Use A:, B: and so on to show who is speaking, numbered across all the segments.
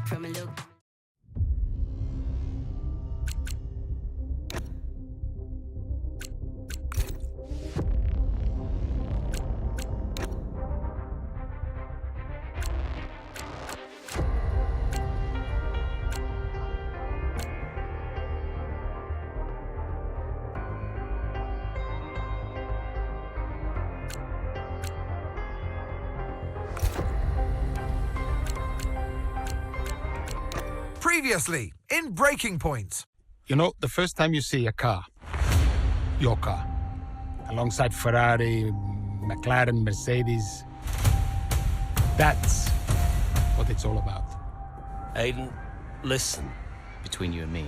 A: from a look.
B: Previously, in Breaking Point.
C: You know, the first time you see a car, your car, alongside Ferrari, McLaren, Mercedes, that's what it's all about.
D: Aiden, listen.
E: Between you and me,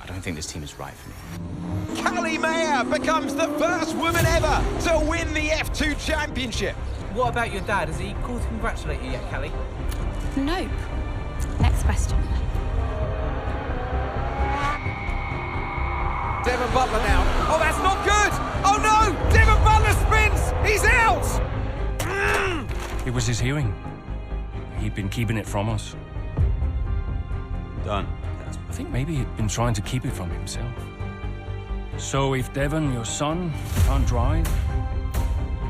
E: I don't think this team is right for me.
F: Callie Mayer becomes the first woman ever to win the F2 Championship.
G: What about your dad? Has he called to congratulate you yet, Callie?
H: Nope. Next question.
F: Devon Butler now. Oh, that's not good! Oh no! Devon Butler spins! He's out!
I: It was his hearing. He'd been keeping it from us.
D: Done.
I: I think maybe he'd been trying to keep it from himself. So if Devon, your son, can't drive,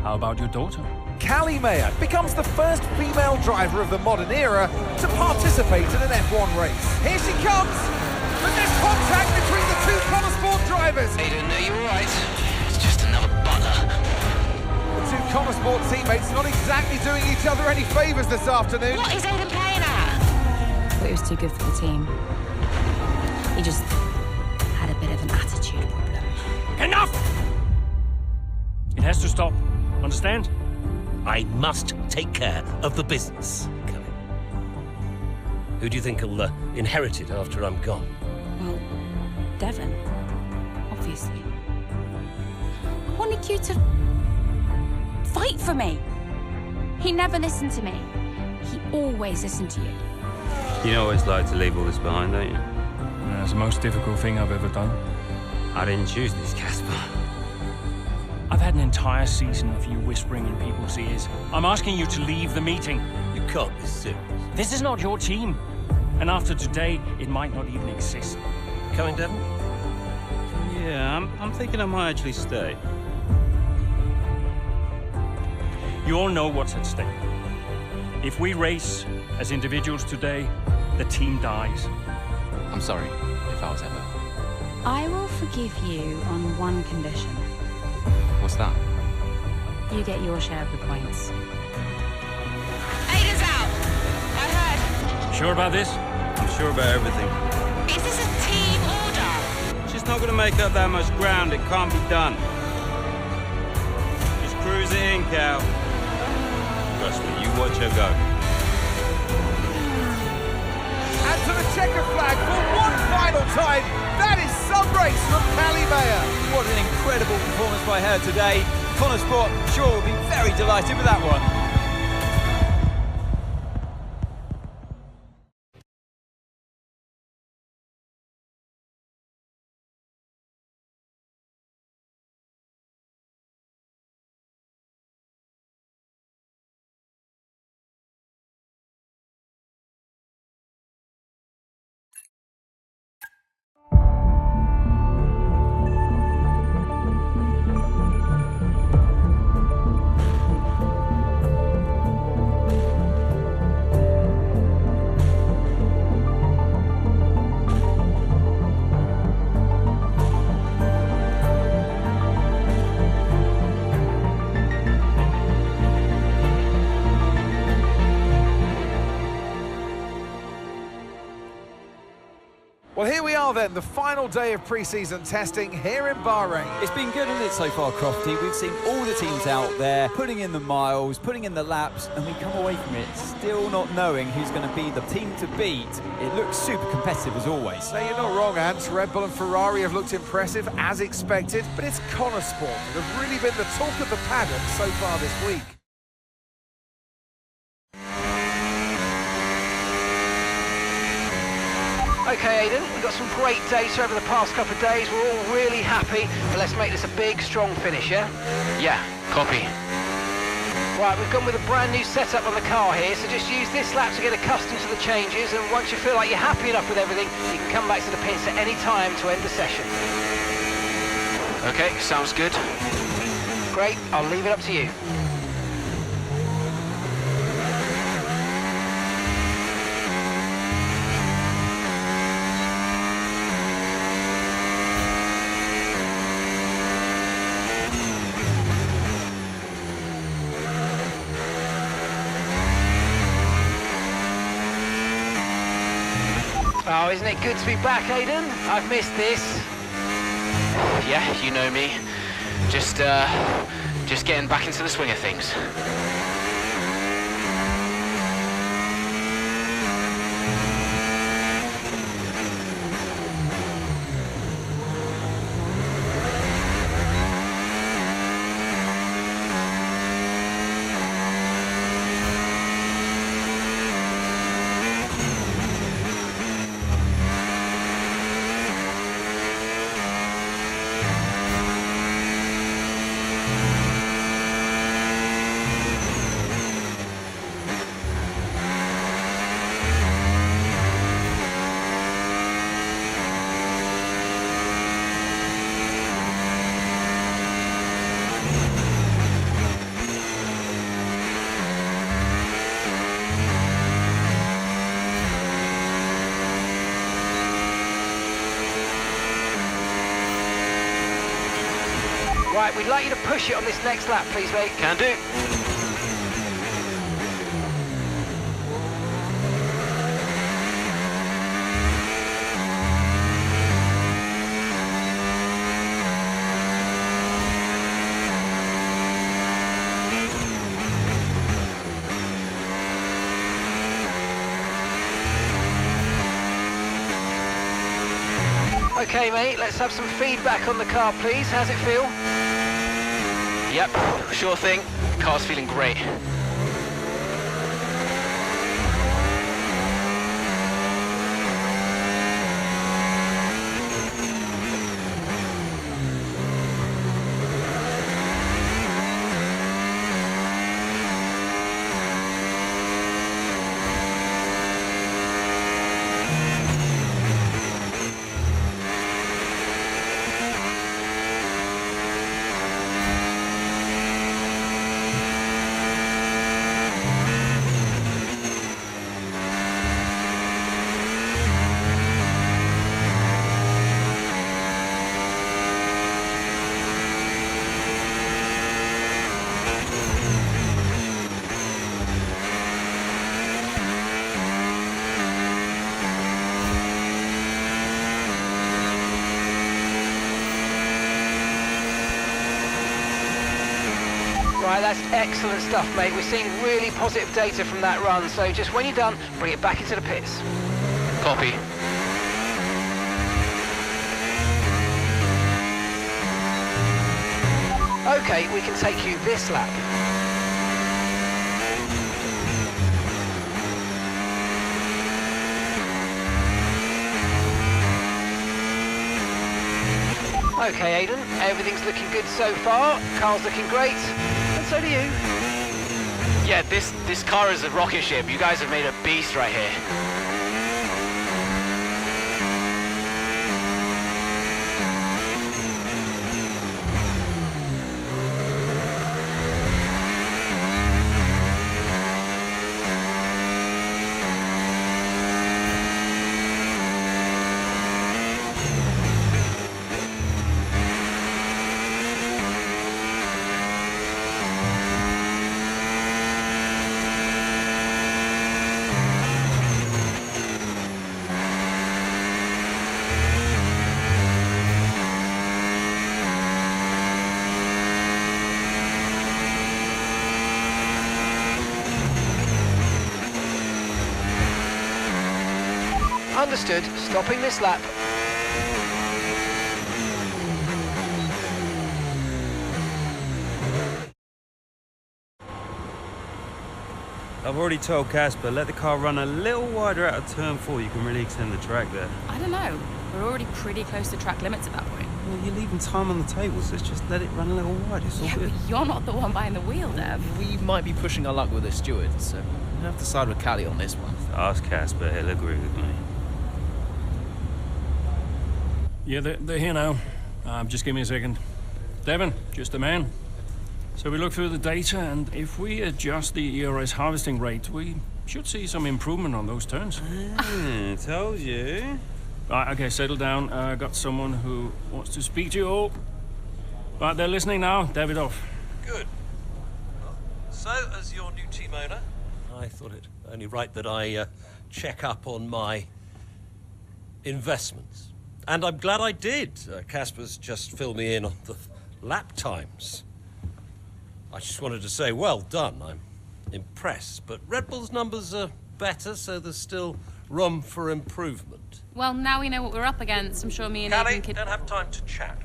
I: how about your daughter?
B: Callie Mayer becomes the first female driver of the modern era to participate in an F1 race.
F: Here she comes! But there's contact between the two Connor Sport drivers!
A: Aiden, are you alright? It's just another Butler.
B: The two Connor Sport teammates not exactly doing each other any favours this afternoon.
A: What is Aiden playing at?
H: Thought he was too good for the team. He just had a bit of an attitude problem.
I: Enough! It has to stop. Understand?
D: I must take care of the business, Callie. Who do you think will inherit it after I'm gone?
H: Well, Devon, obviously. I wanted you to fight for me. He never listened to me. He always listened to you.
J: You know what it's like to leave all this behind, don't you?
I: It's the most difficult thing I've ever done.
J: I didn't choose this, Casper.
I: I've had an entire season of you whispering in people's ears. I'm asking you to leave the meeting.
D: You can't be serious.
I: This is not your team. And after today, it might not even exist.
D: Coming, Devon?
J: Yeah, I'm thinking I might actually stay.
I: You all know what's at stake. If we race as individuals today, the team dies.
E: I'm sorry if I was ever.
H: I will forgive you on one condition.
E: What's that?
H: You get your share of the points.
A: Aiden's out! I heard.
I: Sure about this?
J: I'm sure about everything.
A: Is this a team order?
J: She's not going to make up that much ground. It can't be done. Just cruise it in, Cal. Trust me, you watch her go.
B: And to the checker flag for one final time. That is some race from Callie Mayer.
F: What an incredible performance by her today. Connor Sport sure will be very delighted with that one.
B: Well, here we are then, the final day of pre-season testing here in Bahrain.
F: It's been good, hasn't it, so far, Crofty? We've seen all the teams out there, putting in the miles, putting in the laps, and we come away from it still not knowing who's going to be the team to beat. It looks super competitive as always.
B: Now, you're not wrong, Ant. Red Bull and Ferrari have looked impressive, as expected, but it's Connor Sport that have really been the talk of the paddock so far this week.
K: Okay, Aiden, we've got some great data over the past couple of days. We're all really happy, but let's make this a big, strong finish, yeah?
E: Yeah, copy.
K: Right, we've gone with a brand new setup on the car here, so just use this lap to get accustomed to the changes, and once you feel like you're happy enough with everything, you can come back to the pits at any time to end the session.
E: Okay, sounds good.
K: Great, I'll leave it up to you. Oh, isn't it good to be back, Aidan? I've missed this.
E: Yeah, you know me. Just getting back into the swing of things.
K: Right, we'd like you to push it on this next lap, please, mate.
E: Can do.
K: Okay, mate, let's have some feedback on the car, please. How's it feel?
E: Yep, sure thing. Car's feeling great.
K: Right, that's excellent stuff, mate. We're seeing really positive data from that run, so just when you're done, bring it back into the pits.
E: Copy.
K: Okay, we can take you this lap. Okay, Aidan, everything's looking good so far. Car's looking great, and so do you.
E: Yeah, this car is a rocket ship. You guys have made a beast right here.
K: Understood. Stopping this lap.
J: I've already told Casper, let the car run a little wider out of turn 4. You can really extend the track there.
H: I don't know. We're already pretty close to track limits at that point.
J: Well, you're leaving time on the tables. Let's just let it run a little wide. It's all
H: Yeah,
J: good.
H: but you're not the one behind the wheel, Dev.
L: We might be pushing our luck with the stewards, so we'll have to side with Callie on this one.
J: Ask Casper, he'll agree with me.
I: Yeah, they're here now. Just give me a second. Devon, just a man. So we look through the data, and if we adjust the ERS harvesting rate, we should see some improvement on those turns.
J: Told you.
I: Right, okay, settle down. Got someone who wants to speak to you all. Right, they're listening now. Davidoff.
D: Good. So, as your new team owner, I thought it only right that I check up on my investments. And I'm glad I did. Casper's just filled me in on the lap times. I just wanted to say, well done. I'm impressed. But Red Bull's numbers are better, so there's still room for improvement.
H: Well, now we know what we're up against. I'm sure me and
D: Callie,
H: Aidan could...
D: don't have time to chat.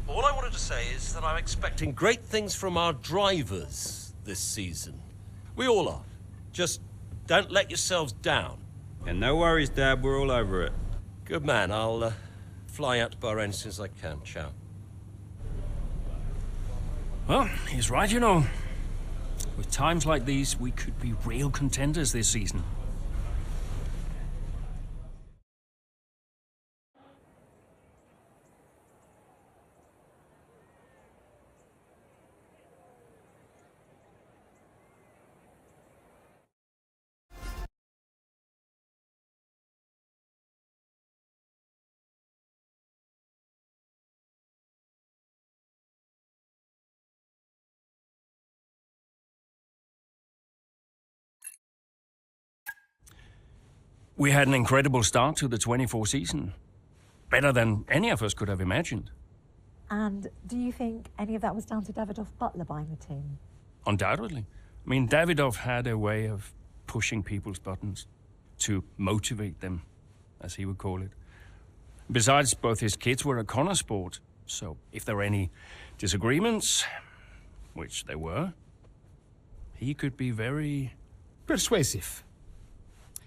D: All I wanted to say is that I'm expecting great things from our drivers this season. We all are. Just don't let yourselves down.
J: And no worries, Dad. We're all over it.
D: Good man. I'll fly out to Bahrain as soon as I can. Ciao.
I: Well, he's right, you know. With times like these, we could be real contenders this season. We had an incredible start to the 24 season. Better than any of us could have imagined.
M: And do you think any of that was down to Davidoff Butler buying the team?
I: Undoubtedly. I mean, Davidoff had a way of pushing people's buttons to motivate them, as he would call it. Besides, both his kids were a Connor Sport, so if there were any disagreements, which there were, he could be very...
C: persuasive.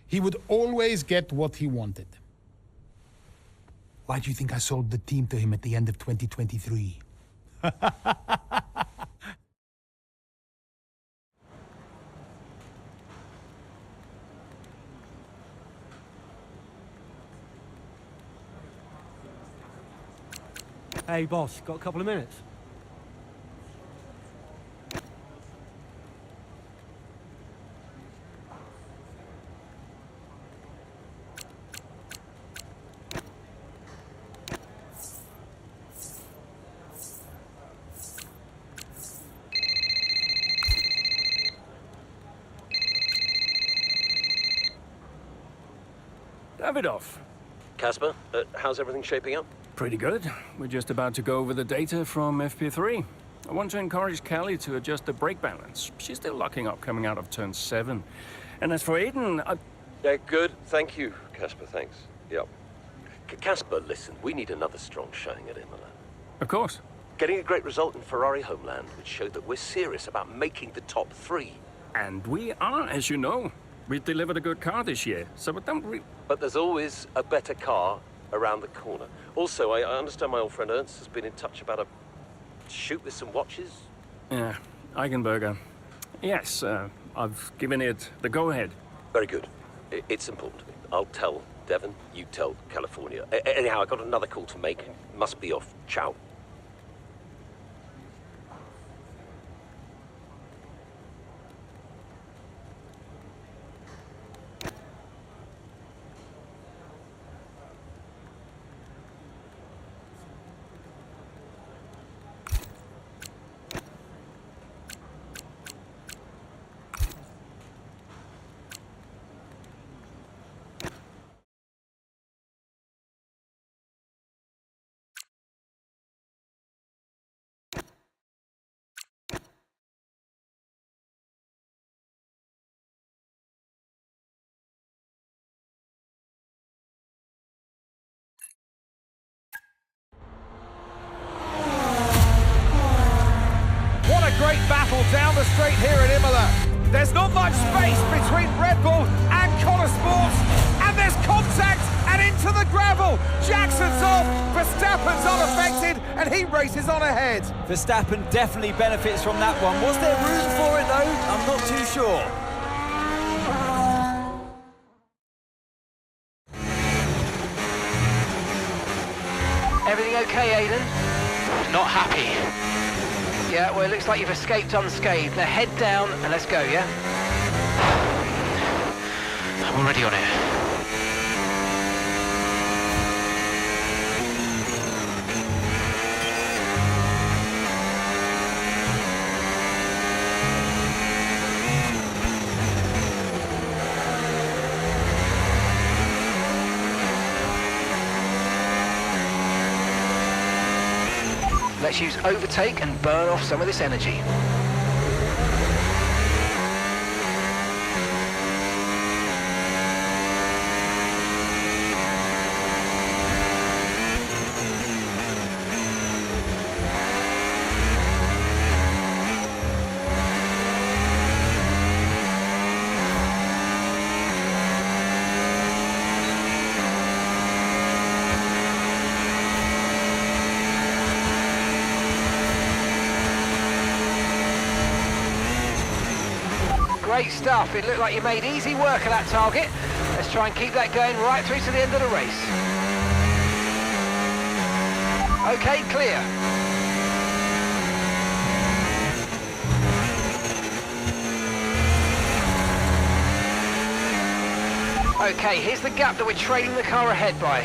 C: He would always get what he wanted. Why do you think I sold the team to him at the end of 2023?
N: Hey, boss, got a couple of minutes?
I: Davidoff.
D: Casper, how's everything shaping up?
I: Pretty good. We're just about to go over the data from FP3. I want to encourage Callie to adjust the brake balance. She's still locking up coming out of turn 7. And as for Aidan,
D: Yeah, good. Thank you, Casper. Thanks. Yep. Casper, listen, we need another strong showing at Imola.
I: Of course.
D: Getting a great result in Ferrari homeland would show that we're serious about making the top 3.
I: And we are, as you know. We delivered a good car this year, so don't
D: But there's always a better car around the corner. Also, I understand my old friend Ernst has been in touch about a shoot with some watches.
I: Yeah, Eigenberger. Yes, I've given it the go-ahead.
D: Very good. It's important to me. I'll tell Devon, you tell California. Anyhow, I got another call to make. Must be off. Ciao.
B: What a great battle down the straight here at Imola. There's not much space between Red Bull and Connor Sports, and there's contact, and into the gravel. Jackson's off, Verstappen's unaffected, and he races on ahead.
F: Verstappen definitely benefits from that one. Was there room for it though? I'm not too sure.
K: Everything okay, Aidan?
E: Not happy.
K: Yeah, well, it looks like you've escaped unscathed. Now head down and let's go, yeah?
E: I'm already on it.
K: Let's use overtake and burn off some of this energy. Great stuff. It looked like you made easy work of that target. Let's try and keep that going right through to the end of the race. Okay, clear. Okay, here's the gap that we're trailing the car ahead by.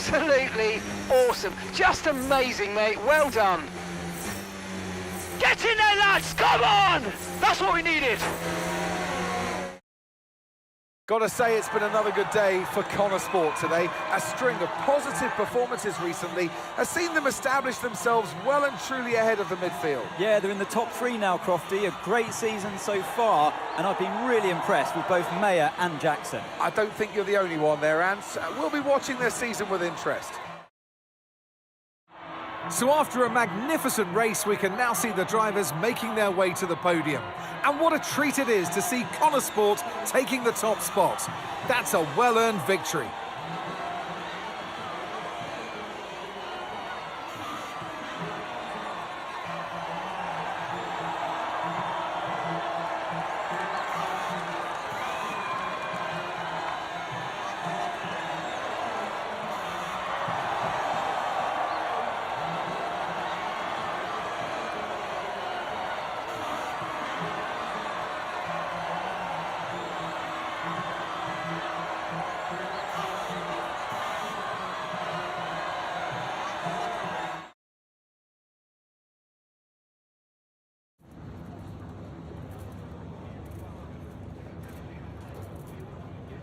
K: Absolutely awesome. Just amazing, mate. Well done. Get in there, lads! Come on! That's what we needed.
B: Gotta say, it's been another good day for Connor Sport today. A string of positive performances recently has seen them establish themselves well and truly ahead of the midfield.
F: Yeah, they're in the top 3 now, Crofty. A great season so far, and I've been really impressed with both Mayer and Jackson.
B: I don't think you're the only one there, Ant. We'll be watching their season with interest. So after a magnificent race, we can now see the drivers making their way to the podium. And what a treat it is to see Connor Sport taking the top spot. That's a well-earned victory.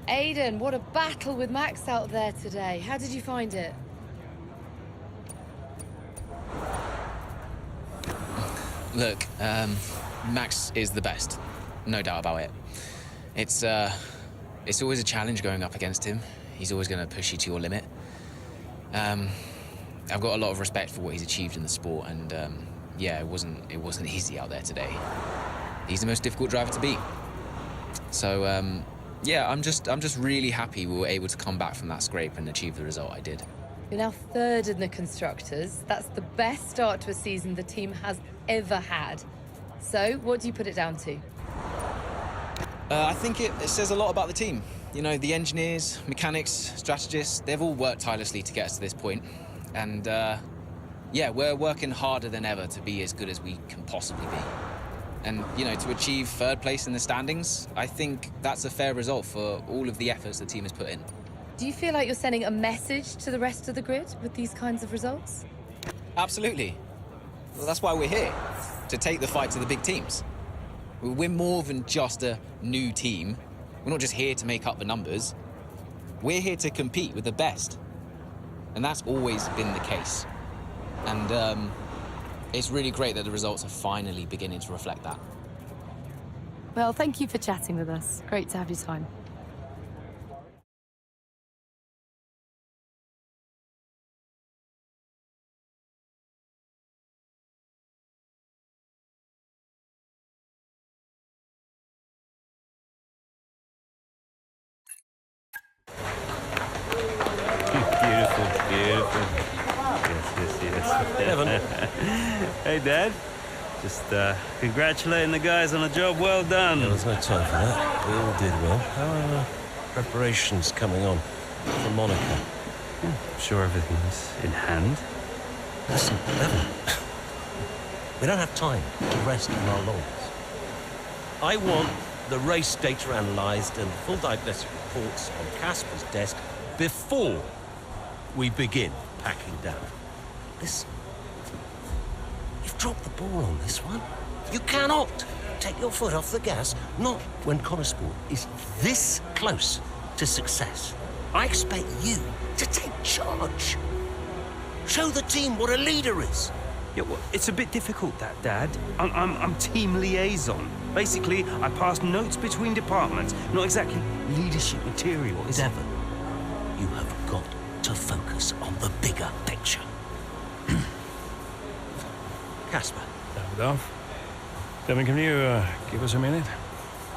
N: Aiden, what a battle with Max out there today. How did you find it?
E: Look, Max is the best, no doubt about it. It's always a challenge going up against him. He's always going to push you to your limit. I've got a lot of respect for what he's achieved in the sport, and yeah, it wasn't easy out there today. He's the most difficult driver to beat. So yeah, I'm just really happy we were able to come back from that scrape and achieve the result I did.
N: You're now 3rd in the Constructors. That's the best start to a season the team has ever had. So, what do you put it down to?
E: I think it says a lot about the team. You know, the engineers, mechanics, strategists, they've all worked tirelessly to get us to this point. And yeah, we're working harder than ever to be as good as we can possibly be. And, you know, to achieve 3rd place in the standings, I think that's a fair result for all of the efforts the team has put in.
N: Do you feel like you're sending a message to the rest of the grid with these kinds of results?
E: Absolutely. Well, that's why we're here, to take the fight to the big teams. We're more than just a new team. We're not just here to make up the numbers. We're here to compete with the best. And that's always been the case. And it's really great that the results are finally beginning to reflect that.
N: Well, thank you for chatting with us. Great to have your time.
J: Beautiful. Yes.
D: Evan.
J: Hey, Dad. Just congratulating the guys on a job well done.
D: There was no time for that. We all did well. How are preparations coming on for Monaco?
J: I'm sure everything's in hand.
D: Listen, Evan. We don't have time to rest on our laurels. I want the race data analysed and full diagnostic reports on Casper's desk before we begin packing down. Listen, you've dropped the ball on this one. You cannot take your foot off the gas, not when Connor Sport is this close to success. I expect you to take charge. Show the team what a leader is.
J: Yeah, well, it's a bit difficult, that, Dad. I'm team liaison. Basically, I pass notes between departments, not exactly leadership material.
D: Devon, you have got to focus on the bigger picture. Casper.
I: Davidoff. Devon, can you give us a minute?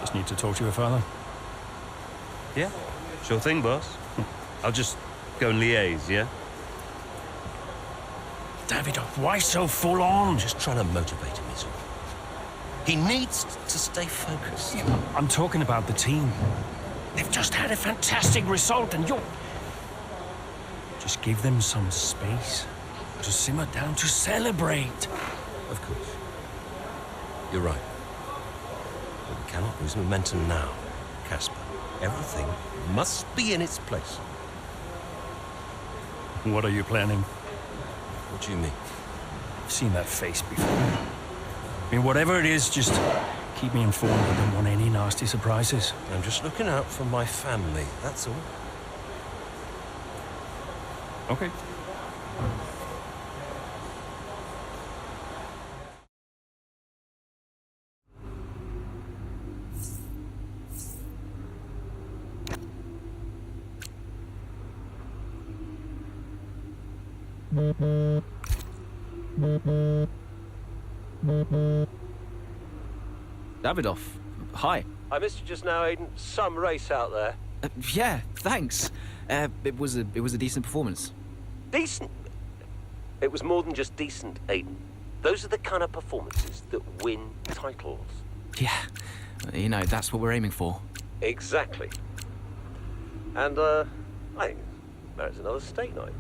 I: Just need to talk to your father.
J: Yeah, sure thing, boss. I'll just go and liaise, yeah?
I: Davidoff, why so full on?
D: I'm just trying to motivate him, is all. He needs to stay focused.
I: Yeah, I'm talking about the team. They've just had a fantastic result and you're... Just give them some space to simmer down, to celebrate.
D: Of course. You're right. But we cannot lose momentum now, Casper. Everything must be in its place.
I: What are you planning?
D: What do you mean?
I: I've seen that face before. I mean, whatever it is, just keep me informed. I don't want any nasty surprises.
D: I'm just looking out for my family, that's all.
I: Okay.
L: Davidoff, hi.
D: I missed you just now, Aiden. Some race out there.
L: Yeah, thanks. It was a decent performance.
D: Decent? It was more than just decent, Aiden. Those are the kind of performances that win titles.
L: Yeah, you know, that's what we're aiming for.
D: Exactly. And, I think there's another steak night.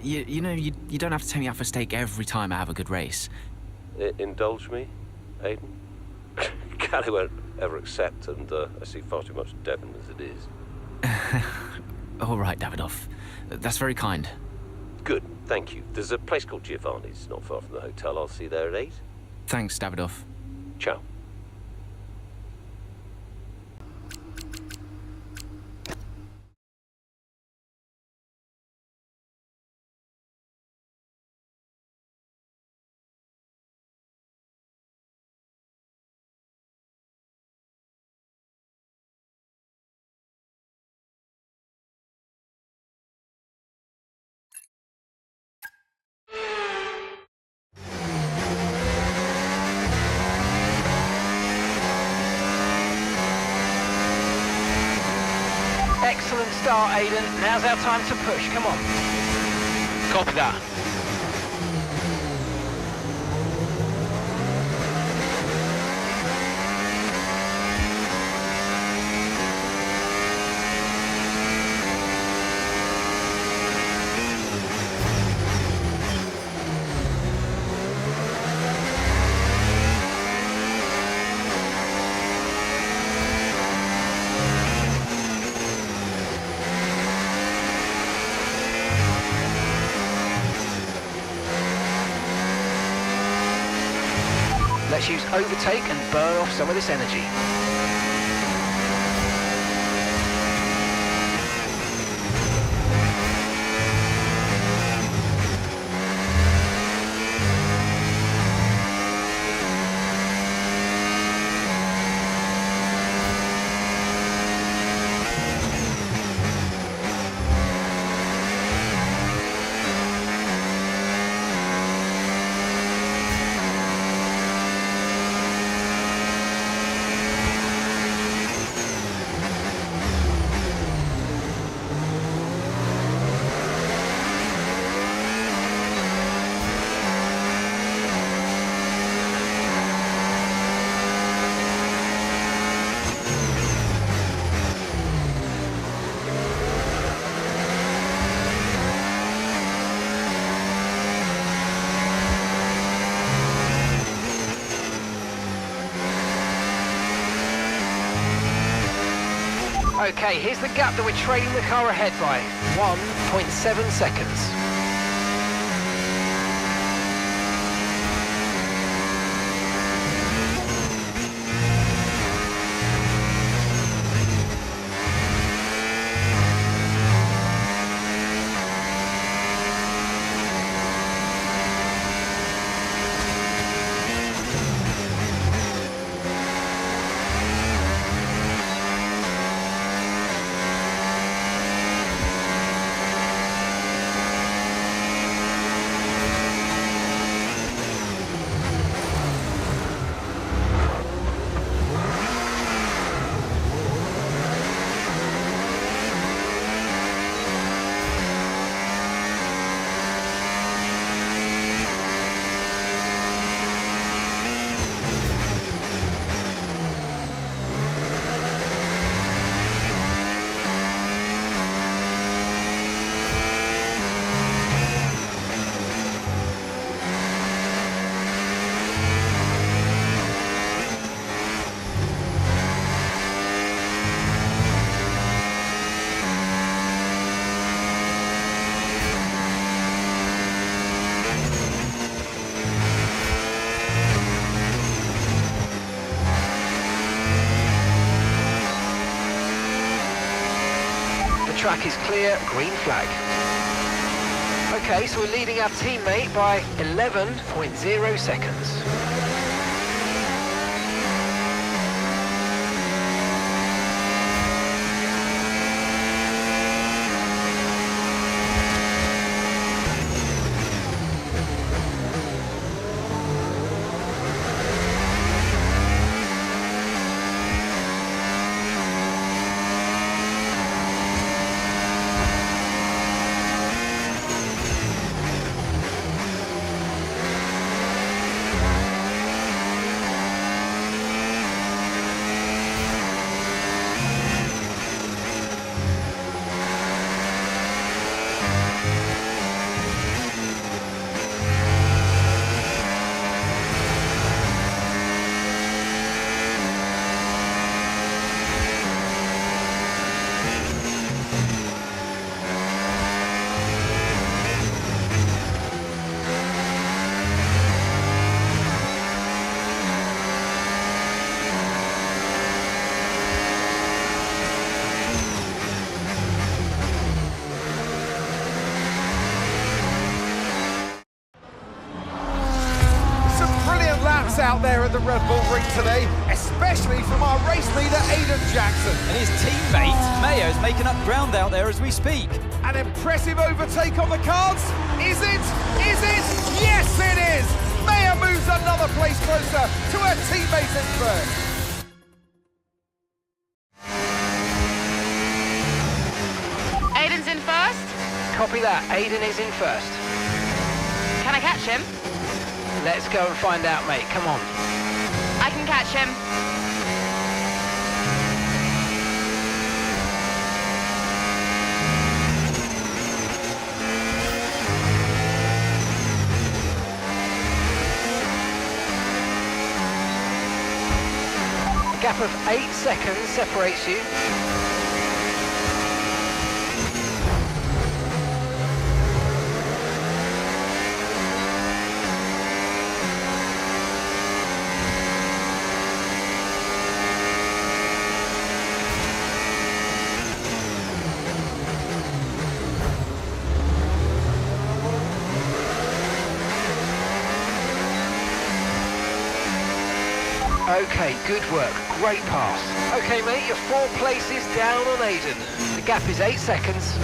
L: You know, you don't have to take me out for steak every time I have a good race.
D: Indulge me, Aiden? Callie won't ever accept, and I see far too much Devon as it is.
L: All right, Davidoff. That's very kind.
D: Good, thank you. There's a place called Giovanni's, not far from the hotel. I'll see you there at 8.
L: Thanks, Davidoff.
D: Ciao.
K: Excellent start, Aiden. Now's our time to push. Come on.
A: Copy that.
K: Let's use overtake and burn off some of this energy. Okay, here's the gap that we're trailing the car ahead by. 1.7 seconds. track is clear, green flag. Okay, so we're leading our teammate by 11.0 seconds.
B: Out there at the Red Bull Ring today, especially from our race leader Aiden Jackson.
F: And his teammate Mayo's making up ground out there as we speak.
B: An impressive overtake on the cards. Is it? Is it? Yes, it is! Mayo moves another place closer to her teammate in first.
H: Aiden's in first.
K: Copy that, Aiden is in first.
H: Can I catch him?
K: Let's go and find out, mate. Come on.
H: I can catch him.
K: A gap of 8 seconds separates you. Okay, good work. Great pass. Okay, mate, you're 4 places down on Aiden. The gap is 8 seconds.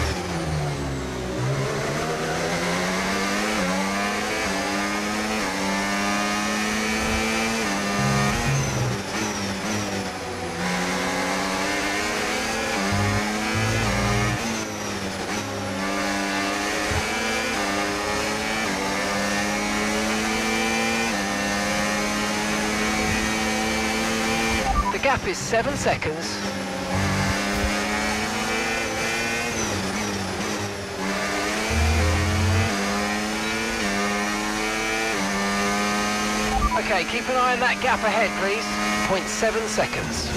K: The gap is 7 seconds. Okay, keep an eye on that gap ahead, please. 0.7 seconds.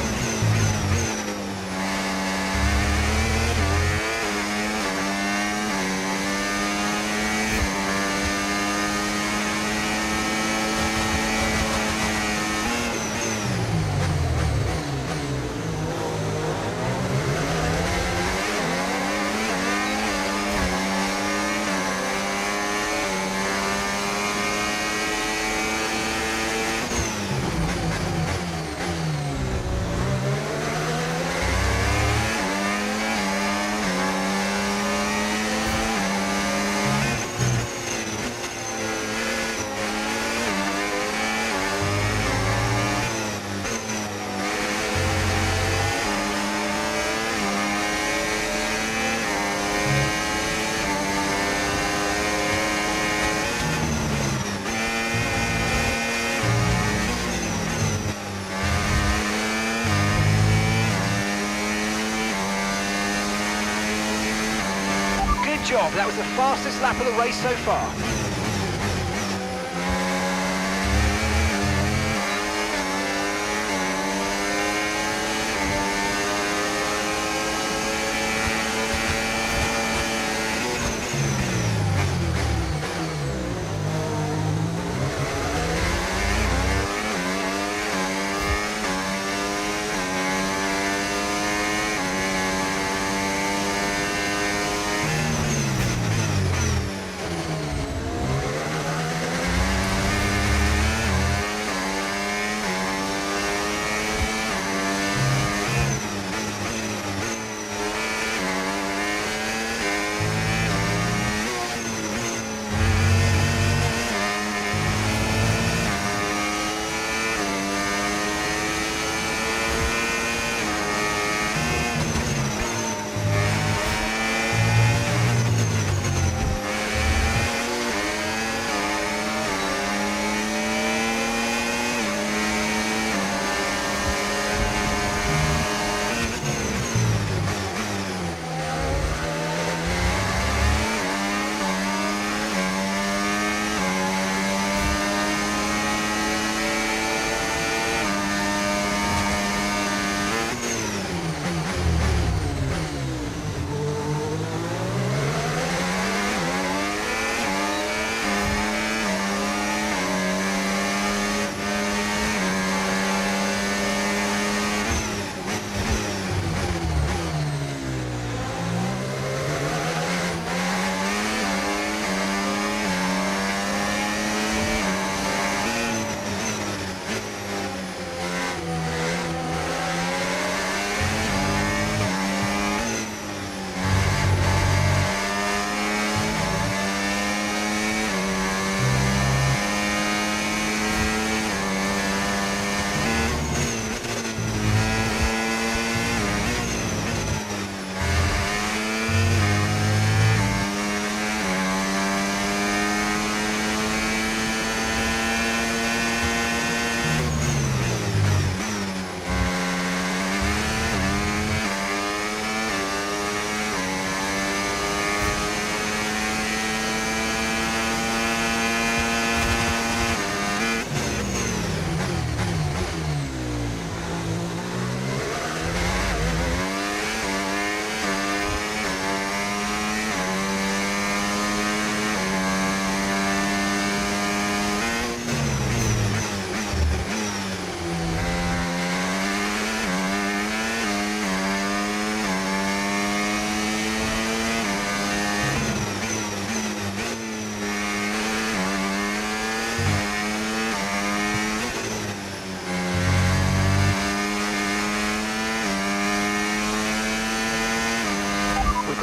K: Job. That was the fastest lap of the race so far.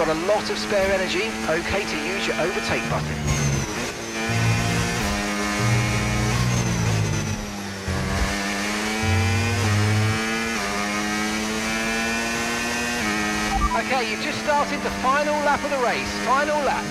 K: got a lot of spare energy, okay to use your overtake button. Okay, you've just started the final lap of the race. Final lap.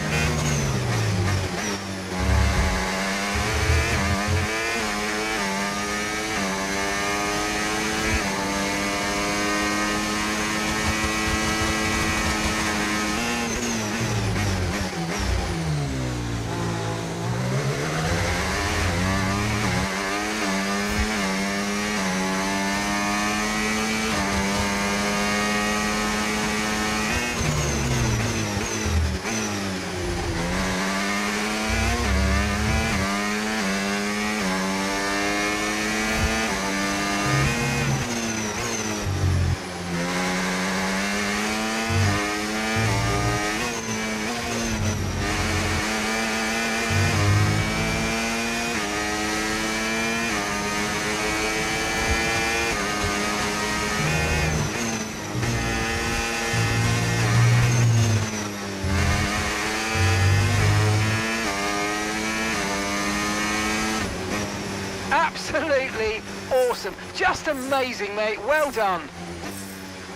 K: Absolutely awesome. Just amazing, mate. Well done.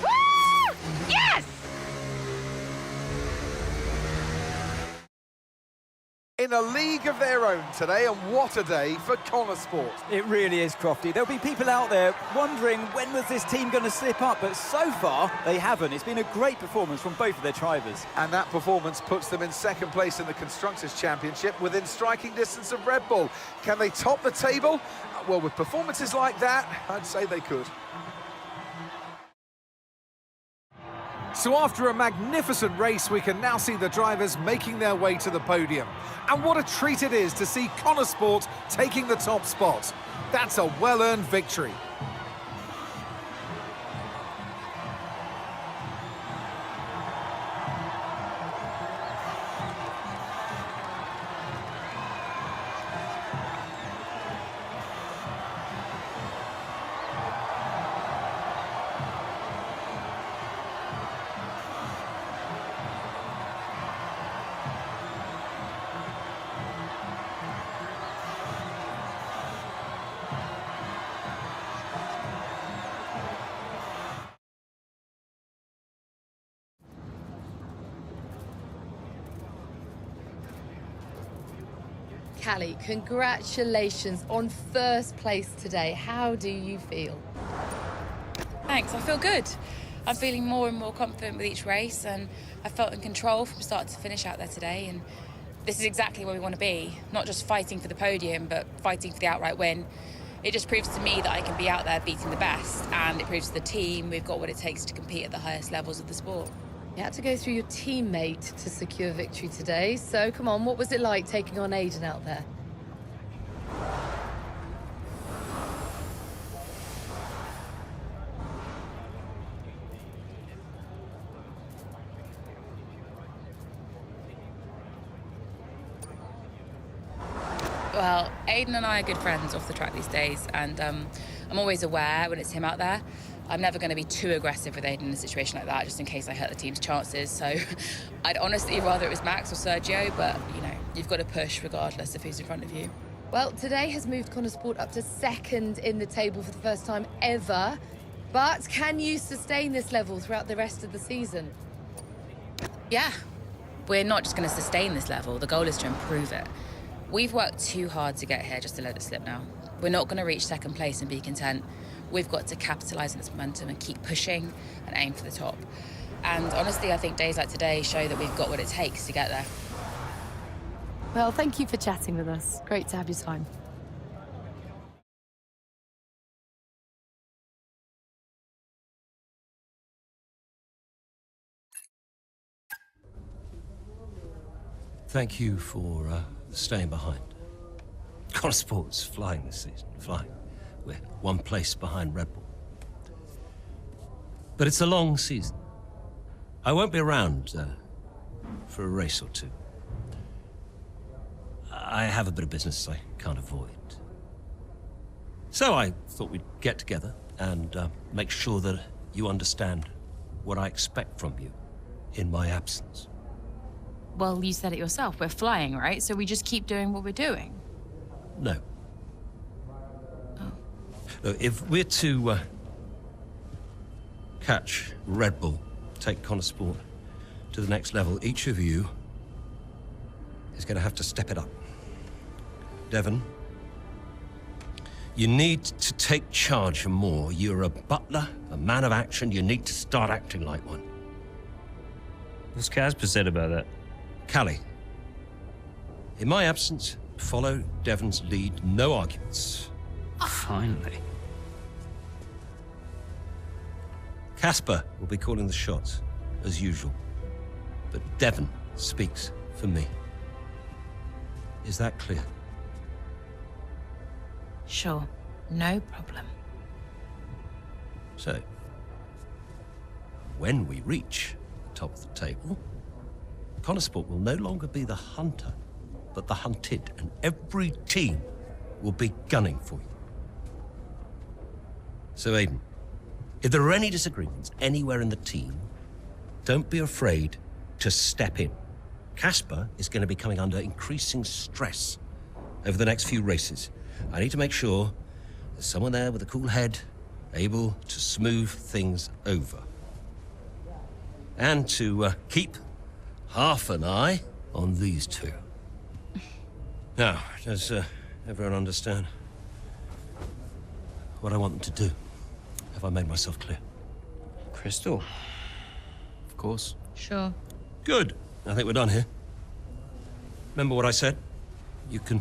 H: Woo! Yes!
B: In a league of their own today, and what a day for Connor Sport.
F: It really is, Crofty. There'll be people out there wondering when was this team going to slip up, but so far they haven't. It's been a great performance from both of their drivers.
B: And that performance puts them in second place in the Constructors' Championship within striking distance of Red Bull. Can they top the table? Well, with performances like that, I'd say they could. So after a magnificent race, we can now see the drivers making their way to the podium. And what a treat it is to see Connor Sport taking the top spot. That's a well-earned victory.
N: Callie, congratulations on first place today. How do you feel?
H: Thanks, I feel good. I'm feeling more and more confident with each race, and I felt in control from start to finish out there today. And this is exactly where we want to be, not just fighting for the podium, but fighting for the outright win. It just proves to me that I can be out there beating the best, and it proves to the team we've got what it takes to compete at the highest levels of the sport.
N: You had to go through your teammate to secure victory today, so come on, what was it like taking on Aiden out there?
H: Well, Aiden and I are good friends off the track these days, and I'm always aware when it's him out there. I'm never going to be too aggressive with Aiden in a situation like that, just in case I hurt the team's chances. So I'd honestly rather it was Max or Sergio, but, you know, you've got to push regardless of who's in front of you.
N: Well, today has moved Connor Sport up to second in the table for the first time ever. But can you sustain this level throughout the rest of the season?
H: Yeah. We're not just going to sustain this level. The goal is to improve it. We've worked too hard to get here just to let it slip now. We're not going to reach second place and be content. We've got to capitalise on this momentum and keep pushing and aim for the top. And honestly, I think days like today show that we've got what it takes to get there.
N: Well, thank you for chatting with us. Great to have your time.
D: Thank you for staying behind. Connor Sport's flying this season, flying. We're one place behind Red Bull. But it's a long season. I won't be around for a race or two. I have a bit of business I can't avoid. So I thought we'd get together and make sure that you understand what I expect from you in my absence.
H: Well, you said it yourself. We're flying, right? So we just keep doing what we're doing.
D: No.
H: Oh.
D: Look, if we're to catch Red Bull, take Connor Sport to the next level, each of you is going to have to step it up. Devon, you need to take charge more. You're a butler, a man of action. You need to start acting like one.
J: What's Casper said about that?
D: Callie, in my absence, follow Devon's lead. No arguments.
J: Finally.
D: Casper will be calling the shots, as usual. But Devon speaks for me. Is that clear?
H: Sure. No problem.
D: So, when we reach the top of the table, Connor Sport will no longer be the hunter, but the hunted, and every team will be gunning for you. So, Aiden, if there are any disagreements anywhere in the team, don't be afraid to step in. Casper is going to be coming under increasing stress over the next few races. I need to make sure there's someone there with a cool head, able to smooth things over. And to keep half an eye on these two. Now, does everyone understand what I want them to do? Have I made myself clear?
J: Crystal. Of course.
H: Sure.
D: Good. I think we're done here. Remember what I said? You can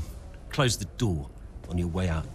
D: close the door on your way out.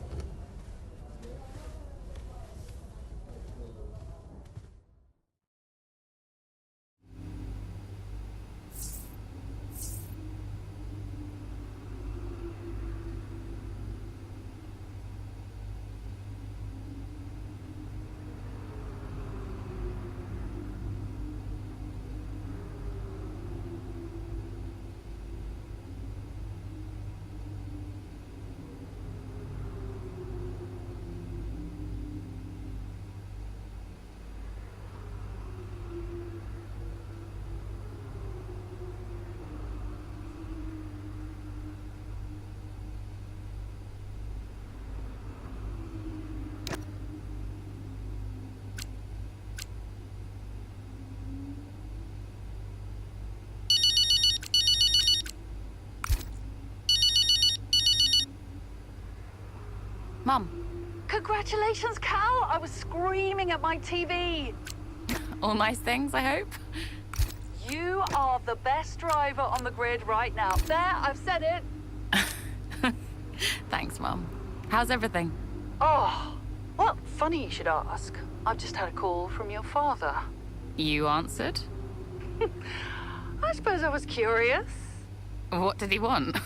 H: Mum.
O: Congratulations, Cal! I was screaming at my TV.
H: All nice things, I hope?
O: You are the best driver on the grid right now. There, I've said it.
H: Thanks, Mum. How's everything?
O: Oh, well, funny you should ask. I've just had a call from your father.
H: You answered?
O: I suppose I was curious.
H: What did he want?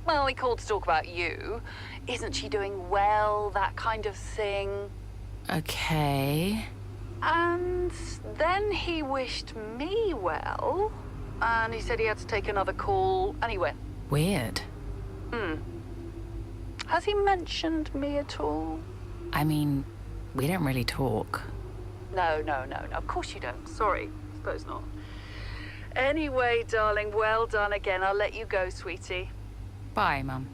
O: Well, he called to talk about you. Isn't she doing well? That kind of thing.
H: Okay.
O: And then he wished me well. And he said he had to take another call, and he went.
H: Weird.
O: Has he mentioned me at all?
H: I mean, we don't really talk.
O: No. Of course you don't. Sorry. Suppose not. Anyway, darling, well done again. I'll let you go, sweetie.
H: Bye, Mum.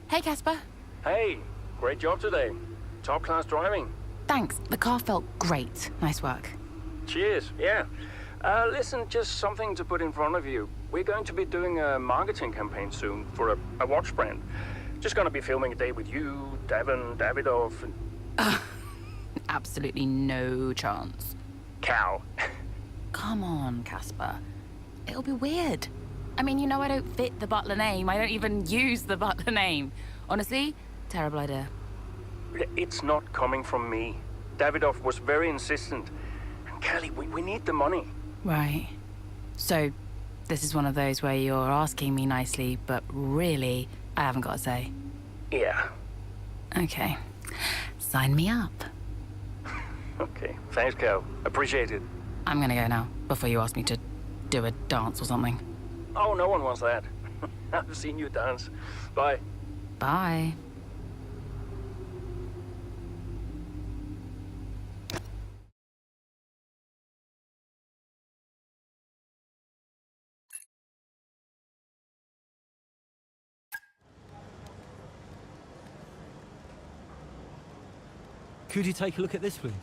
H: Hey, Casper.
I: Hey, great job today. Top class driving.
H: Thanks. The car felt great. Nice work.
I: Cheers, yeah. Listen, just something to put in front of you. We're going to be doing a marketing campaign soon for a watch brand. Just gonna be filming a day with you, Devon, Davidoff, and...
H: Absolutely no chance.
I: Cal.
H: Come on, Casper. It'll be weird. I mean, you know I don't fit the Butler name. I don't even use the Butler name. Honestly, terrible idea.
I: It's not coming from me. Davidoff was very insistent. And Callie, we need the money.
H: Right. So, this is one of those where you're asking me nicely, but really, I haven't got a say.
I: Yeah.
H: Okay. Sign me up.
I: Okay. Thanks, Cal. Appreciate it.
P: I'm gonna go now, before you ask me to do a dance or something.
I: Oh, no one wants that. I've seen you dance. Bye.
P: Bye.
Q: Could you take a look at this, please?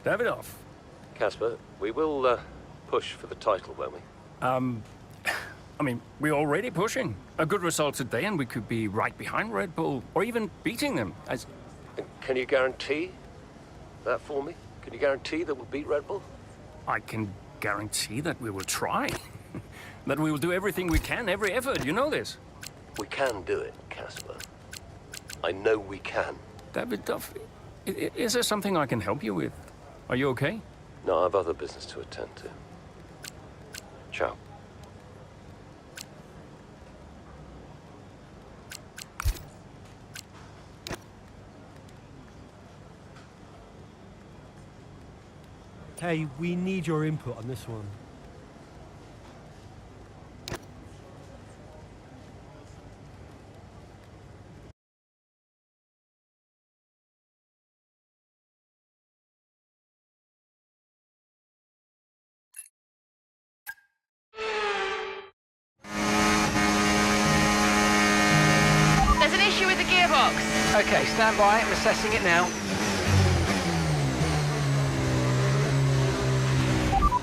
I: Davidoff.
D: Casper, we will push for the title, won't we?
I: I mean, we're already pushing. A good result today and we could be right behind Red Bull, or even beating them.
D: And can you guarantee that for me? Can you guarantee that we'll beat Red Bull?
I: I can guarantee that we will try. That we will do everything we can, every effort, you know this.
D: We can do it, Casper. I know we can.
I: Davidoff, is there something I can help you with? Are you okay?
D: No, I have other business to attend to. Ciao.
Q: Hey, we need your input on this one.
K: There's an issue with the gearbox. Okay, stand by. I'm assessing it now.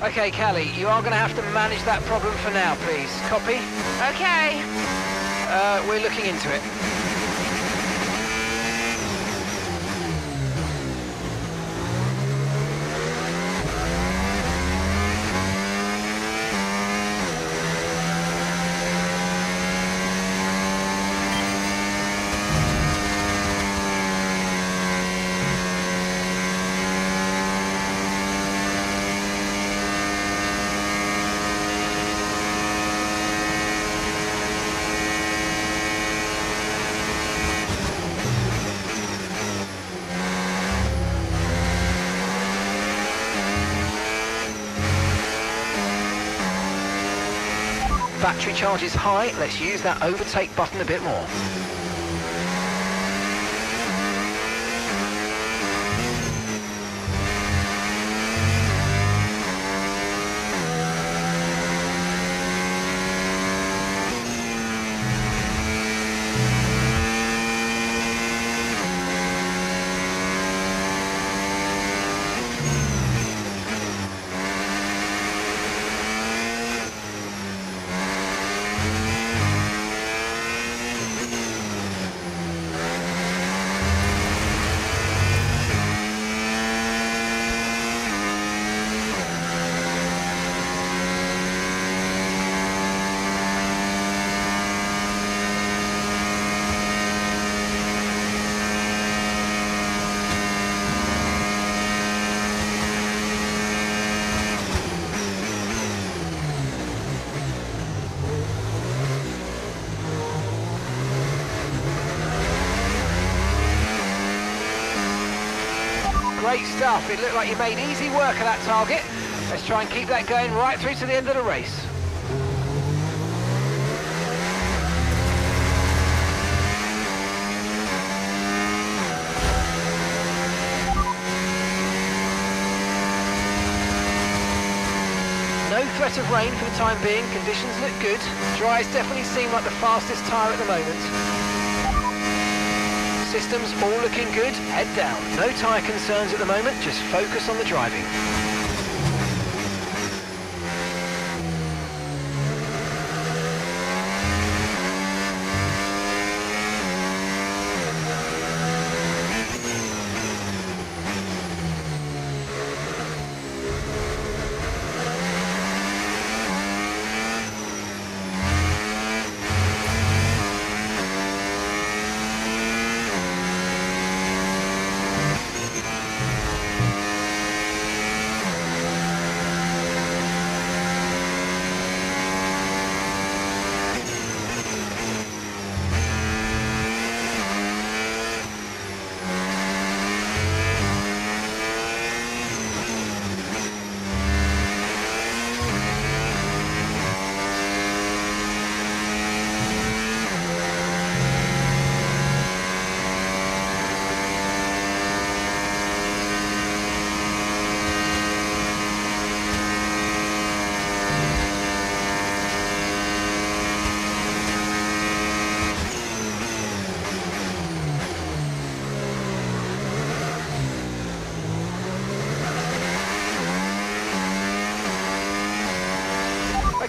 K: Okay, Callie, you are going to have to manage that problem for now, please. Copy?
H: Okay.
K: We're looking into it. Battery charge is high. Let's use that overtake button a bit more. Great stuff. It looked like you made easy work of that target. Let's try and keep that going right through to the end of the race. No threat of rain for the time being. Conditions look good. Dries definitely seem like the fastest tyre at the moment. Systems all looking good. Head down. No tyre concerns at the moment. Just focus on the driving.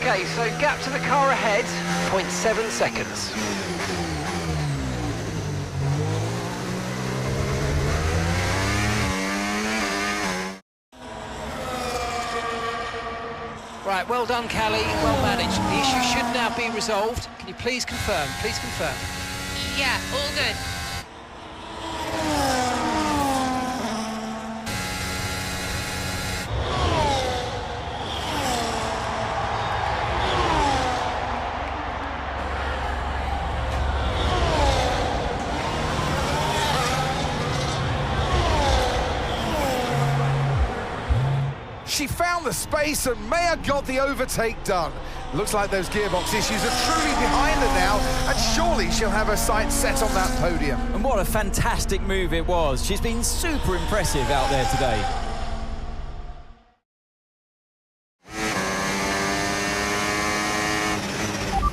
K: Okay, so gap to the car ahead, 0.7 seconds. Right, well done, Callie, well managed. The issue should now be resolved. Can you please confirm? Please confirm.
H: Yeah, all good.
B: She found the space and Maya got the overtake done. Looks like those gearbox issues are truly behind her now, and surely she'll have her sights set on that podium.
F: And what a fantastic move it was. She's been super impressive out there today.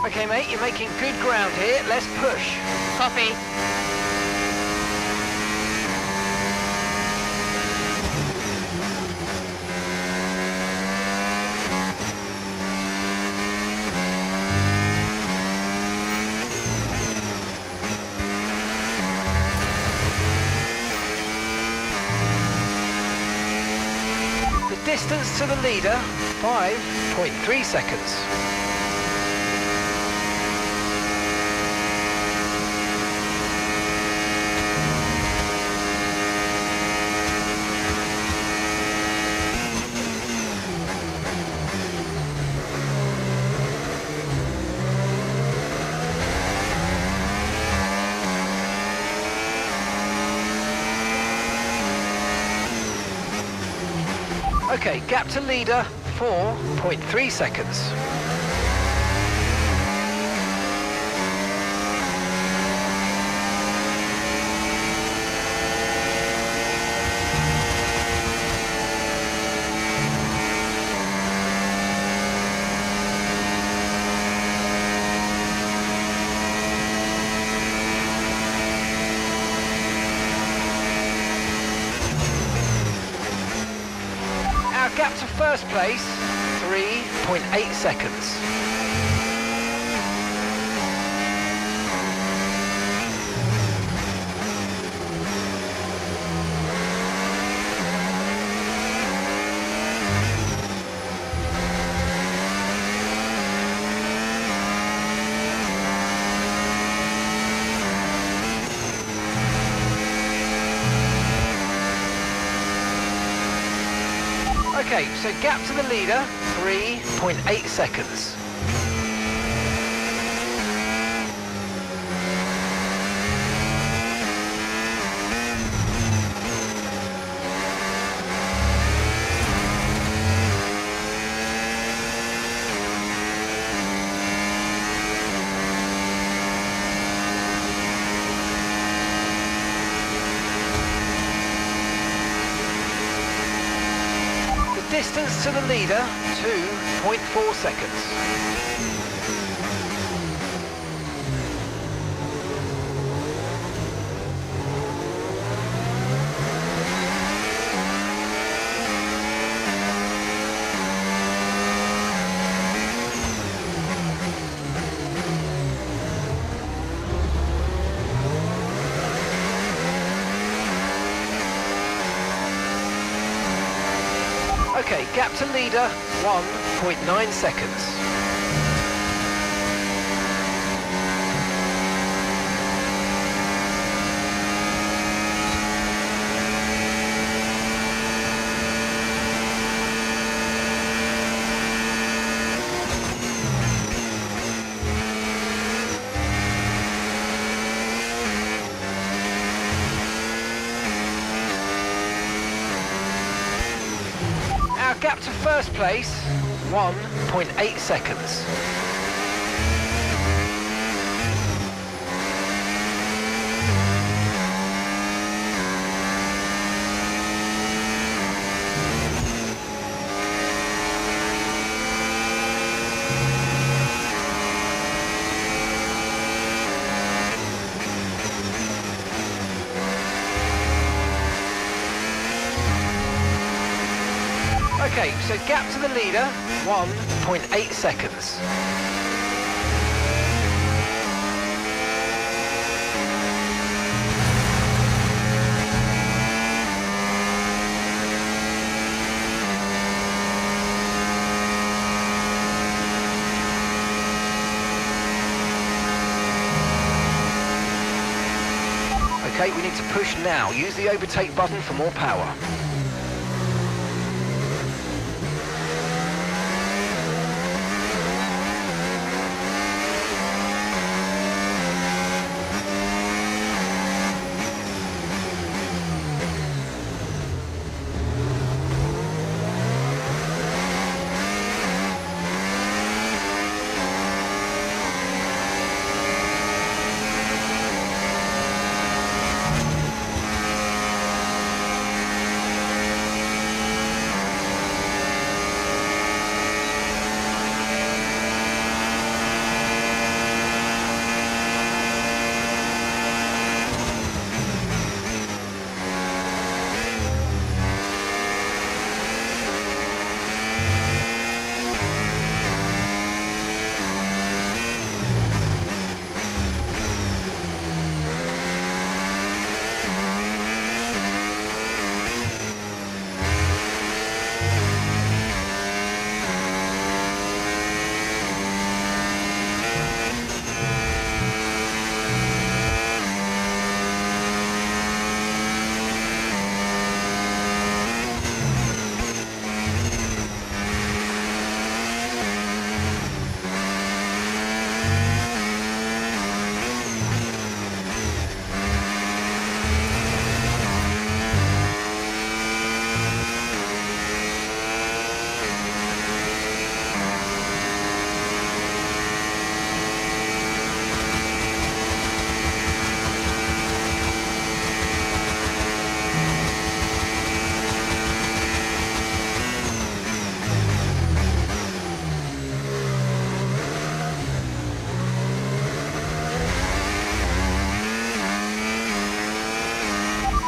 K: Okay, mate, you're making good ground here. Let's push.
H: Copy.
K: Distance to the leader, 5.3 seconds. Okay, gap to leader, 4.3 seconds. Gap to first place, 3.8 seconds. Okay, so gap to the leader, 3.8 seconds. Distance to the leader, 2.4 seconds. Okay, gap to leader, 1.9 seconds. Gap to first place, 1.8 seconds. Okay, so gap to the leader, 1.8 seconds. Okay, we need to push now. Use the overtake button for more power.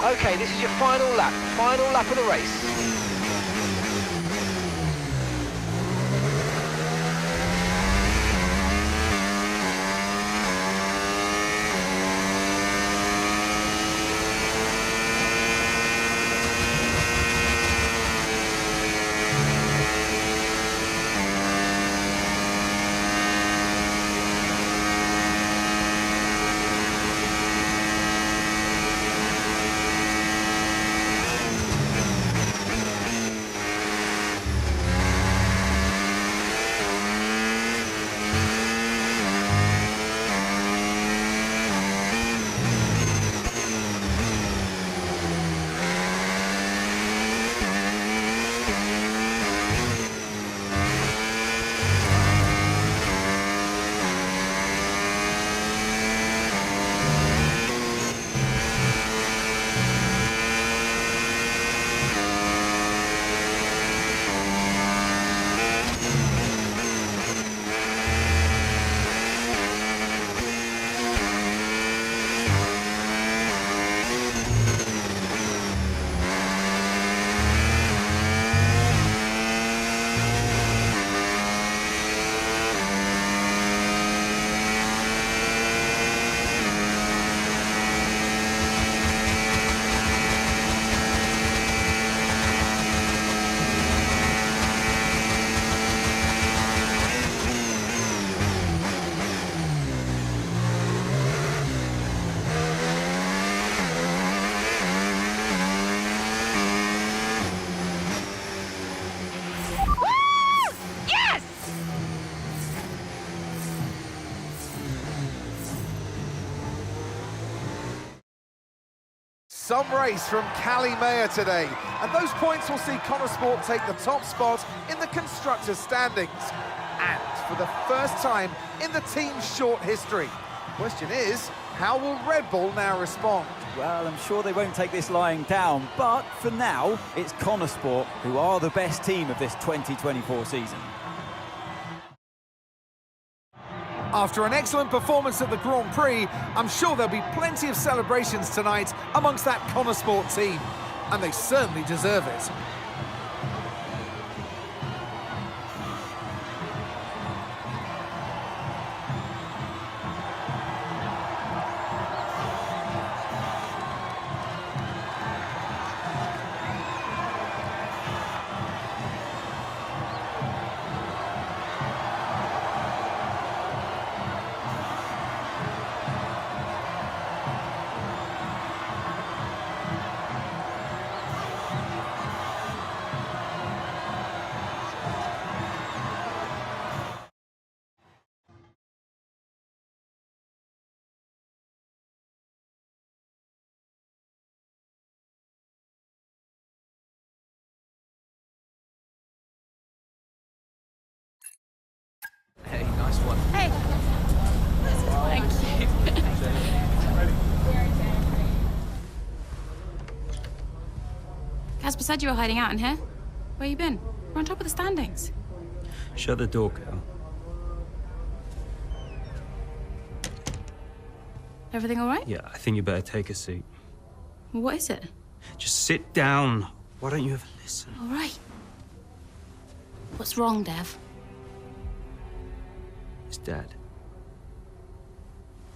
K: Okay, this is your final lap of the race.
B: Some race from Kalle Mayer today, and those points will see Conesport take the top spot in the Constructors' standings. And for the first time in the team's short history. Question is, how will Red Bull now respond?
F: Well, I'm sure they won't take this lying down, but for now, it's Conesport who are the best team of this 2024 season.
B: After an excellent performance at the Grand Prix, I'm sure there'll be plenty of celebrations tonight amongst that Conesport team, and they certainly deserve it.
L: Nice one.
H: Hey. Thank you. Casper said you were hiding out in here. Where you been? We're on top of the standings.
J: Shut the door, Cal.
H: Everything all right?
J: Yeah, I think you better take a seat.
H: What is it?
J: Just sit down. Why don't you ever listen?
H: All right. What's wrong, Dev?
J: It's Dad.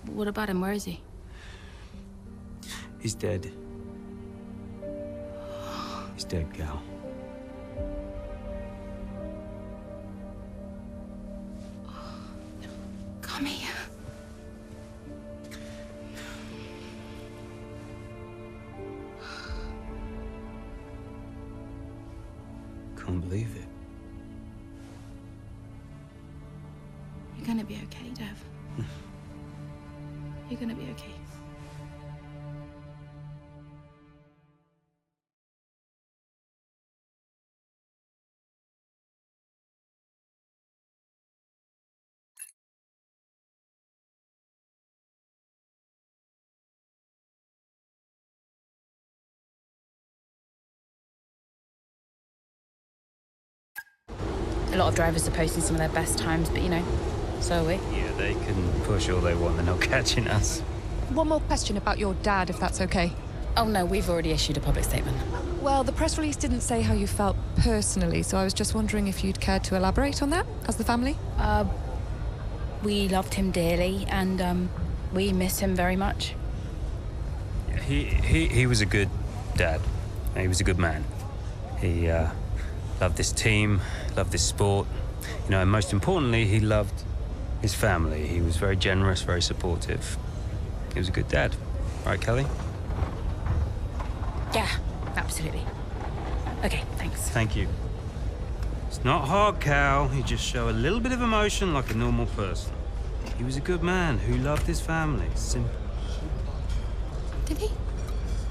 H: What about him? Where is he?
J: He's dead. He's dead, Cal.
H: Come here.
J: Can't believe it.
H: You're gonna be okay, Dev. You're gonna be okay. A lot of drivers are posting some of their best times, but you know, so are we.
J: Yeah, they can push all they want. They're not catching us.
R: One more question about your dad, if that's okay.
P: Oh no, we've already issued a public statement.
R: Well, the press release didn't say how you felt personally, so I was just wondering if you'd care to elaborate on that, as the family?
P: We loved him dearly, and we miss him very much.
J: Yeah, he was a good dad. He was a good man. He loved this team, loved this sport. You know, and most importantly, he loved his family. He was very generous, very supportive. He was a good dad. Right, Kelly?
P: Yeah, absolutely. Okay, thanks.
J: Thank you. It's not hard, Cal. You just show a little bit of emotion like a normal person. He was a good man who loved his family. Simple.
R: Did he?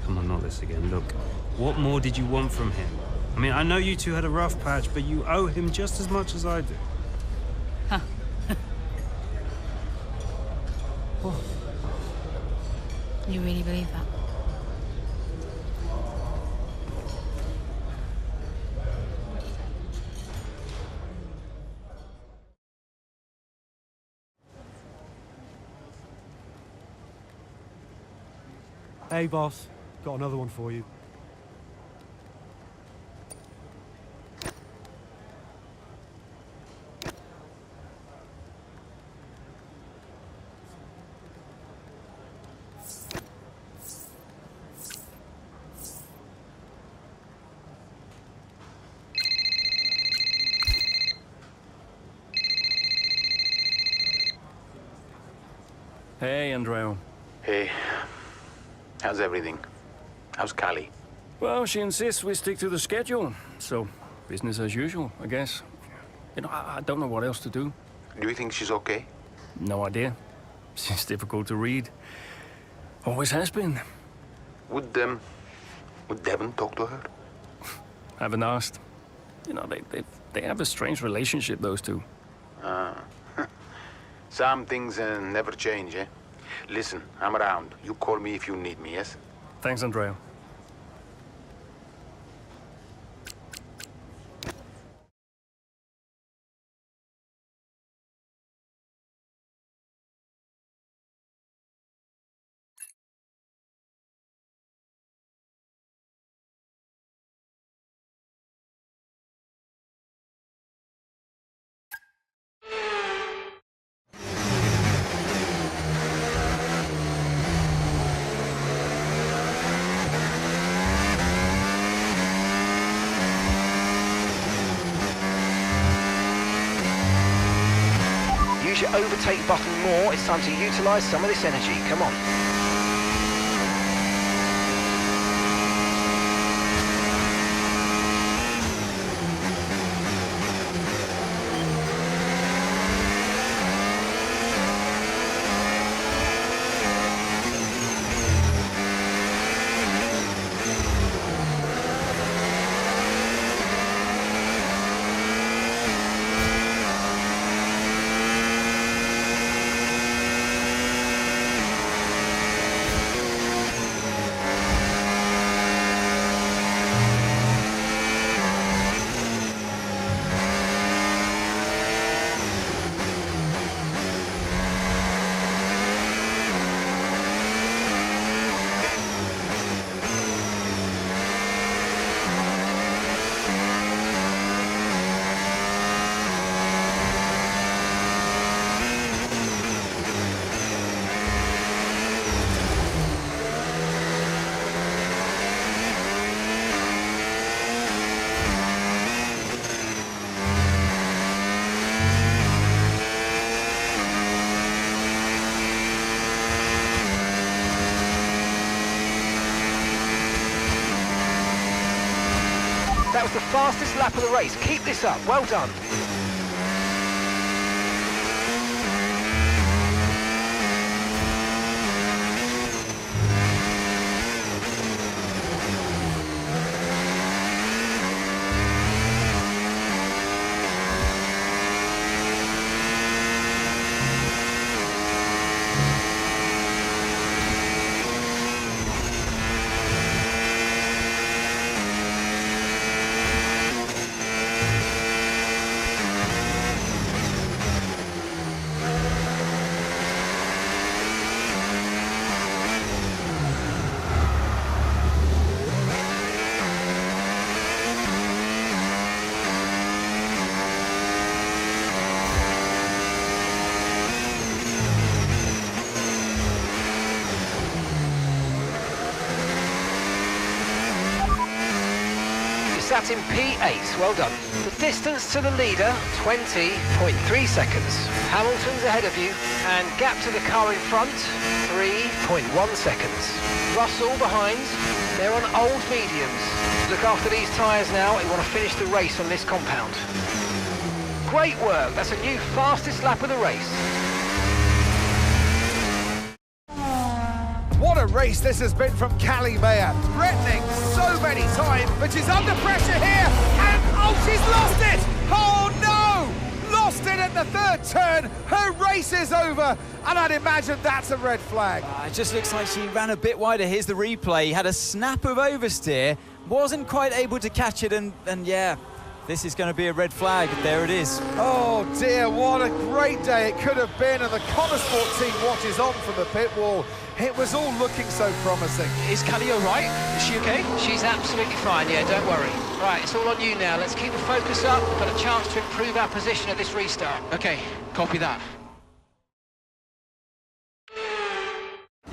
J: Come on, not this again. Look, what more did you want from him? I mean, I know you two had a rough patch, but you owe him just as much as I do.
P: Huh.
J: What?
P: You really believe that?
Q: Hey, boss. Got another one for you.
I: Hey, Andreo.
A: Hey, how's everything? How's Callie?
I: Well, she insists we stick to the schedule, so business as usual, I guess. You know, I don't know what else to do.
A: Do you think she's okay?
I: No idea. She's difficult to read. Always has been.
A: Would Devon talk to her?
I: Haven't asked. You know, they have a strange relationship, those two.
A: Some things never change, eh? Listen, I'm around. You call me if you need me, yes?
I: Thanks, Andreo.
K: Use your overtake button more. It's time to utilise some of this energy. Come on. was the fastest lap of the race. Keep this up. Well done. Sat in P8, well done. The distance to the leader, 20.3 seconds. Hamilton's ahead of you, and gap to the car in front, 3.1 seconds. Russell behind, they're on old mediums. Look after these tyres now, you want to finish the race on this compound. Great work, that's a new fastest lap of the race.
B: What a race this has been from Callie Mayer. Threatening so many times, but she's under pressure here. And oh, she's lost it! Oh no! Lost it at the third turn. Her race is over. And I'd imagine that's a red flag.
F: It just looks like she ran a bit wider. Here's the replay. Had a snap of oversteer. Wasn't quite able to catch it. And yeah, this is going to be a red flag. There it is.
B: Oh dear, what a great day it could have been. And the Connosport team watches on from the pit wall. It was all looking so promising.
K: Is Callie all right? Is she okay? She's absolutely fine, yeah, don't worry. Right, it's all on you now. Let's keep the focus up. We've got a chance to improve our position at this restart. Okay, copy that.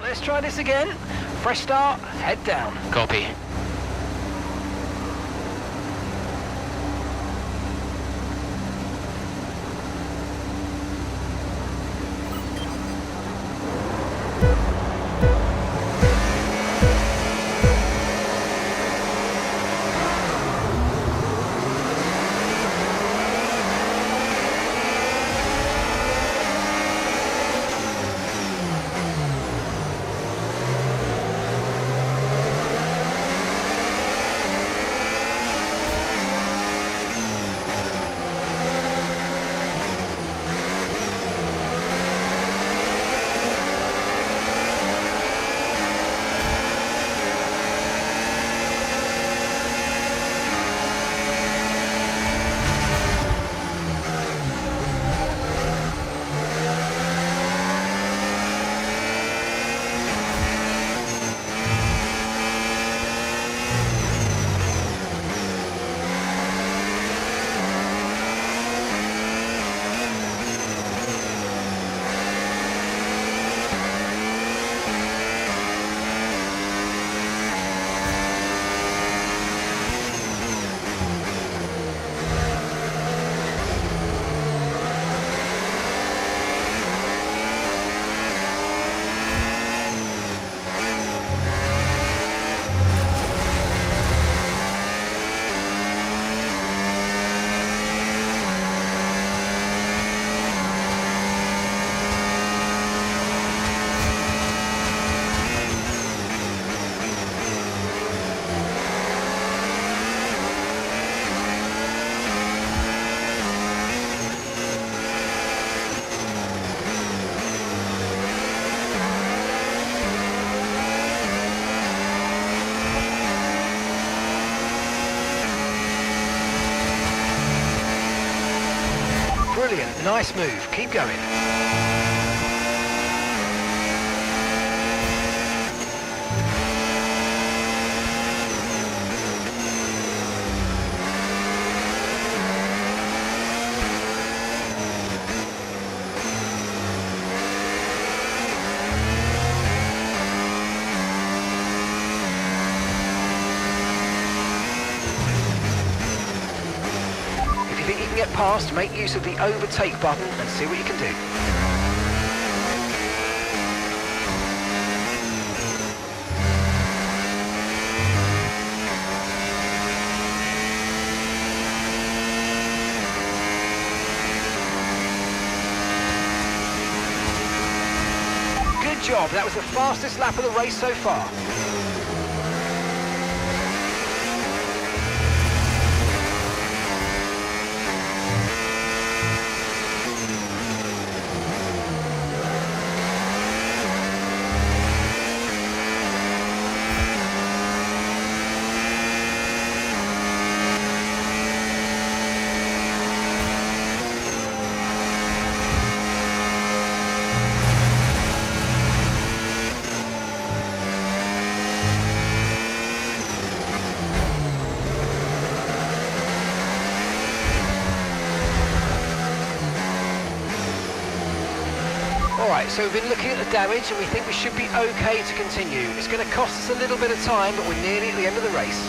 K: Let's try this again. Fresh start, head down. Copy. Brilliant, nice move, keep going. Get past, make use of the overtake button and see what you can do. job. That was the fastest lap of the race so far. Alright, so we've been looking at the damage and we think we should be okay to continue. It's going to cost us a little bit of time, but we're nearly at the end of the race.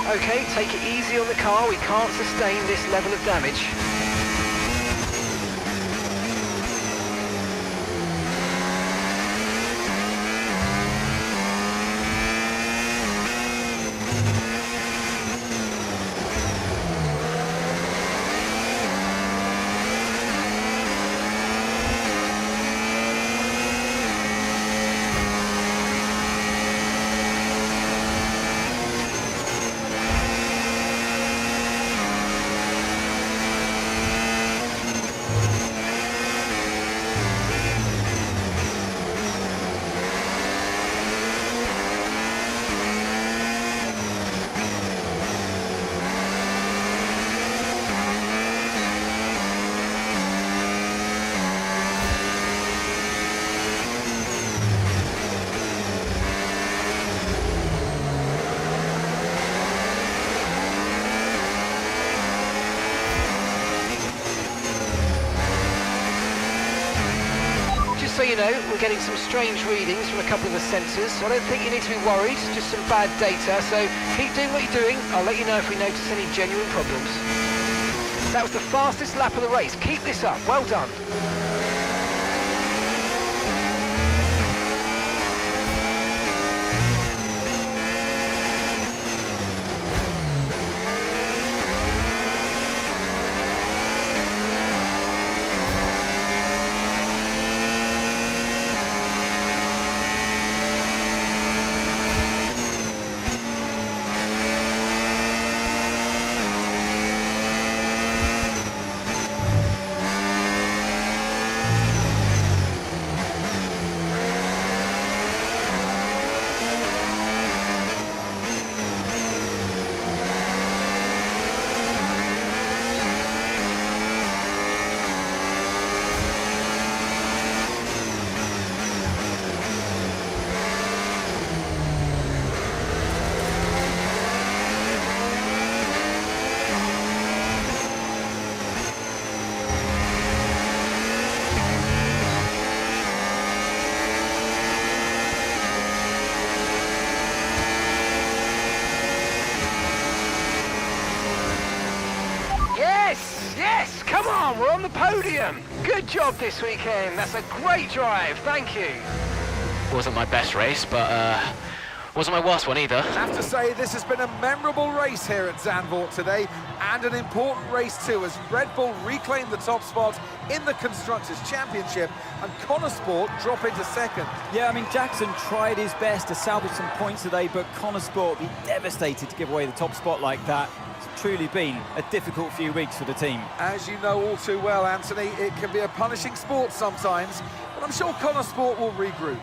K: Okay, take it easy on the car, we can't sustain this level of damage. So you know, we're getting some strange readings from a couple of the sensors, so I don't think you need to be worried, just some bad data, so keep doing what you're doing. I'll let you know if we notice any genuine problems. That was the fastest lap of the race. Keep this up. Well done. Yes, come on, we're on the podium. Good job this weekend. That's a great drive, thank you. Wasn't my best race, but wasn't my worst one either.
B: I have to say, this has been a memorable race here at Zandvoort today, and an important race too, as Red Bull reclaimed the top spot in the Constructors' Championship, and Connor Sport drop into second.
F: Yeah, I mean, Jackson tried his best to salvage some points today, but Connor Sport will be devastated to give away the top spot like that. It's truly been a difficult few weeks for the team.
B: As you know all too well, Anthony, it can be a punishing sport sometimes, but I'm sure Connor Sport will regroup.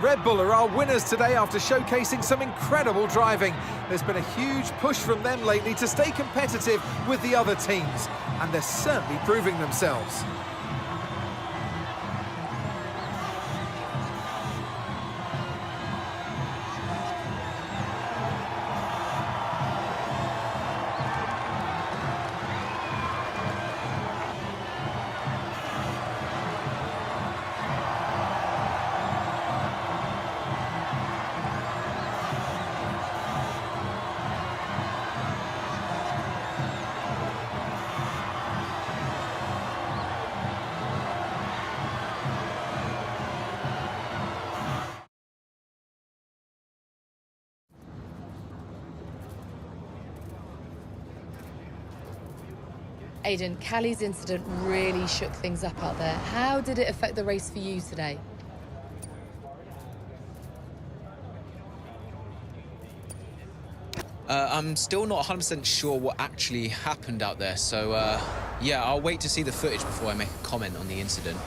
B: Red Bull are our winners today after showcasing some incredible driving. There's been a huge push from them lately to stay competitive with the other teams, and they're certainly proving themselves.
N: Aidan, Callie's incident really shook things up out there. How did it affect the race for you today?
E: I'm still not 100% sure what actually happened out there, so yeah, I'll wait to see the footage before I make a comment on the incident.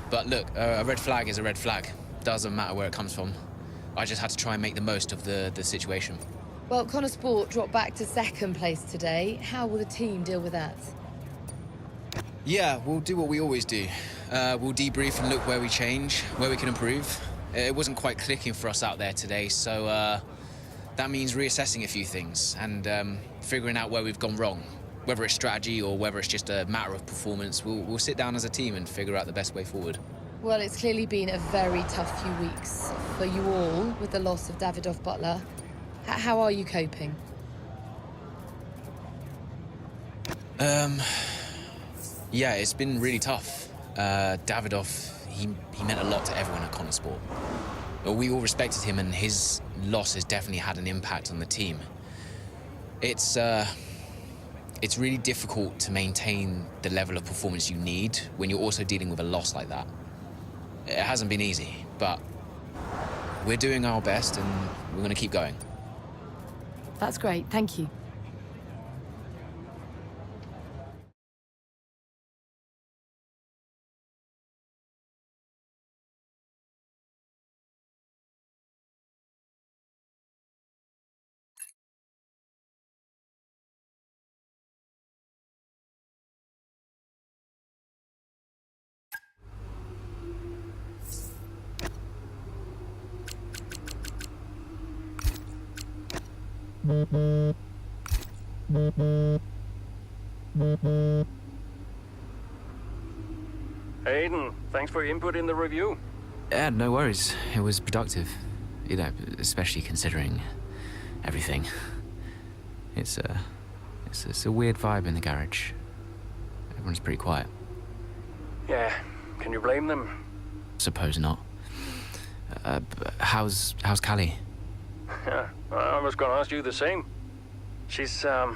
E: But look, a red flag is a red flag. Doesn't matter where it comes from. I just had to try and make the most of the situation.
N: Well, Connor Sport dropped back to second place today. How will the team deal with that?
E: Yeah, we'll do what we always do. We'll debrief and look where we change, where we can improve. It wasn't quite clicking for us out there today, so that means reassessing a few things and figuring out where we've gone wrong. Whether it's strategy or whether it's just a matter of performance, we'll sit down as a team and figure out the best way forward.
N: Well, it's clearly been a very tough few weeks for you all with the loss of Davidoff Butler. How are you coping?
E: Yeah, it's been really tough. Davidoff, he meant a lot to everyone at Connor Sport. We all respected him, and his loss has definitely had an impact on the team. It's really difficult to maintain the level of performance you need when you're also dealing with a loss like that. It hasn't been easy, but we're doing our best and we're going to keep going.
N: That's great, thank you.
I: Aidan, thanks for your input in the review.
E: Yeah, no worries. It was productive. You know, especially considering everything. It's a weird vibe in the garage. Everyone's pretty quiet.
I: Yeah, can you blame them?
E: Suppose not. How's Callie?
I: Yeah, I was going to ask you the same. She's, well,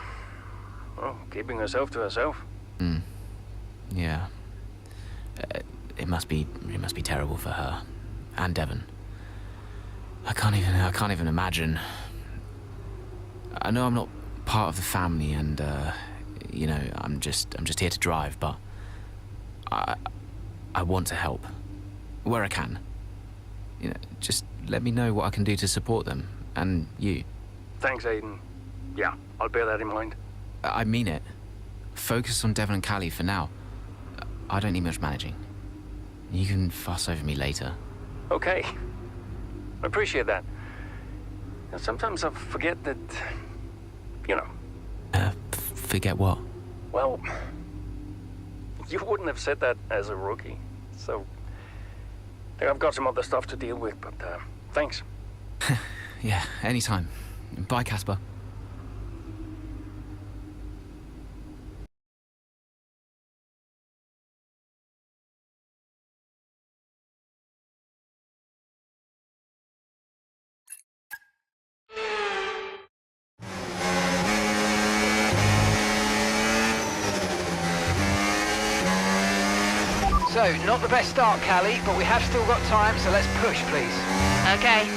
I: keeping herself to herself.
E: Yeah. It must be terrible for her and Devon. I can't even imagine. I know I'm not part of the family, and you know, I'm just here to drive, but I want to help where I can. You know, just let me know what I can do to support them and you.
I: Thanks, Aidan. Yeah, I'll bear that in mind.
E: I mean it. Focus on Devon and Callie for now. I don't need much managing. You can fuss over me later.
I: Okay. I appreciate that. And sometimes I forget that, you know.
E: Forget what?
I: Well, you wouldn't have said that as a rookie. So, I think I've got some other stuff to deal with, but thanks.
E: Yeah, anytime. Bye, Casper.
K: So, not the best start, Callie, but we have still got time, so let's push, please.
H: Okay.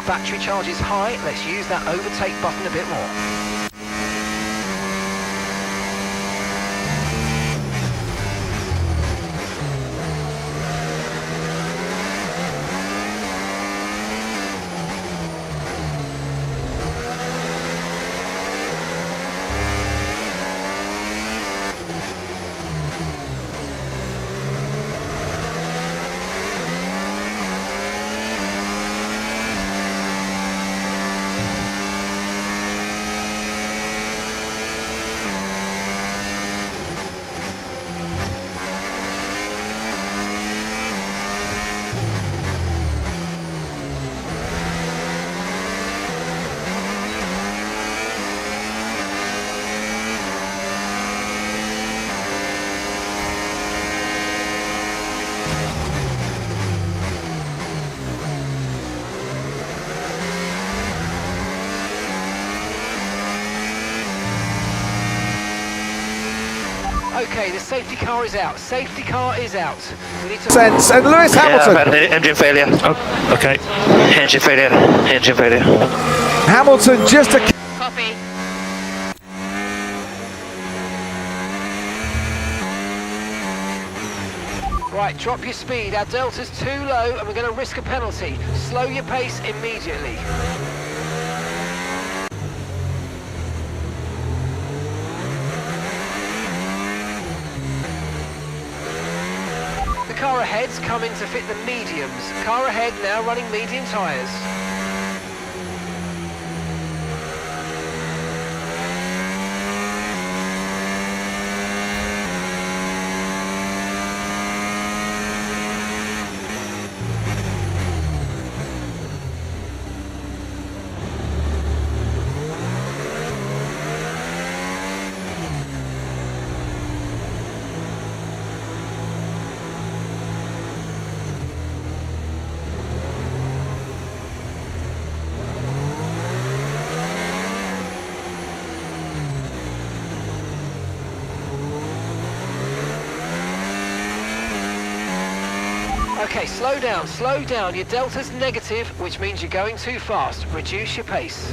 K: Battery charge is high, let's use that overtake button a bit more. Okay, the safety car is out. Safety car is out. We need to...
B: Sense, and Lewis Hamilton.
S: Yeah, I've had engine failure. Oh, okay. Engine failure. Engine failure.
B: Hamilton just a...
N: Copy.
K: Right, drop your speed. Our delta's too low and we're going to risk a penalty. Slow your pace immediately. The car ahead's coming to fit the mediums. Car ahead now running medium tyres. Okay, slow down, slow down. Your delta's negative, which means you're going too fast. Reduce your pace.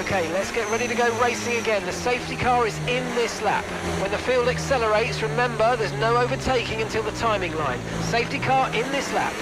K: Okay, let's get ready to go racing again. The safety car is in this lap. When the field accelerates, remember there's no overtaking until the timing line. Safety car in this lap.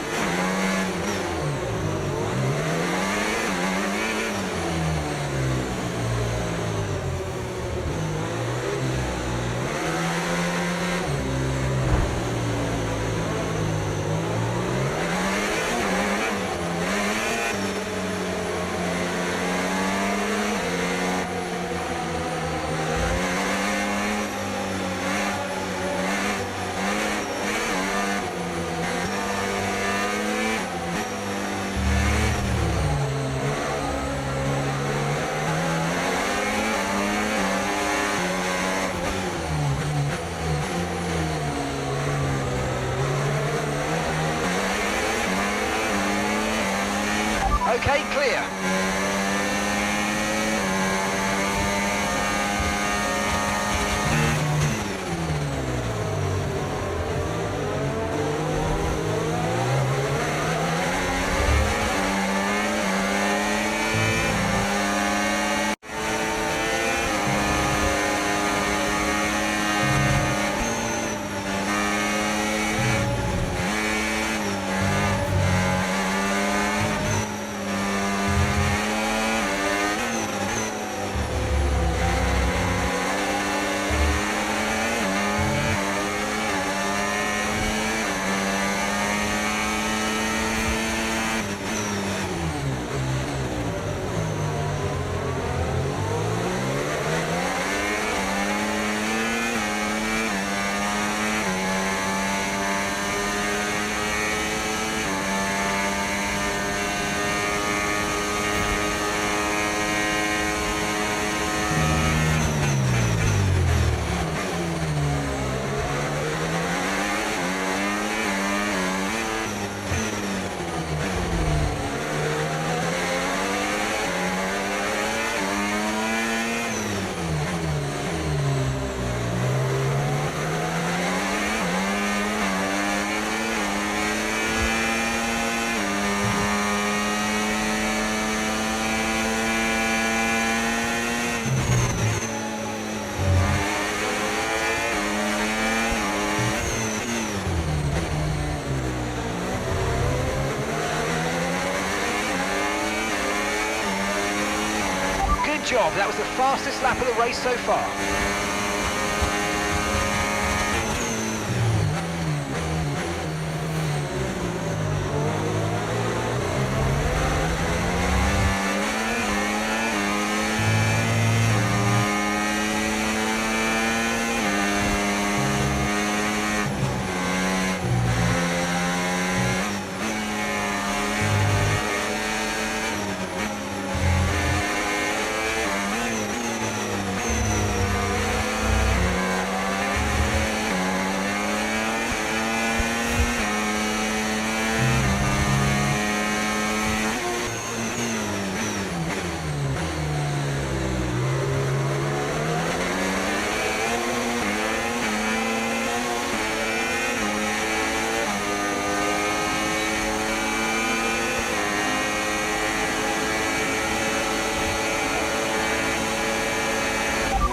K: Good job. That was the fastest lap of the race so far.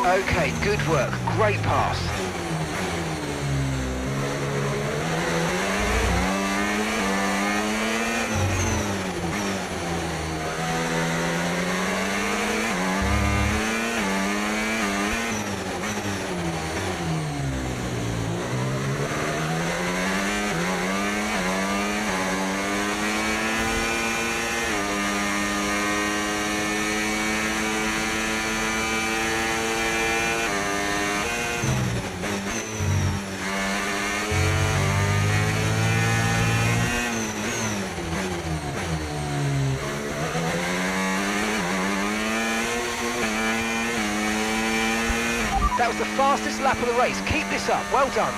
K: Okay, good work. Great pass. That was the fastest lap of the race. Keep this up. Well done.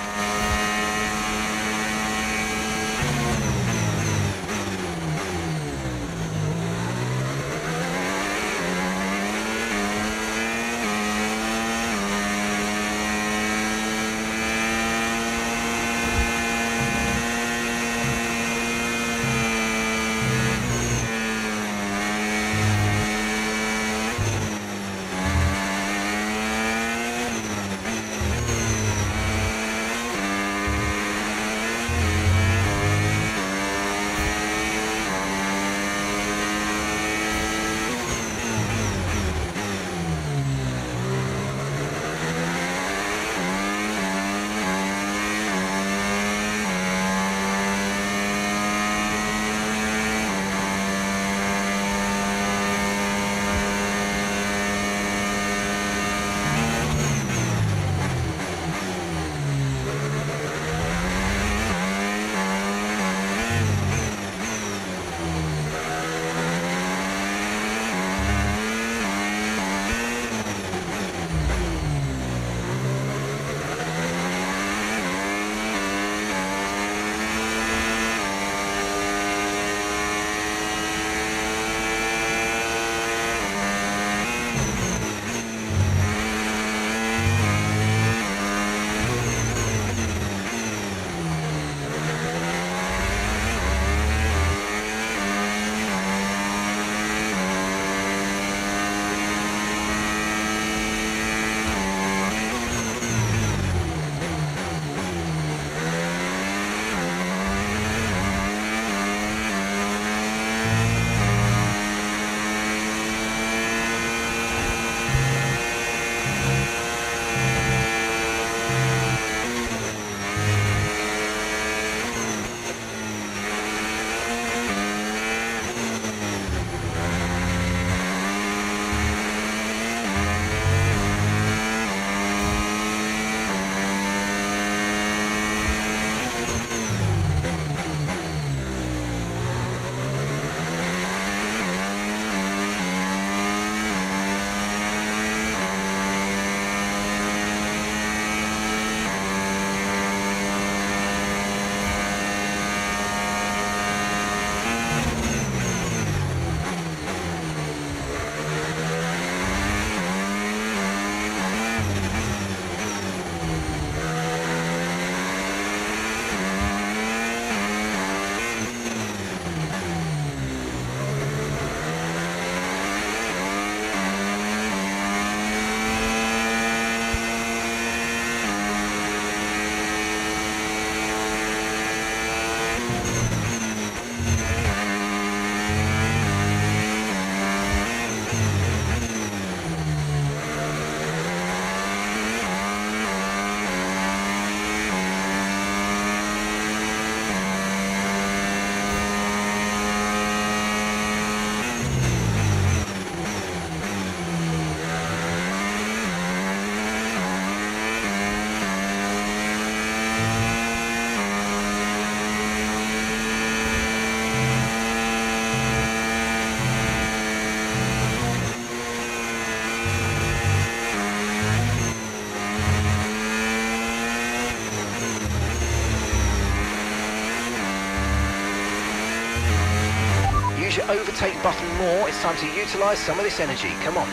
K: your overtake button more. It's time to utilise some of this energy. Come on.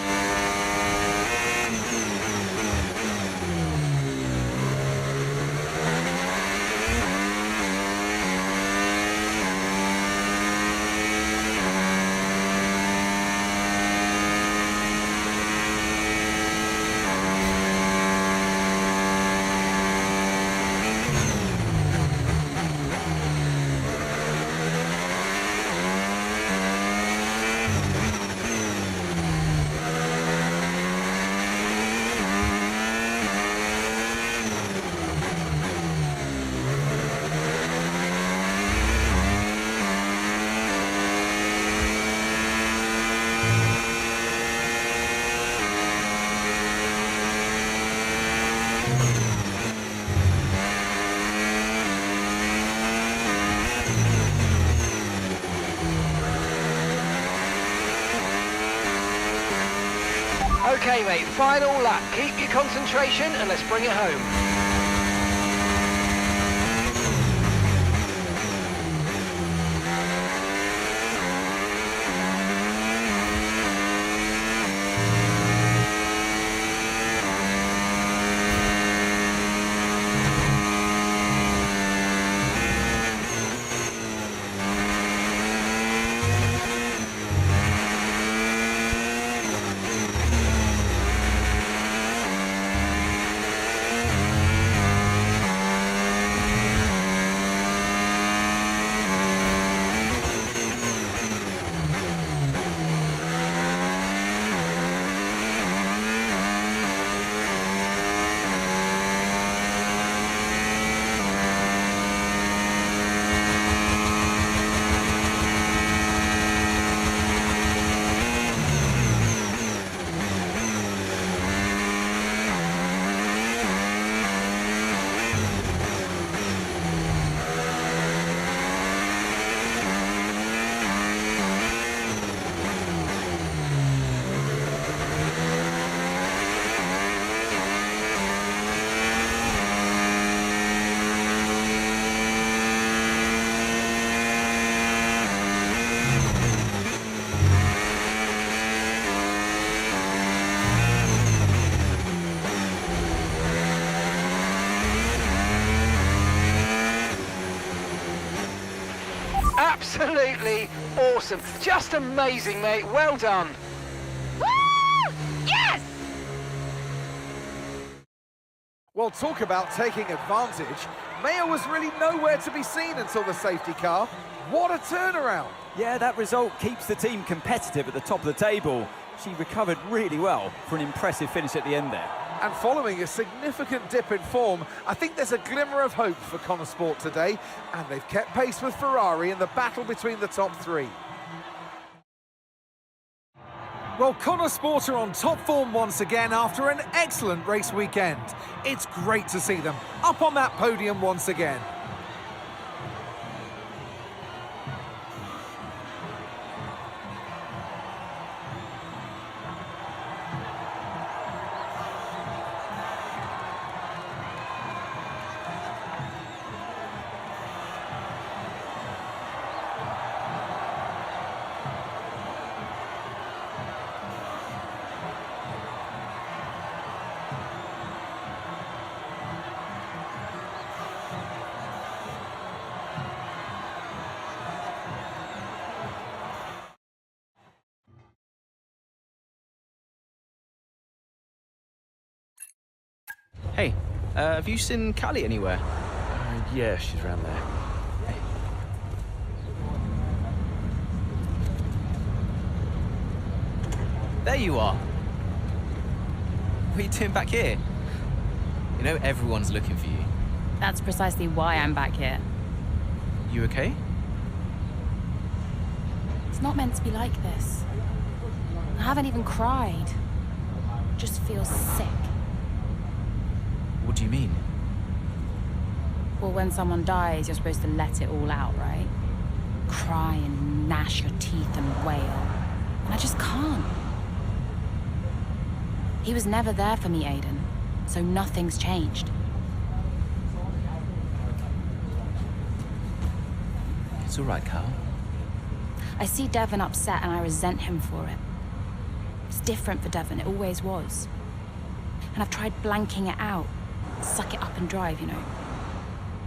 K: Okay, mate, final lap. Keep your concentration and let's bring it home. Absolutely awesome. Just amazing, mate. Well done.
N: Woo! Yes!
B: Well, talk about taking advantage. Mayo was really nowhere to be seen until the safety car. What a turnaround.
F: Yeah, that result keeps the team competitive at the top of the table. She recovered really well for an impressive finish at the end there.
B: And following a significant dip in form, I think there's a glimmer of hope for Conesport today, and they've kept pace with Ferrari in the battle between the top three. Well, Conesport are on top form once again after an excellent race weekend. It's great to see them up on that podium once again.
L: Hey, have you seen Callie anywhere?
T: Yeah, she's around there.
E: There you are. What are you doing back here? You know everyone's looking for you.
P: That's precisely why I'm back here.
L: You okay?
P: It's not meant to be like this. I haven't even cried. Just feel sick.
L: What do you mean?
P: Well, when someone dies, you're supposed to let it all out, right? Cry and gnash your teeth and wail. And I just can't. He was never there for me, Aiden. So nothing's changed.
L: It's all right, Cal.
P: I see Devon upset and I resent him for it. It's different for Devon, it always was. And I've tried blanking it out, suck it up and drive, you know.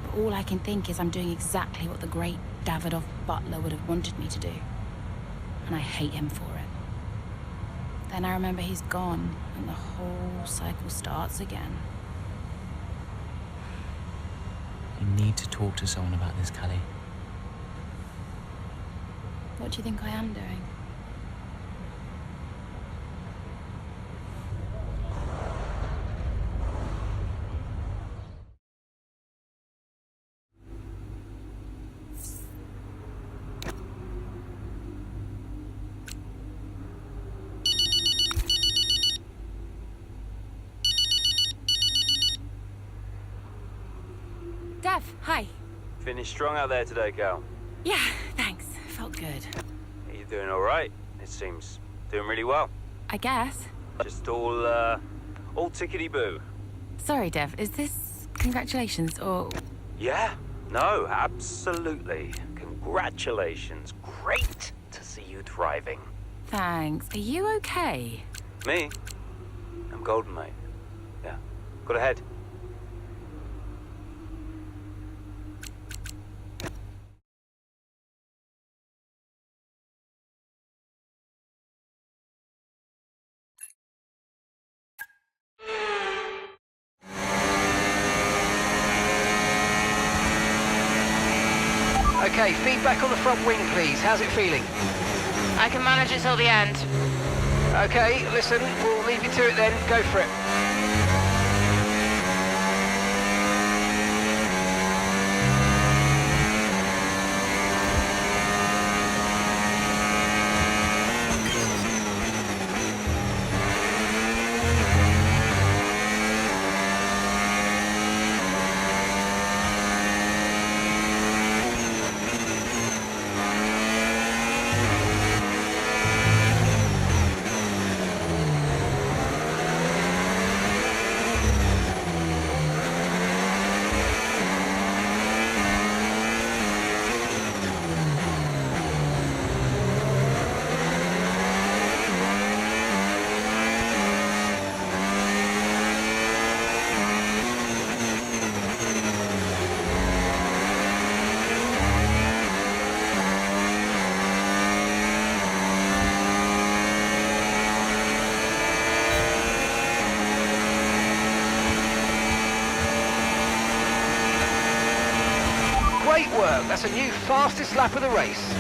P: But all I can think is I'm doing exactly what the great Davidoff Butler would have wanted me to do. And I hate him for it. Then I remember he's gone, and the whole cycle starts again.
L: You need to talk to someone about this, Callie.
P: What do you think I am doing? Dev, hi.
J: Finished strong out there today, Cal.
P: Yeah, thanks. Felt good.
J: Are you doing all right? It seems doing really well.
P: I guess.
J: Just all tickety-boo.
P: Sorry, Dev, is this congratulations or...
J: Yeah, no, absolutely. Congratulations. Great to see you thriving.
P: Thanks. Are you okay?
J: Me? I'm golden, mate. Yeah, got ahead.
K: Okay, feedback on the front wing, please. How's it feeling?
P: I can manage it till the end.
K: Okay, listen, we'll leave you to it then. Go for it. Great work, that's a new fastest lap of the race.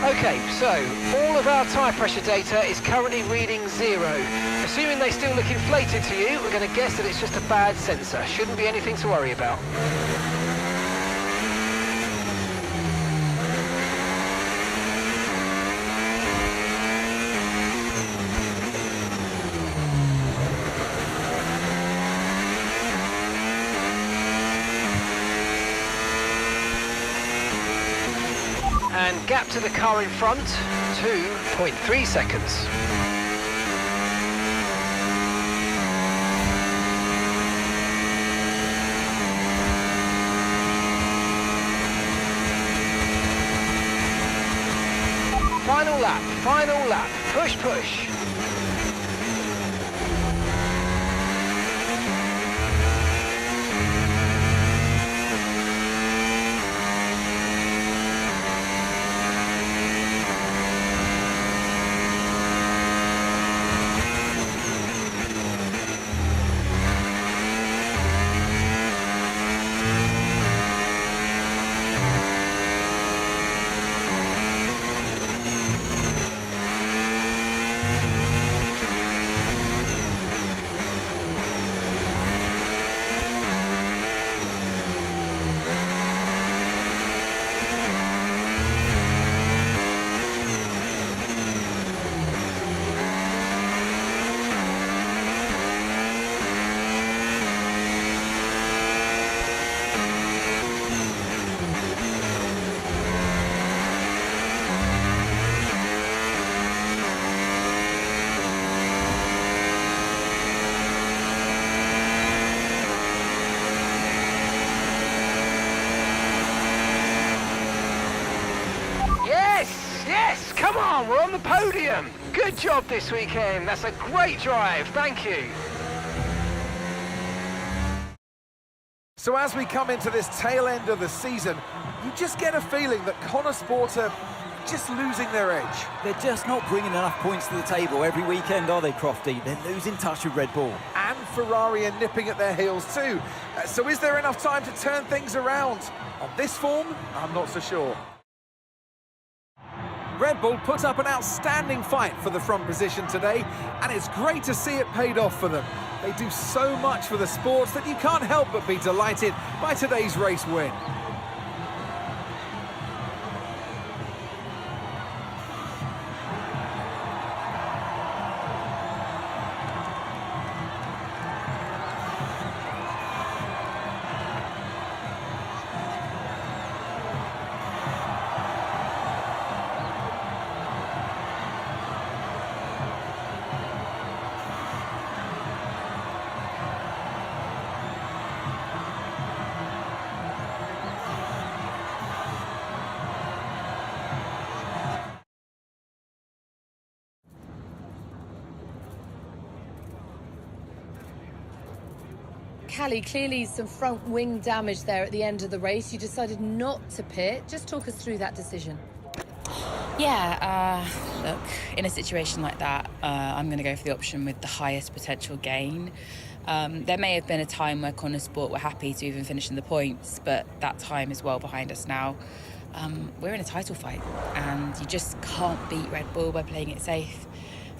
K: Okay, so all of our tyre pressure data is currently reading 0. Assuming they still look inflated to you, we're going to guess that it's just a bad sensor. Shouldn't be anything to worry about. and gap to the car in front, 2.3 seconds. Final lap, push, push. Yes, come on, we're on the podium. Good job this weekend. That's a great drive. Thank you.
B: So as we come into this tail end of the season, you just get a feeling that Connor Sport are just losing their edge.
F: They're just not bringing enough points to the table every weekend, are they, Crofty? They're losing touch with Red Bull.
B: And Ferrari are nipping at their heels too. So is there enough time to turn things around? On this form, I'm not so sure. Red Bull put up an outstanding fight for the front position today, and it's great to see it paid off for them. They do so much for the sport that you can't help but be delighted by today's race win.
N: Callie, clearly some front wing damage there at the end of the race. You decided not to pit. Just talk us through that decision.
P: Yeah, look, in a situation like that, I'm going to go for the option with the highest potential gain. There may have been a time where Connor Sport were happy to even finish in the points, but that time is well behind us now. We're in a title fight, and you just can't beat Red Bull by playing it safe.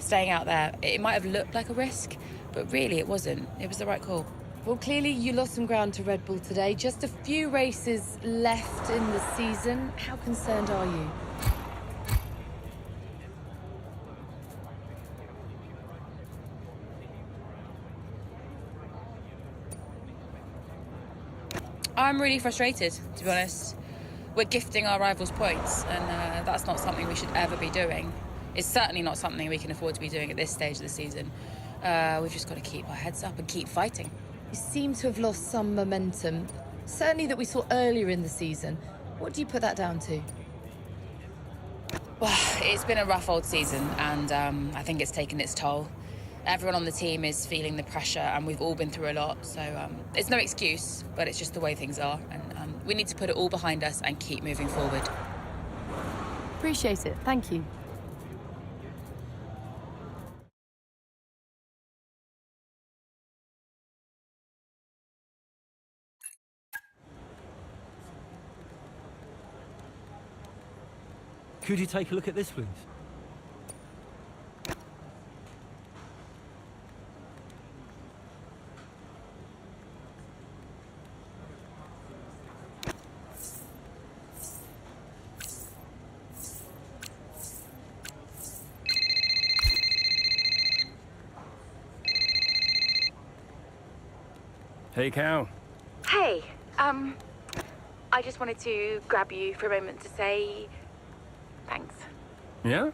P: Staying out there, it might have looked like a risk, but really it wasn't. It was the right call.
N: Well, clearly you lost some ground to Red Bull today. Just a few races left in the season. How concerned are you?
P: I'm really frustrated, to be honest. We're gifting our rivals points, and that's not something we should ever be doing. It's certainly not something we can afford to be doing at this stage of the season. We've just got to keep our heads up and keep fighting.
N: You seem to have lost some momentum, certainly that we saw earlier in the season. What do you put that down to?
P: Well, it's been a rough old season, and I think it's taken its toll. Everyone on the team is feeling the pressure, and we've all been through a lot, so it's no excuse, but it's just the way things are, and we need to put it all behind us and keep moving forward.
N: Appreciate it. Thank you.
Q: Could you take a look at this, please?
I: Hey, Cal.
P: Hey, I just wanted to grab you for a moment to say Thanks.
I: Yeah?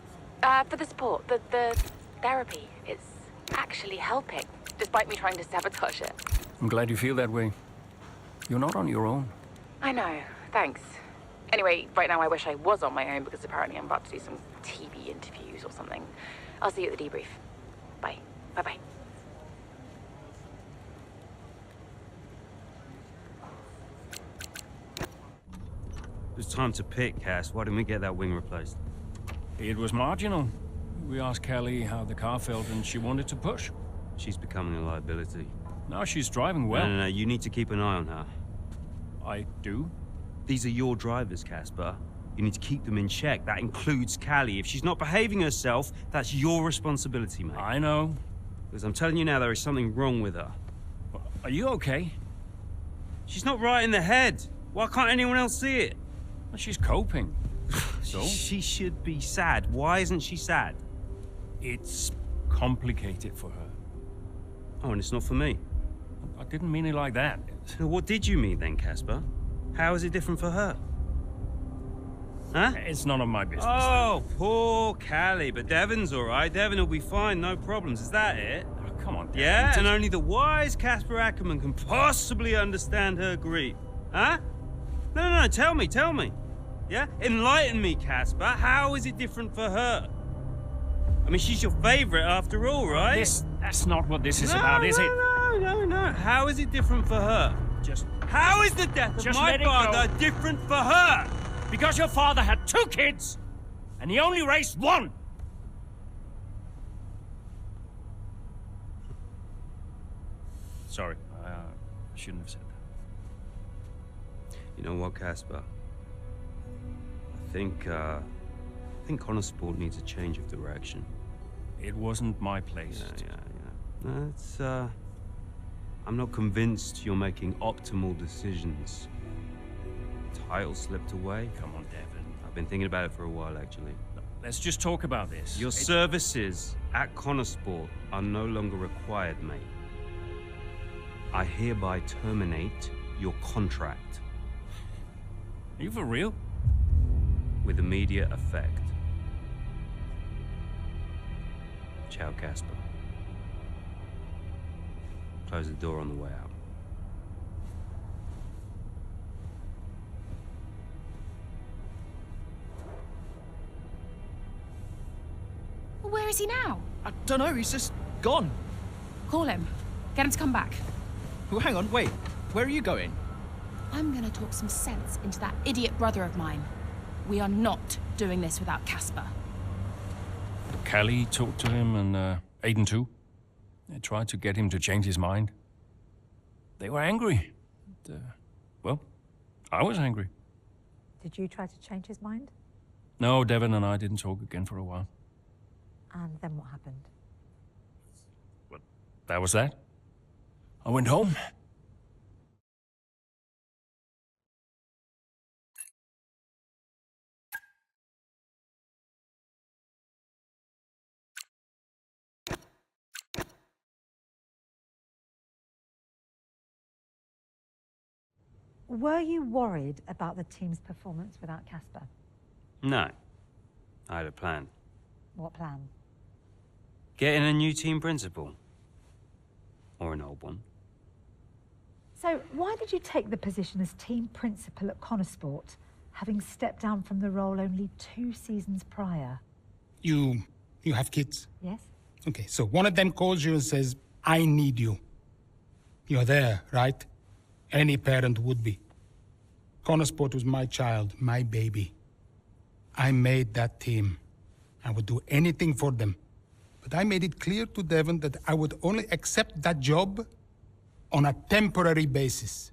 P: For the support, the therapy, it's actually helping, despite me trying to sabotage it.
I: I'm glad you feel that way. You're not on your own.
P: I know, thanks. Anyway, right now I wish I was on my own because apparently I'm about to do some TV interviews or something. I'll see you at the debrief. Bye. Bye-bye.
J: It was time to pick, Cass. Why didn't we get that wing replaced?
I: It was marginal. We asked Callie how the car felt and she wanted to push.
J: She's becoming a liability.
I: Now she's driving well.
J: No, you need to keep an eye on her.
I: I do?
J: These are your drivers, Casper. You need to keep them in check. That includes Callie. If she's not behaving herself, that's your responsibility, mate.
I: I know.
J: Because I'm telling you now, there is something wrong with her.
I: Are you okay?
J: She's not right in the head. Why can't anyone else see it?
I: Well, she's coping. So?
J: She should be sad. Why isn't she sad?
I: It's complicated for her.
J: Oh, and it's not for me.
I: I didn't mean it like that.
J: So what did you mean then, Casper? How is it different for her? Huh?
I: It's none of my business.
J: Oh, poor Callie. But Devon's all right. Devon will be fine, no problems. Is that it?
I: Oh, come on, Devon.
J: Yeah, and only the wise Casper Ackerman can possibly understand her grief. Huh? No, tell me. Yeah? Enlighten me, Casper. How is it different for her? I mean, she's your favorite after all, right?
I: That's not what this is about, is it?
J: No. How is it different for her? How is the death of my father different for her?
I: Because your father had 2 kids, and he only raised 1. Sorry, I shouldn't have said that.
J: You know what, Casper? I think Connor Sport needs a change of direction.
I: It wasn't my place.
J: Yeah. No, it's, I'm not convinced you're making optimal decisions. Title slipped away.
I: Come on, Devon.
J: I've been thinking about it for a while, actually.
I: Let's just talk about this.
J: Your services at Connor Sport are no longer required, mate. I hereby terminate your contract.
I: Are you for real?
J: With immediate effect. Ciao, Casper. Close the door on the way out.
P: Well, where is he now?
L: I don't know, he's just gone.
P: Call him. Get him to come back.
L: Well, hang on, wait. Where are you going?
P: I'm gonna talk some sense into that idiot brother of mine. We are not doing this without Casper.
I: Callie talked to him and Aiden too. They tried to get him to change his mind. They were angry. Well, I was angry.
M: Did you try to change his mind?
I: No, Devon and I didn't talk again for a while.
M: And then what happened?
I: That was that. I went home.
M: Were you worried about the team's performance without Casper?
J: No. I had a plan.
M: What plan?
J: Getting a new team principal. Or an old one.
M: So why did you take the position as team principal at Connor Sport, having stepped down from the role only 2 seasons prior?
C: You have kids?
M: Yes.
C: Okay, so one of them calls you and says, I need you. You're there, right? Any parent would be. Connor Sport was my child, my baby. I made that team. I would do anything for them. But I made it clear to Devon that I would only accept that job on a temporary basis.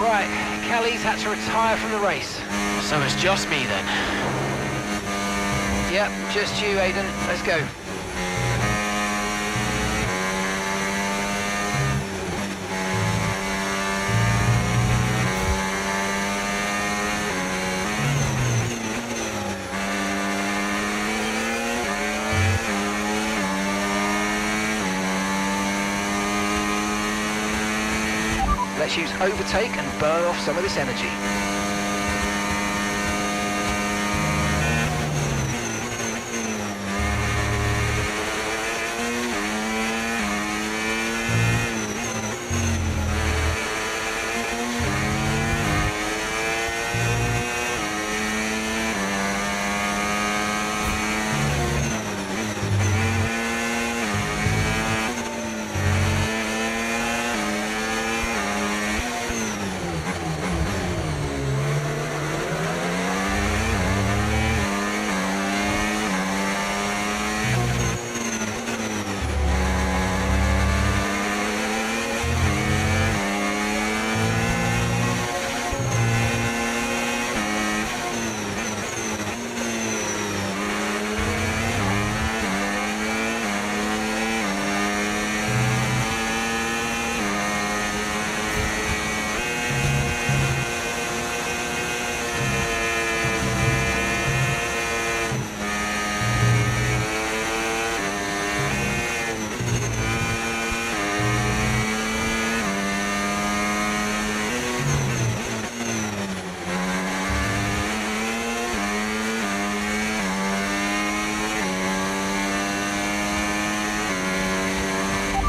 K: Right, Kelly's had to retire from the race.
L: So it's just me then.
K: Yep, just you, Aidan. Let's go. Let's use overtake and burn off some of this energy.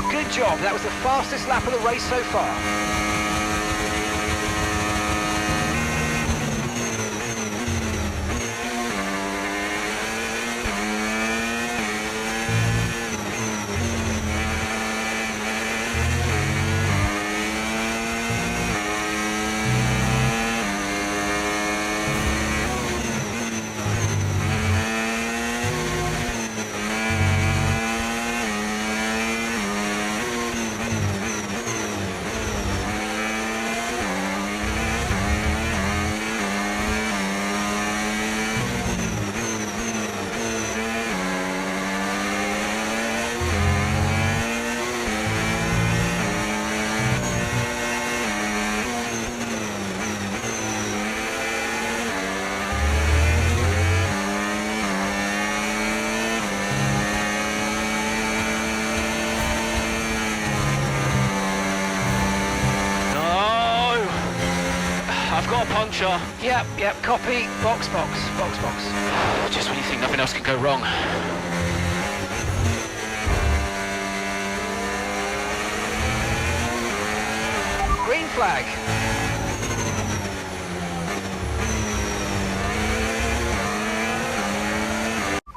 K: Good job, that was the fastest lap of the race so far.
L: I've got a puncture.
K: Yep, copy. Box.
L: Just when you think nothing else can go wrong.
K: Green flag.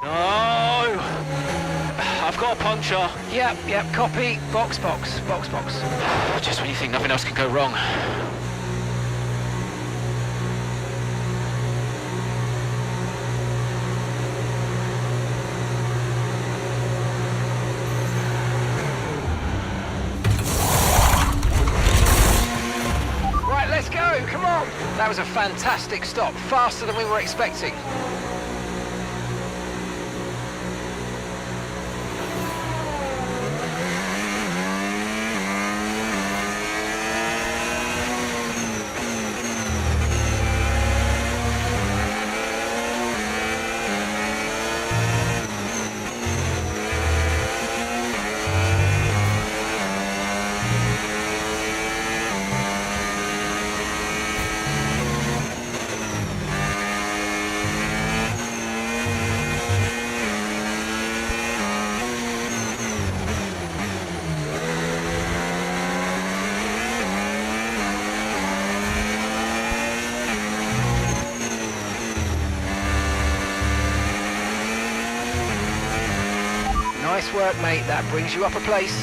L: No! I've got a puncture.
K: Yep, copy. Box.
L: Just when you think nothing else can go wrong.
K: Let's go, come on! That was a fantastic stop, faster than we were expecting. Nice work, mate. That brings you up a place.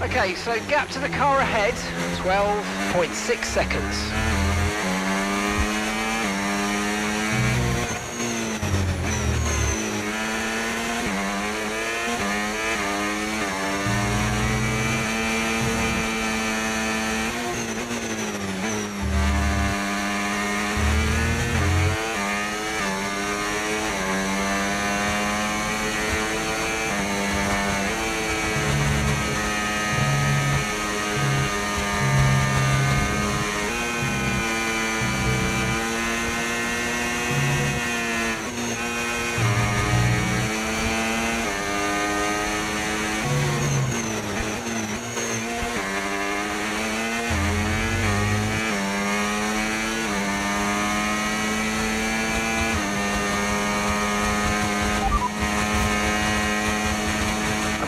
K: Okay, so gap to the car ahead, 12.6 seconds.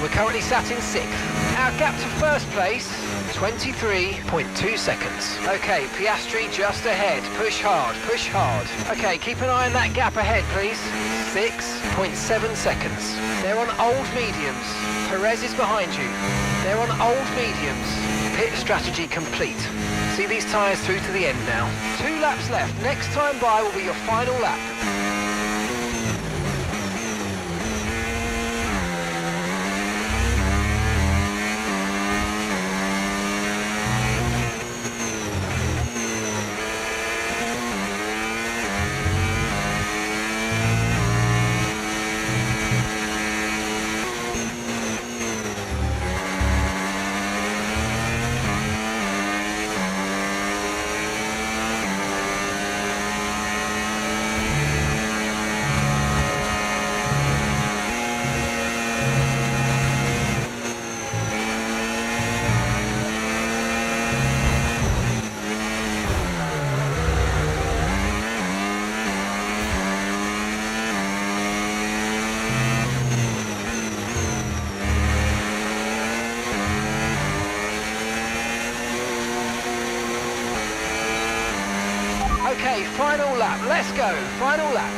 K: Currently sat in 6th. Our gap to first place, 23.2 seconds. Okay, Piastri just ahead. Push hard, push hard. Okay, keep an eye on that gap ahead, please. 6.7 seconds. They're on old mediums. Perez is behind you. They're on old mediums. Pit strategy complete. See these tyres through to the end now. 2 laps left. Next time by will be your final lap. Okay, final lap, let's go, final lap.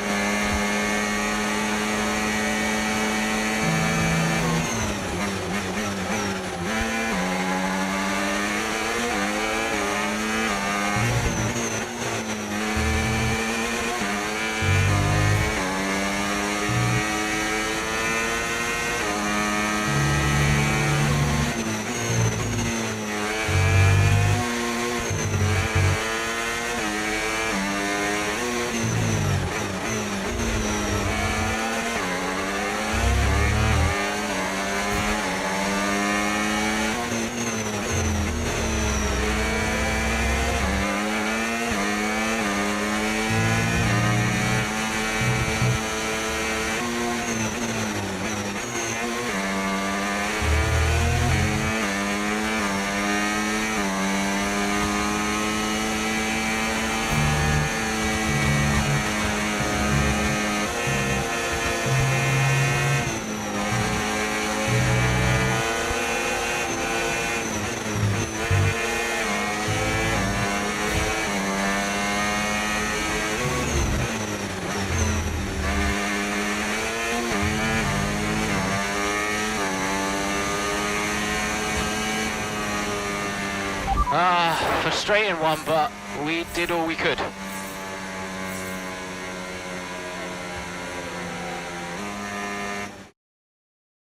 K: Frustrating one, but we did all we could.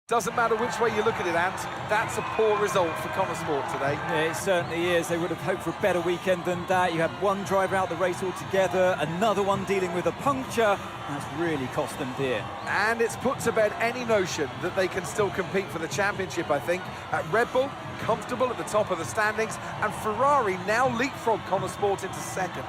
B: Doesn't matter which way you look at it, Ant, that's a poor result for Connor Sport today.
F: Yeah, it certainly is. They would have hoped for a better weekend than that. You had one driver out the race altogether, another one dealing with a puncture. That's really cost them dear.
B: And it's put to bed any notion that they can still compete for the championship, I think. At Red Bull, comfortable at the top of the standings, and Ferrari now leapfrog Connor Sport into second.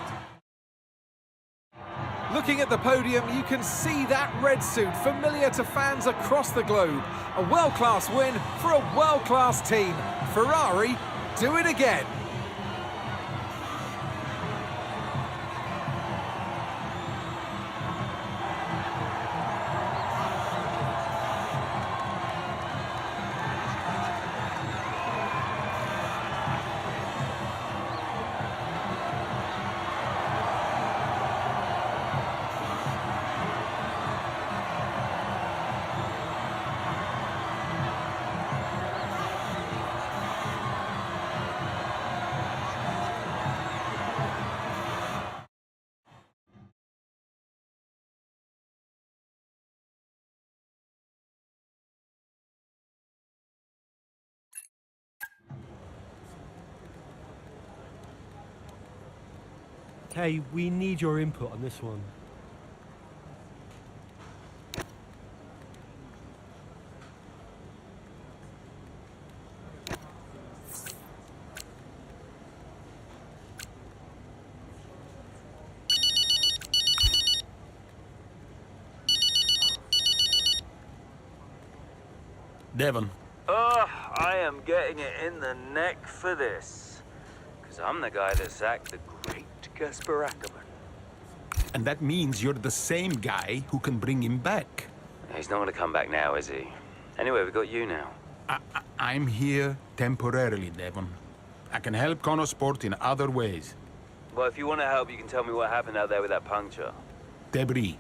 B: Looking at the podium, you can see that red suit familiar to fans across the globe. A world-class win for a world-class team. Ferrari do it again.
Q: Hey, we need your input on this one.
C: Devon.
F: Oh, I am getting it in the neck for this. Because I'm the guy that sacked the great Kasper Ackerman.
C: And that means you're the same guy who can bring him back.
F: He's not going to come back now, is he? Anyway, we've got you now.
C: I'm here temporarily, Devon. I can help Connor Sport in other ways.
F: Well, if you want to help, you can tell me what happened out there with that puncture.
C: Debris.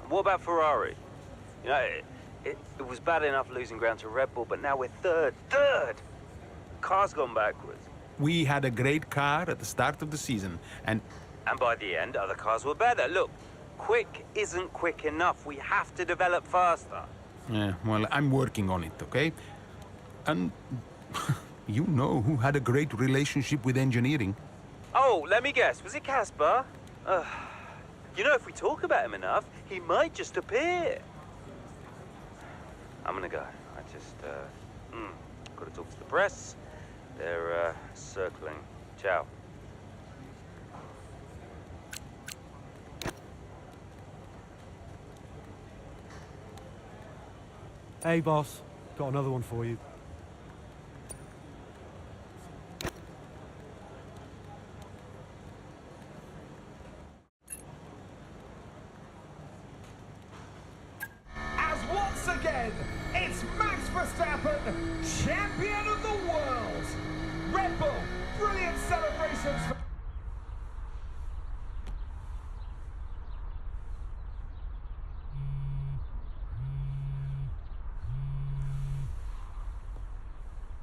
F: What about Ferrari? You know, it was bad enough losing ground to Red Bull, but now we're third. Car's gone backwards.
C: We had a great car at the start of the season, and
F: by the end, other cars were better. Look, quick isn't quick enough. We have to develop faster.
C: Yeah, well, I'm working on it, okay? And you know who had a great relationship with engineering.
F: Oh, let me guess. Was it Kasper? You know, if we talk about him enough, he might just appear. I'm gonna go. I just, gotta talk to the press. They're, circling. Ciao.
Q: Hey, boss. Got another one for you.
B: As once again, it's Max Verstappen, champion of the world. Red Bull, brilliant celebrations.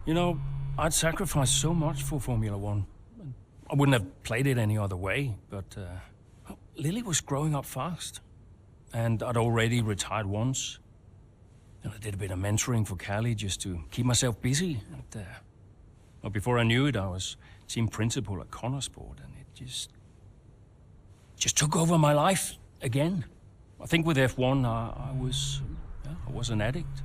I: You know, I'd sacrificed so much for Formula One. I wouldn't have played it any other way, but Lily was growing up fast. And I'd already retired once. And I did a bit of mentoring for Callie just to keep myself busy. And, well, before I knew it, I was team principal at Connor Sport, and it just took over my life again. I think with F1, I was an addict.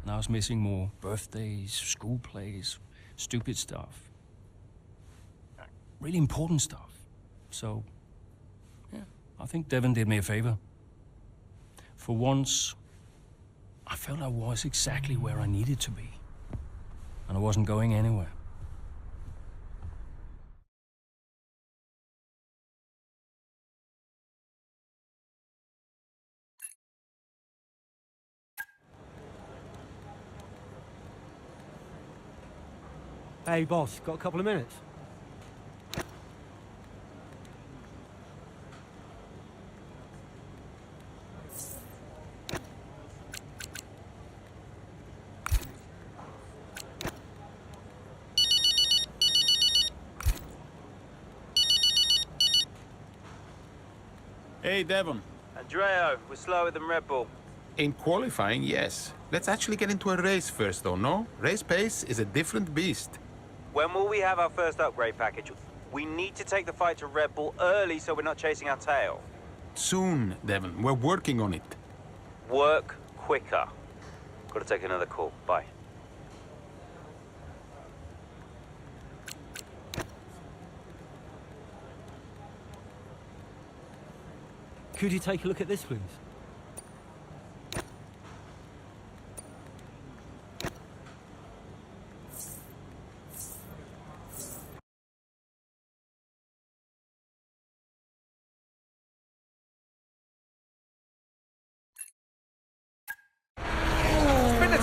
I: And I was missing more birthdays, school plays, stupid stuff. Really important stuff. So, yeah, I think Devon did me a favor. For once, I felt I was exactly where I needed to be. And I wasn't going anywhere.
Q: Hey, boss. Got a couple of minutes?
C: Hey, Devon.
F: Andreo, we're slower than Red Bull.
C: In qualifying, yes. Let's actually get into a race first, though, no? Race pace is a different beast.
F: When will we have our first upgrade package? We need to take the fight to Red Bull early so we're not chasing our tail.
C: Soon, Devon. We're working on it.
F: Work quicker. Gotta take another call. Bye.
Q: Could you take a look at this, please?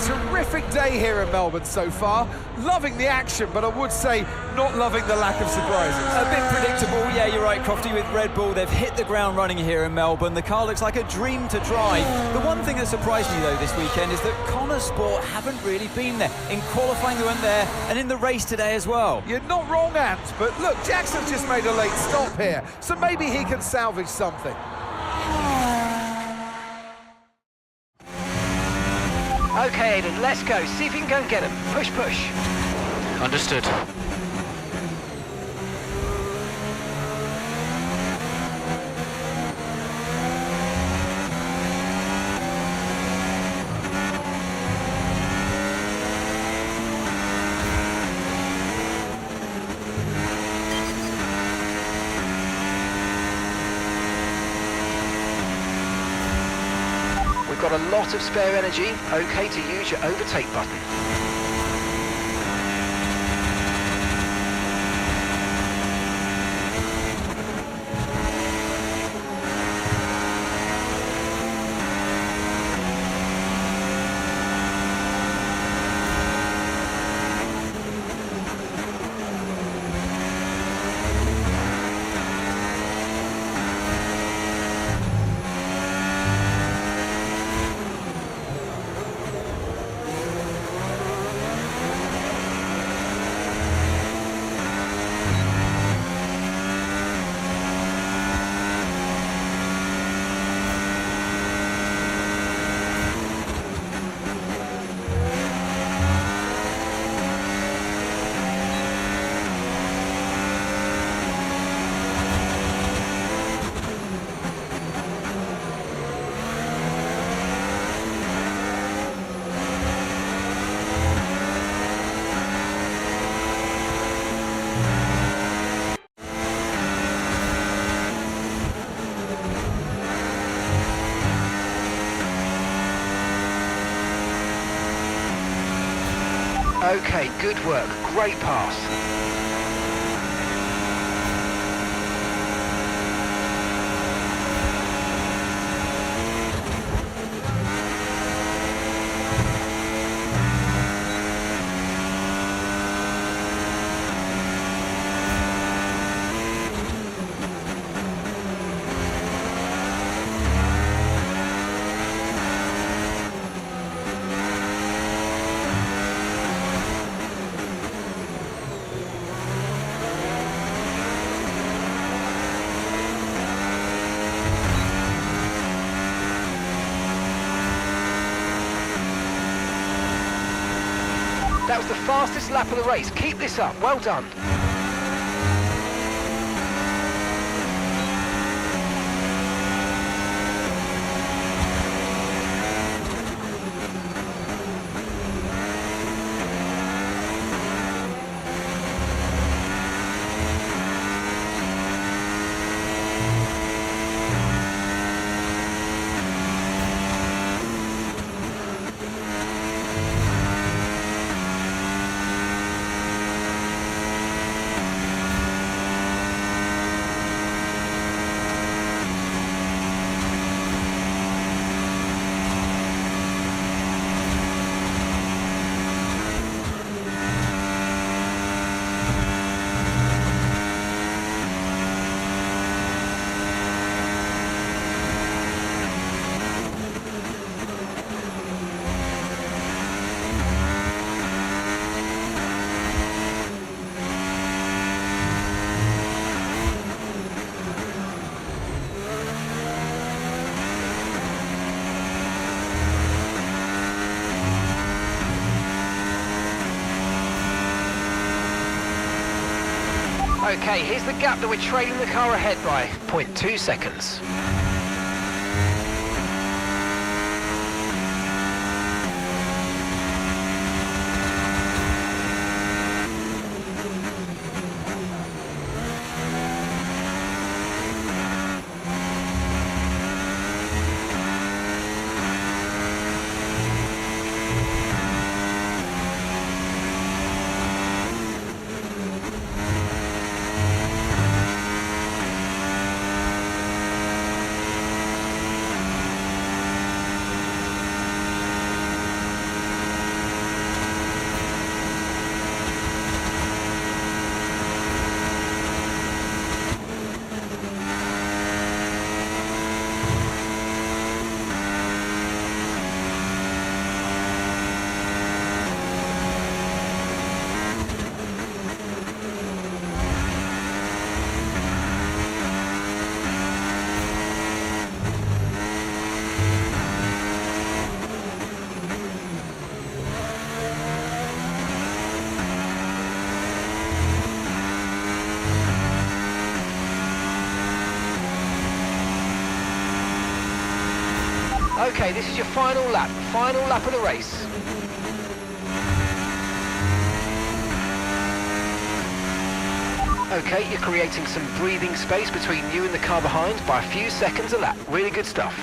B: Terrific day here in Melbourne so far. Loving the action, but I would say not loving the lack of surprises.
F: A bit predictable, yeah, you're right, Crofty, with Red Bull. They've hit the ground running here in Melbourne. The car looks like a dream to drive. The one thing that surprised me, though, this weekend is that Connor Sport haven't really been there. In qualifying, they weren't there, and in the race today as well.
B: You're not wrong, Ant, but look, Jackson's just made a late stop here, so maybe he can salvage something.
K: Okay, Aiden, let's go. See if you can go and get him. Push, push. Understood. We've got a lot of spare energy. Okay to use your overtake button. Okay, good work. Great pass. That was the fastest lap of the race. Keep this up. Well done. Okay, here's the gap that we're trailing the car ahead by, 0.2 seconds. Okay, this is your final lap of the race. Okay, you're creating some breathing space between you and the car behind by a few seconds a lap. Really good stuff.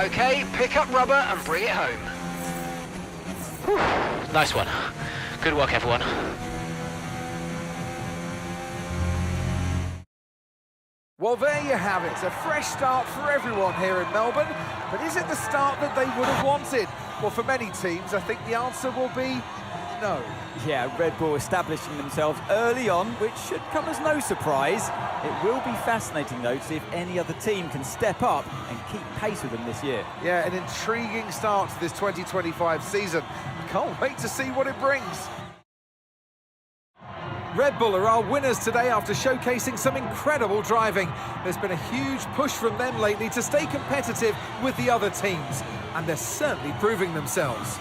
K: Okay, pick up rubber and bring it home. Whew. Nice one. Good work, everyone.
B: Well, there you have it. A fresh start for everyone here in Melbourne. But is it the start that they would have wanted? Well, for many teams, I think the answer will be no.
F: Yeah, Red Bull establishing themselves early on, which should come as no surprise. It will be fascinating, though, to see if any other team can step up and keep pace with them this year.
B: Yeah, an intriguing start to this 2025 season. I can't wait to see what it brings. Red Bull are our winners today after showcasing some incredible driving. There's been a huge push from them lately to stay competitive with the other teams, and they're certainly proving themselves.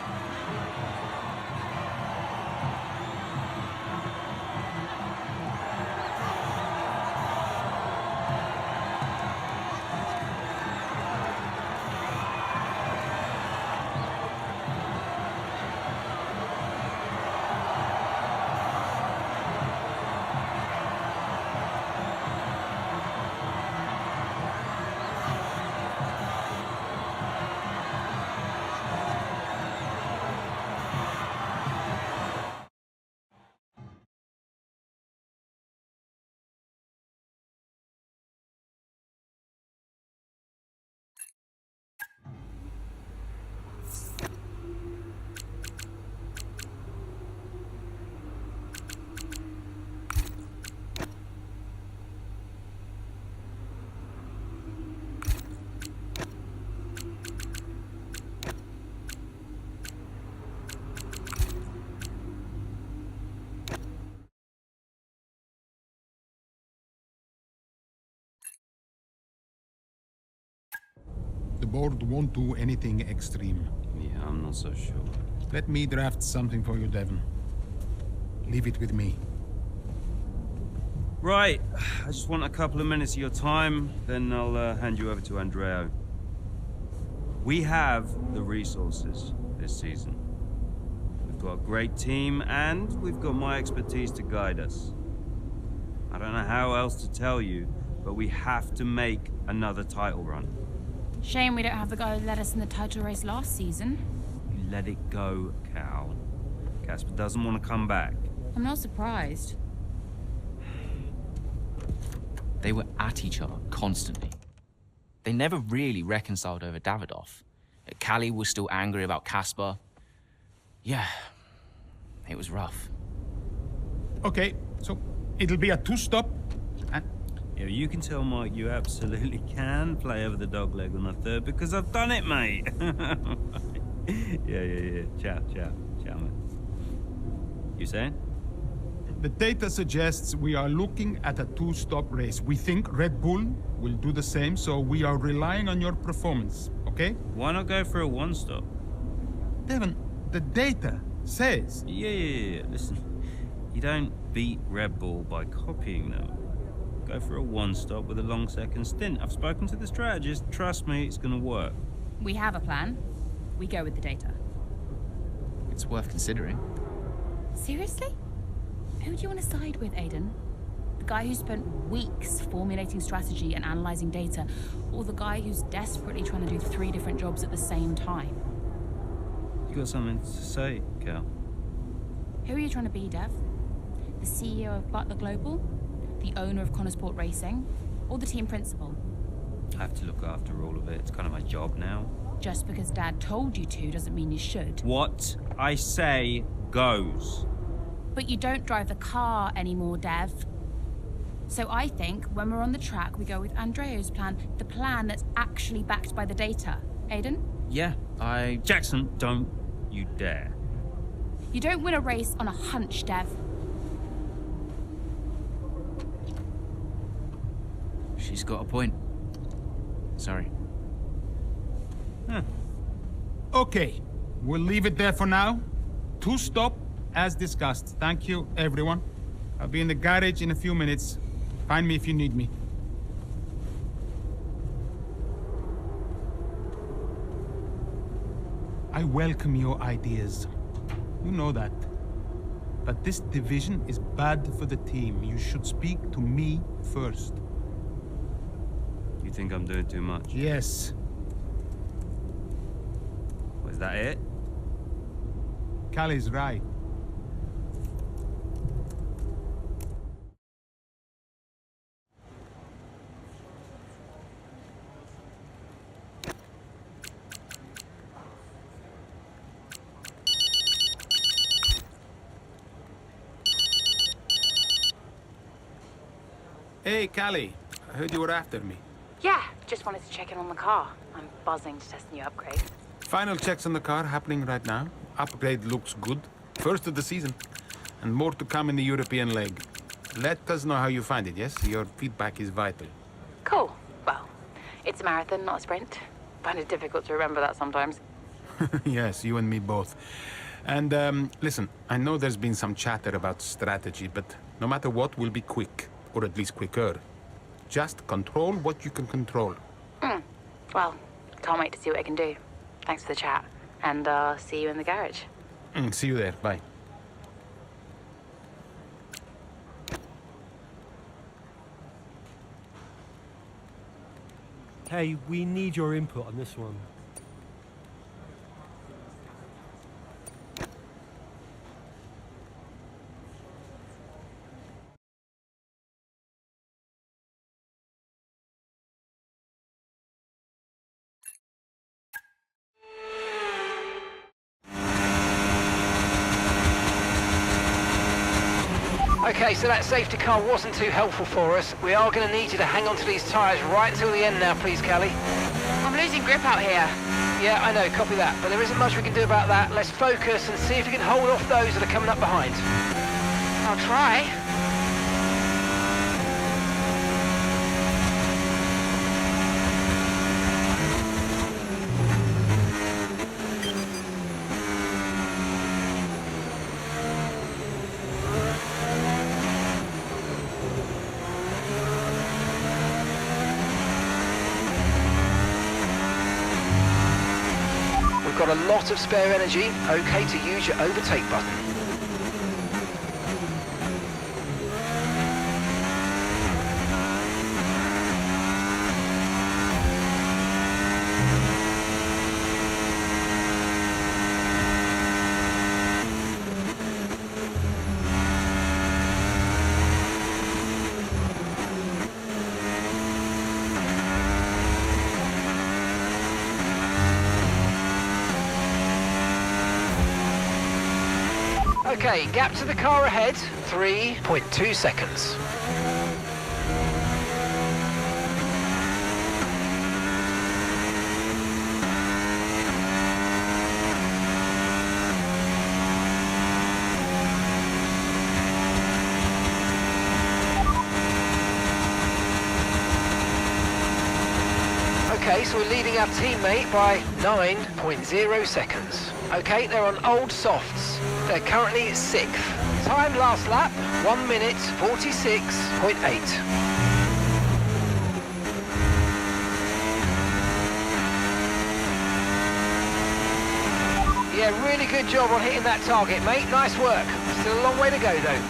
C: The board won't do anything extreme.
J: Yeah, I'm not so sure.
C: Let me draft something for you, Devon. Leave it with me.
J: Right, I just want a couple of minutes of your time, then I'll hand you over to Andrea. We have the resources this season. We've got a great team, and we've got my expertise to guide us. I don't know how else to tell you, but we have to make another title run.
P: Shame we don't have the guy who led us in the title race last season.
J: You let it go, Cal. Casper doesn't want to come back.
P: I'm not surprised.
E: They were at each other constantly. They never really reconciled over Davidoff. Callie was still angry about Casper. Yeah, it was rough.
C: Okay, so it'll be a two-stop.
J: Yeah, you can tell Mike you absolutely can play over the dog leg on the third because I've done it, mate. Yeah. Ciao, man. You saying?
C: The data suggests we are looking at a two-stop race. We think Red Bull will do the same, so we are relying on your performance, okay?
J: Why not go for a one-stop?
C: Devon, the data says...
J: Yeah. Listen, you don't beat Red Bull by copying them. Go for a one-stop with a long second stint. I've spoken to the strategist. Trust me, it's gonna work.
P: We have a plan. We go with the data.
E: It's worth considering.
P: Seriously? Who do you want to side with, Aiden? The guy who spent weeks formulating strategy and analysing data, or the guy who's desperately trying to do 3 different jobs at the same time?
J: You got something to say, Cal?
P: Who are you trying to be, Dev? The CEO of Butler Global? The owner of Connorsport Racing? Or the team principal?
J: I have to look after all of it. It's kind of my job now.
P: Just because Dad told you to doesn't mean you should.
J: What I say goes.
P: But you don't drive the car anymore, Dev. So I think when we're on the track, we go with Andreo's plan, the plan that's actually backed by the data. Aiden?
J: Yeah, Jackson, don't you dare.
P: You don't win a race on a hunch, Dev.
L: She's got a point. Sorry.
C: Okay, we'll leave it there for now. 2 stop, as discussed. Thank you, everyone. I'll be in the garage in a few minutes. Find me if you need me. I welcome your ideas. You know that. But this division is bad for the team. You should speak to me first.
J: You think I'm doing too much?
C: Yes.
J: Was that it?
C: Callie's right. Hey, Callie. I heard you were after me.
P: Yeah, just wanted to check in on the car. I'm buzzing to test the new upgrade.
A: Final checks on the car happening right now. Upgrade looks good. First of the season. And more to come in the European leg. Let us know how you find it, yes? Your feedback is vital.
P: Cool. Well, it's a marathon, not a sprint. Find it difficult to remember that sometimes.
A: Yes, you and me both. And, listen, I know there's been some chatter about strategy, but no matter what, we'll be quick. Or at least quicker. Just control what you can control.
P: Well, can't wait to see what I can do. Thanks for the chat. And see you in the garage.
A: See you there. Bye.
Q: Hey, we need your input on this one.
K: Okay, so that safety car wasn't too helpful for us. We are going to need you to hang on to these tyres right until the end now, please, Callie.
P: I'm losing grip out here.
K: Yeah, I know, copy that. But there isn't much we can do about that. Let's focus and see if we can hold off those that are coming up behind.
P: I'll try.
K: We've got a lot of spare energy. Okay to use your overtake button. Okay, gap to the car ahead, 3.2 seconds. Okay, so we're leading our teammate by 9.0 seconds. Okay, they're on old softs. They're currently 6th. Time last lap, 1 minute 46.8. Yeah, really good job on hitting that target, mate. Nice work. Still a long way to go, though.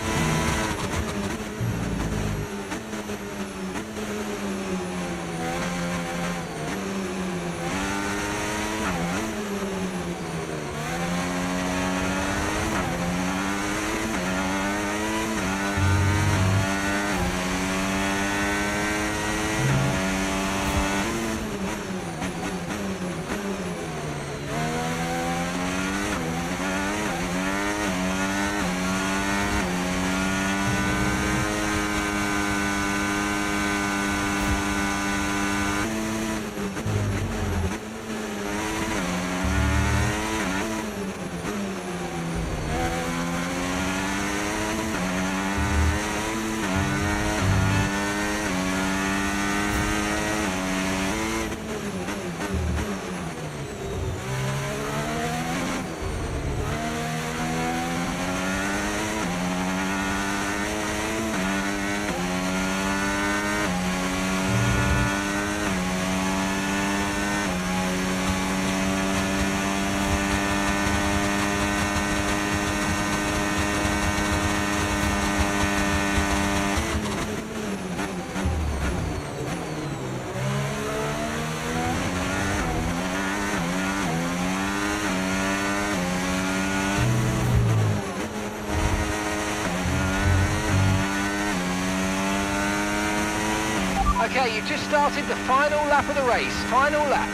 K: Okay, you just started the final lap of the race. Final lap.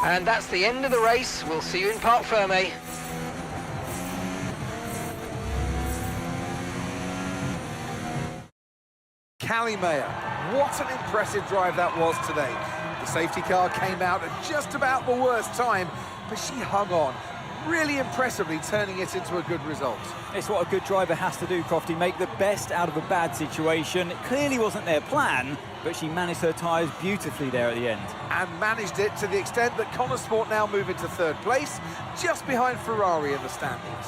K: And that's the end of the race. We'll see you in Parc Fermé.
B: Callie Mayer, what an impressive drive that was today. The safety car came out at just about the worst time, but she hung on, really impressively turning it into a good result.
F: It's what a good driver has to do, Crofty, make the best out of a bad situation. It clearly wasn't their plan, but she managed her tyres beautifully there at the end.
B: And managed it to the extent that Connor Sport now move into third place, just behind Ferrari in the standings.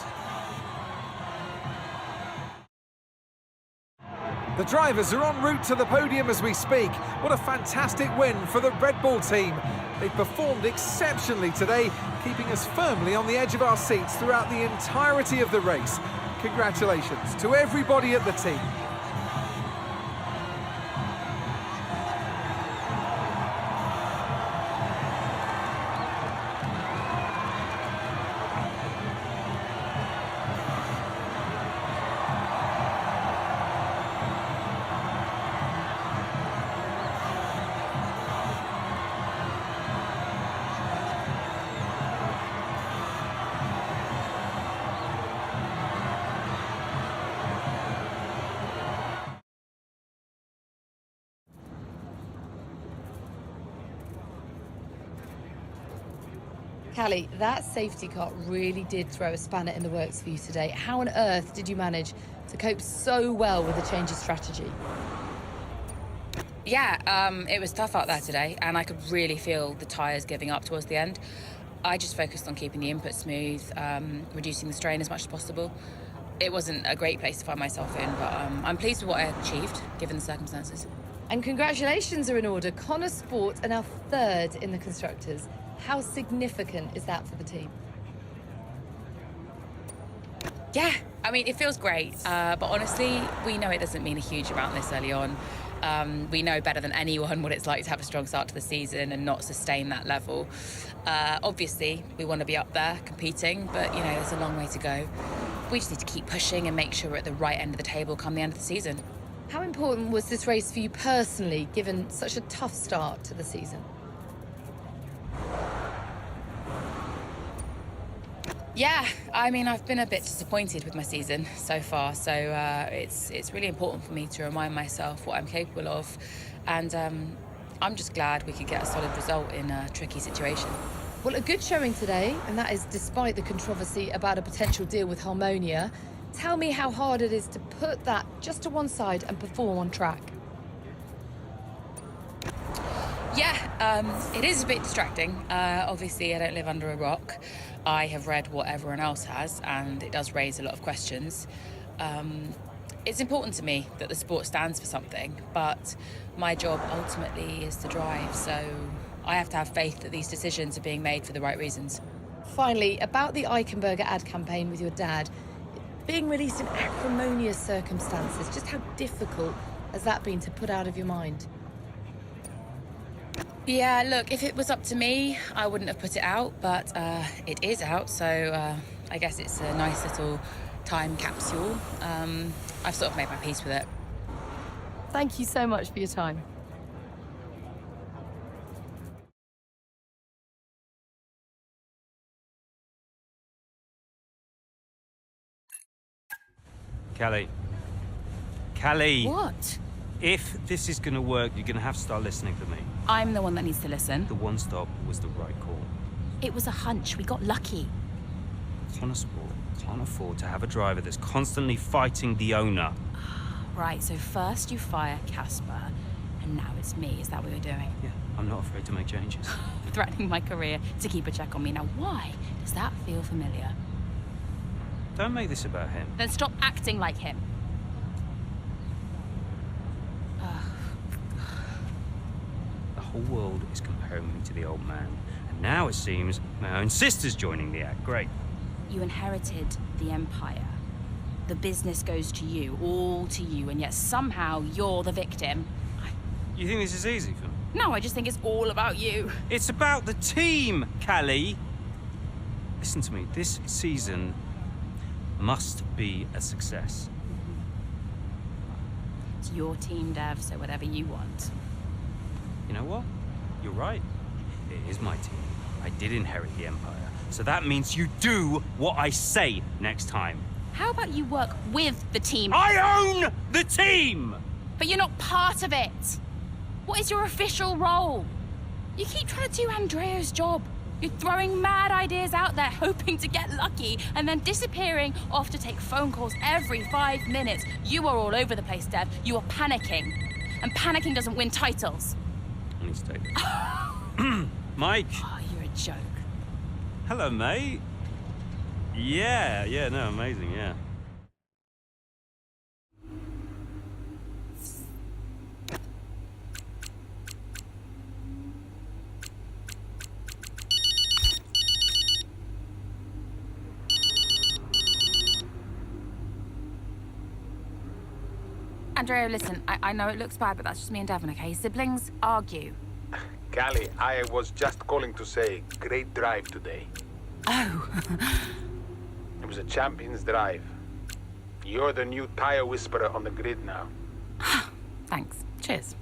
B: The drivers are en route to the podium as we speak. What a fantastic win for the Red Bull team. They performed exceptionally today, keeping us firmly on the edge of our seats throughout the entirety of the race. Congratulations to everybody at the team.
N: Callie, that safety car really did throw a spanner in the works for you today. How on earth did you manage to cope so well with the change of strategy?
P: Yeah, it was tough out there today, and I could really feel the tyres giving up towards the end. I just focused on keeping the input smooth, reducing the strain as much as possible. It wasn't a great place to find myself in, but I'm pleased with what I achieved, given the circumstances.
N: And congratulations are in order. Connor Sport are now third in the Constructors. How significant is that for the team?
P: Yeah, I mean, it feels great, but honestly, we know it doesn't mean a huge amount this early on. We know better than anyone what it's like to have a strong start to the season and not sustain that level. Obviously, we want to be up there competing, but, you know, there's a long way to go. We just need to keep pushing and make sure we're at the right end of the table come the end of the season.
N: How important was this race for you personally, given such a tough start to the season?
P: Yeah, I mean, I've been a bit disappointed with my season so far, so it's really important for me to remind myself what I'm capable of, and I'm just glad we could get a solid result in a tricky situation.
N: Well, a good showing today, and that is despite the controversy about a potential deal with Harmonia. Tell me how hard it is to put that just to one side and perform on track.
P: Yeah, it is a bit distracting. Obviously, I don't live under a rock. I have read what everyone else has, and it does raise a lot of questions. It's important to me that the sport stands for something, but my job ultimately is to drive, so I have to have faith that these decisions are being made for the right reasons.
N: Finally, about the Eichenberger ad campaign with your dad. Being released in acrimonious circumstances, just how difficult has that been to put out of your mind?
P: Yeah, look, if it was up to me, I wouldn't have put it out, but it is out, so I guess it's a nice little time capsule. I've sort of made my peace with it.
N: Thank you so much for your time.
J: Callie.
P: What?
J: If this is going to work, you're going to have to start listening to me.
P: I'm the one that needs to listen.
J: The one stop was the right call.
P: It was a hunch. We got lucky.
J: Connosport can't afford to have a driver that's constantly fighting the owner.
P: Right, so first you fire Casper, and now it's me. Is that what you're doing?
J: Yeah, I'm not afraid to make changes.
P: Threatening my career to keep a check on me. Now, why does that feel familiar?
J: Don't make this about him.
P: Then stop acting like him.
J: The whole world is comparing me to the old man. And now it seems my own sister's joining the act. Great.
P: You inherited the Empire. The business goes to you, all to you, and yet somehow you're the victim.
J: You think this is easy for me?
P: No, I just think it's all about you.
J: It's about the team, Callie. Listen to me. This season must be a success.
P: It's your team, Dev, so whatever you want.
J: You know what? You're right. It is my team. I did inherit the Empire. So that means you do what I say next time.
P: How about you work with the team?
J: I own the team!
P: But you're not part of it. What is your official role? You keep trying to do Andrea's job. You're throwing mad ideas out there, hoping to get lucky, and then disappearing off to take phone calls every 5 minutes. You are all over the place, Dev. You are panicking. And panicking doesn't win titles.
J: I need to take this. Mike.
P: Oh, you're a joke.
J: Hello, mate. Yeah, no, amazing, yeah.
P: Andrea, listen, I know it looks bad, but that's just me and Devon, okay? Siblings argue.
A: Callie, I was just calling to say, great drive today.
P: Oh.
A: It was a champion's drive. You're the new tire whisperer on the grid now.
P: Thanks. Cheers.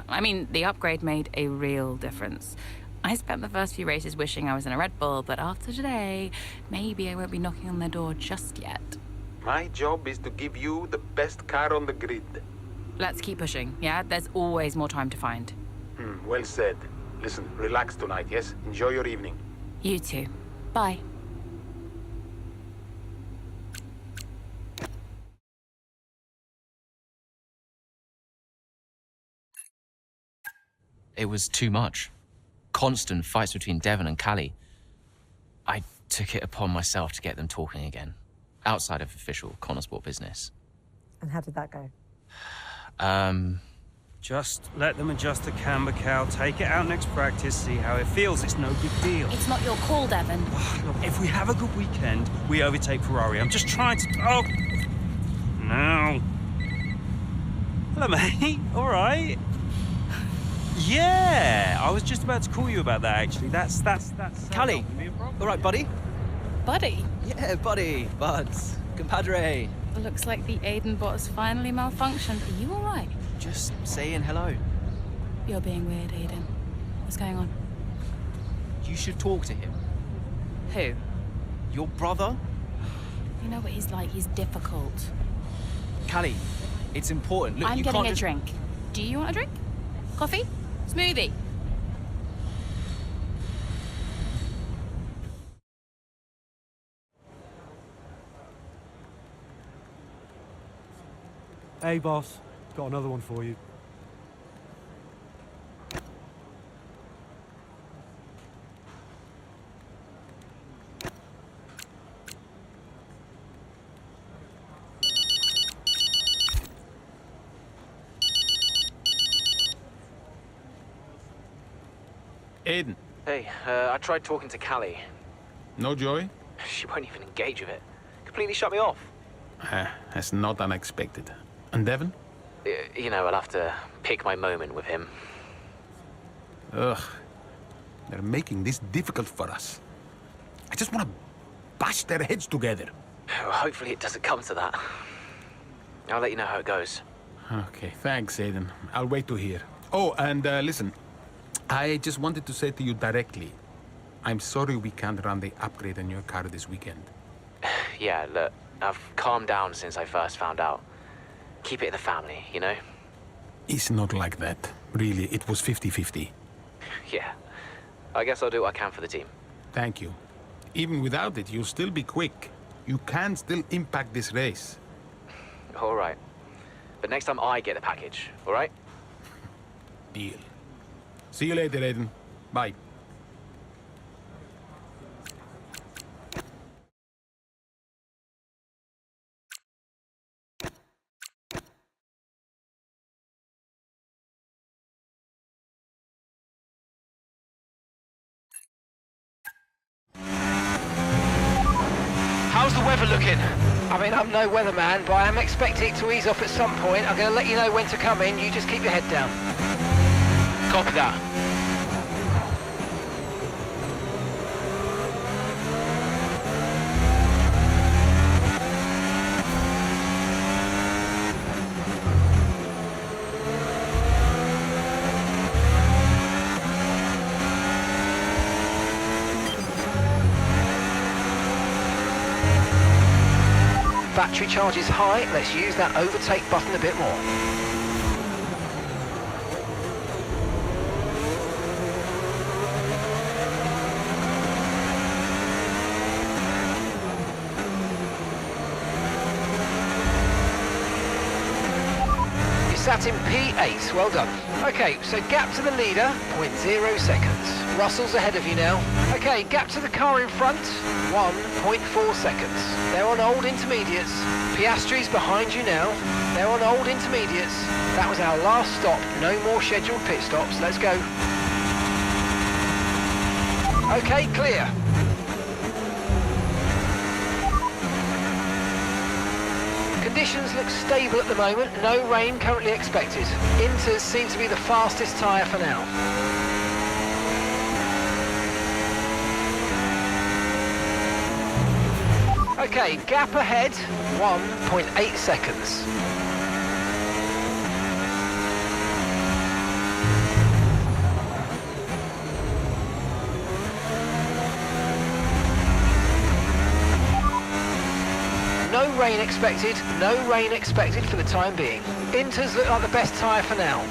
P: I mean, the upgrade made a real difference. I spent the first few races wishing I was in a Red Bull, but after today, maybe I won't be knocking on their door just yet.
A: My job is to give you the best car on the grid.
P: Let's keep pushing, yeah? There's always more time to find.
A: Well said. Listen, relax tonight, yes? Enjoy your evening.
P: You too. Bye.
E: It was too much. Constant fights between Devon and Callie. I took it upon myself to get them talking again, outside of official Connosport business.
M: And how did that go?
J: Just let them adjust the camber, Cal. Take it out next practice, see how it feels. It's no big deal.
P: It's not your call, Devon.
J: Look, if we have a good weekend, we overtake Ferrari. I'm just trying to... Oh! No. Hello, mate. All right. Yeah, I was just about to call you about that, actually. That's
E: Callie, all right, buddy?
P: Buddy?
E: Yeah, buddy, buds, compadre.
P: Looks like the Aiden bot has finally malfunctioned. Are you all right?
E: Just saying hello.
P: You're being weird, Aiden. What's going on?
E: You should talk to him.
P: Who?
E: Your brother?
P: You know what he's like. He's difficult.
E: Callie, it's important. Look,
P: I'm
E: you
P: getting
E: can't
P: a drink. Do you want a drink? Coffee? Smoothie?
Q: Hey, boss. Got another one for you.
A: Aiden.
E: Hey, I tried talking to Callie.
A: No joy?
L: She won't even engage with it. Completely shut me off.
A: That's not unexpected. And Devon?
L: You know, I'll have to pick my moment with him.
A: Ugh. They're making this difficult for us. I just want to bash their heads together.
L: Well, hopefully it doesn't come to that. I'll let you know how it goes.
A: Okay, thanks, Aiden. I'll wait to hear. Oh, and listen. I just wanted to say to you directly, I'm sorry we can't run the upgrade on your car this weekend.
L: Yeah, look, I've calmed down since I first found out. Keep it in the family, you know?
A: It's not like that. Really, it was 50-50.
L: Yeah. I guess I'll do what I can for the team.
A: Thank you. Even without it, you'll still be quick. You can still impact this race.
L: All right. But next time I get the package, all right?
A: Deal. See you later, Aiden. Bye.
K: How's the weather looking? I mean, I'm no weatherman, but I am expecting it to ease off at some point. I'm going to let you know when to come in. You just keep your head down. Copy that. Battery charge is high. Let's use that overtake button a bit more. Sat in P8, well done. Okay, so gap to the leader, 0.0 seconds. Russell's ahead of you now. Okay, gap to the car in front, 1.4 seconds. They're on old intermediates. Piastri's behind you now. They're on old intermediates. That was our last stop. No more scheduled pit stops. Let's go. Okay, clear. Conditions look stable at the moment, no rain currently expected. Inters seem to be the fastest tyre for now. Okay, gap ahead, 1.8 seconds. No rain expected, no rain expected for the time being. Inters look like the best tyre for now.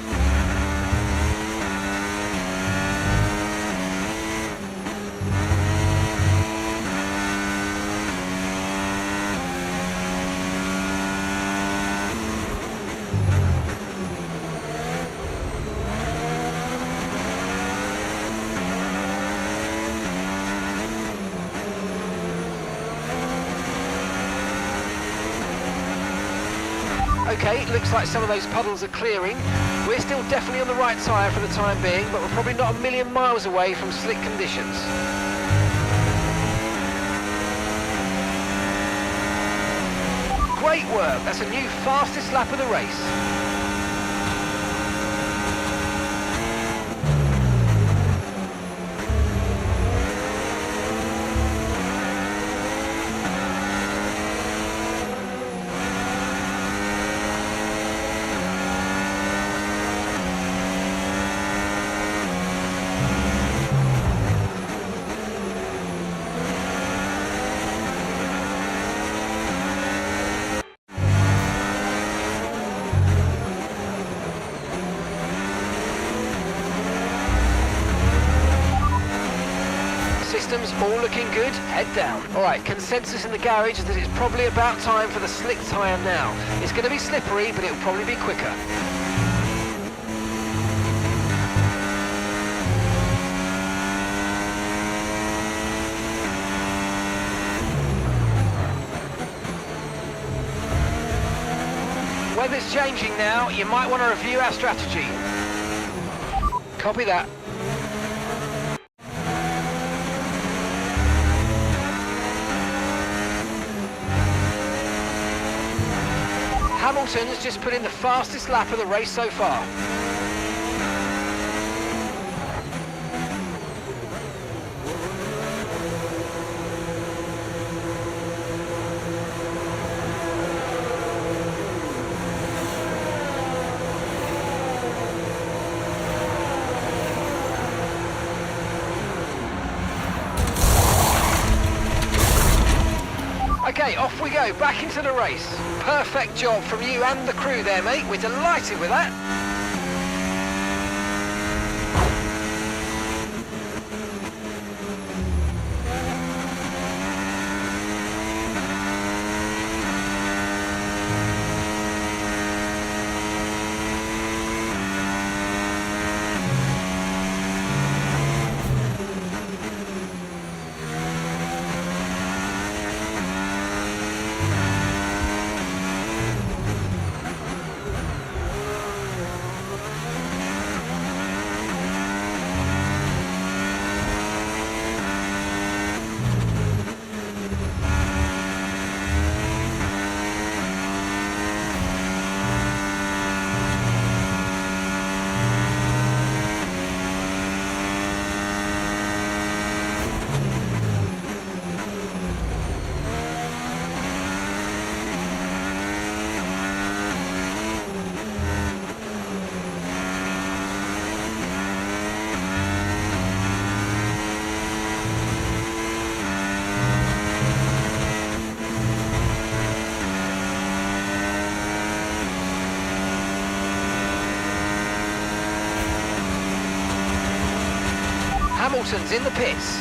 K: Okay, looks like some of those puddles are clearing. We're still definitely on the right tyre for the time being, but we're probably not a million miles away from slick conditions. Great work, that's a new fastest lap of the race. Systems all looking good, head down. Alright, consensus in the garage is that it's probably about time for the slick tyre now. It's going to be slippery, but it'll probably be quicker. Weather's changing now, you might want to review our strategy. Copy that. Hamilton has just put in the fastest lap of the race so far. Okay, off we go, back into the race. Perfect job from you and the crew there, mate. We're delighted with that. Hamilton's in the pits.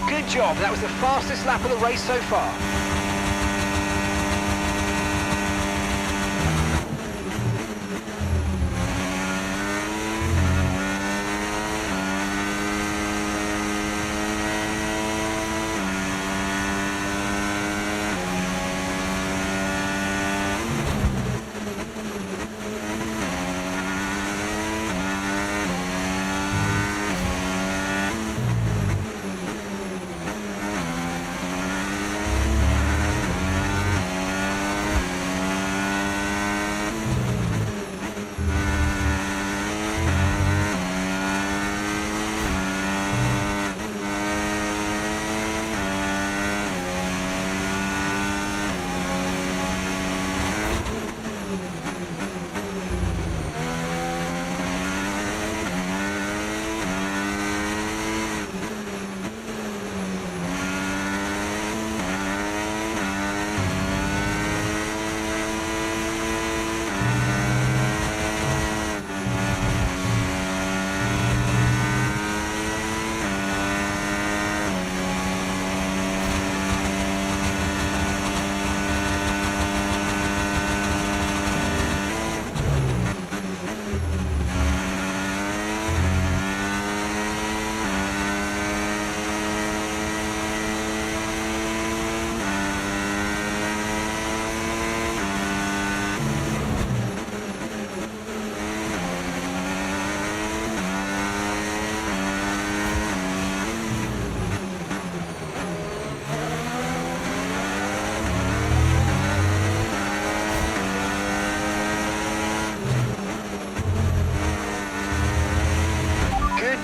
K: Good job, that was the fastest lap of the race so far.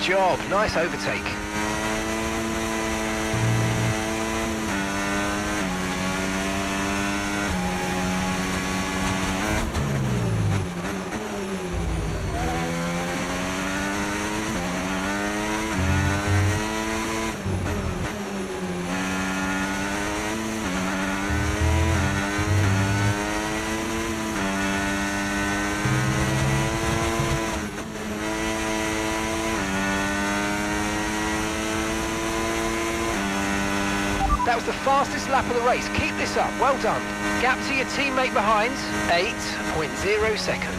K: job. Nice overtake. That was the fastest lap of the race. Keep this up. Well done. Gap to your teammate behind, 8.0 seconds.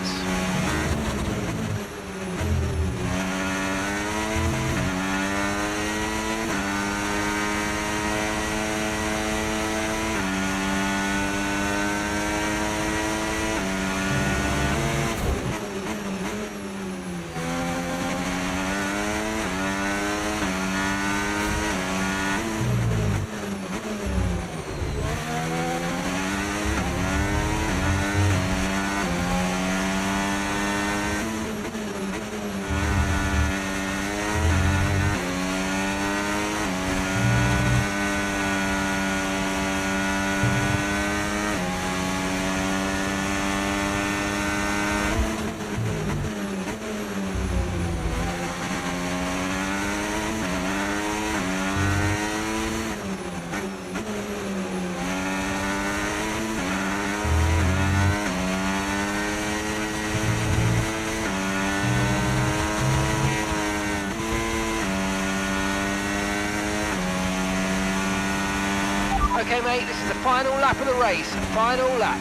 K: Okay, mate, this is the final lap of the race. Final lap.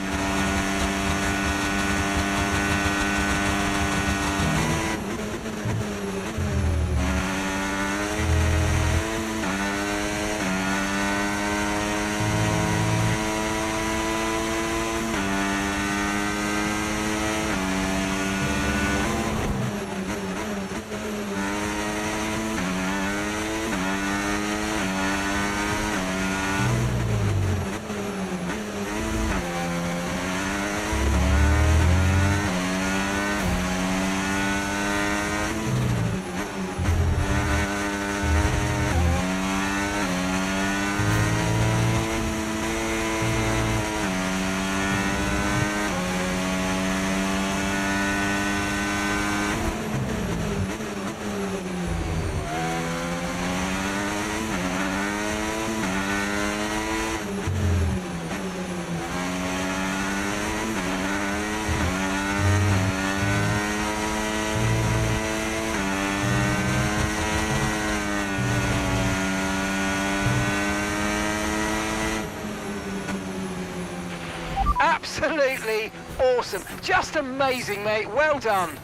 K: Absolutely awesome. Just amazing, mate. Well done.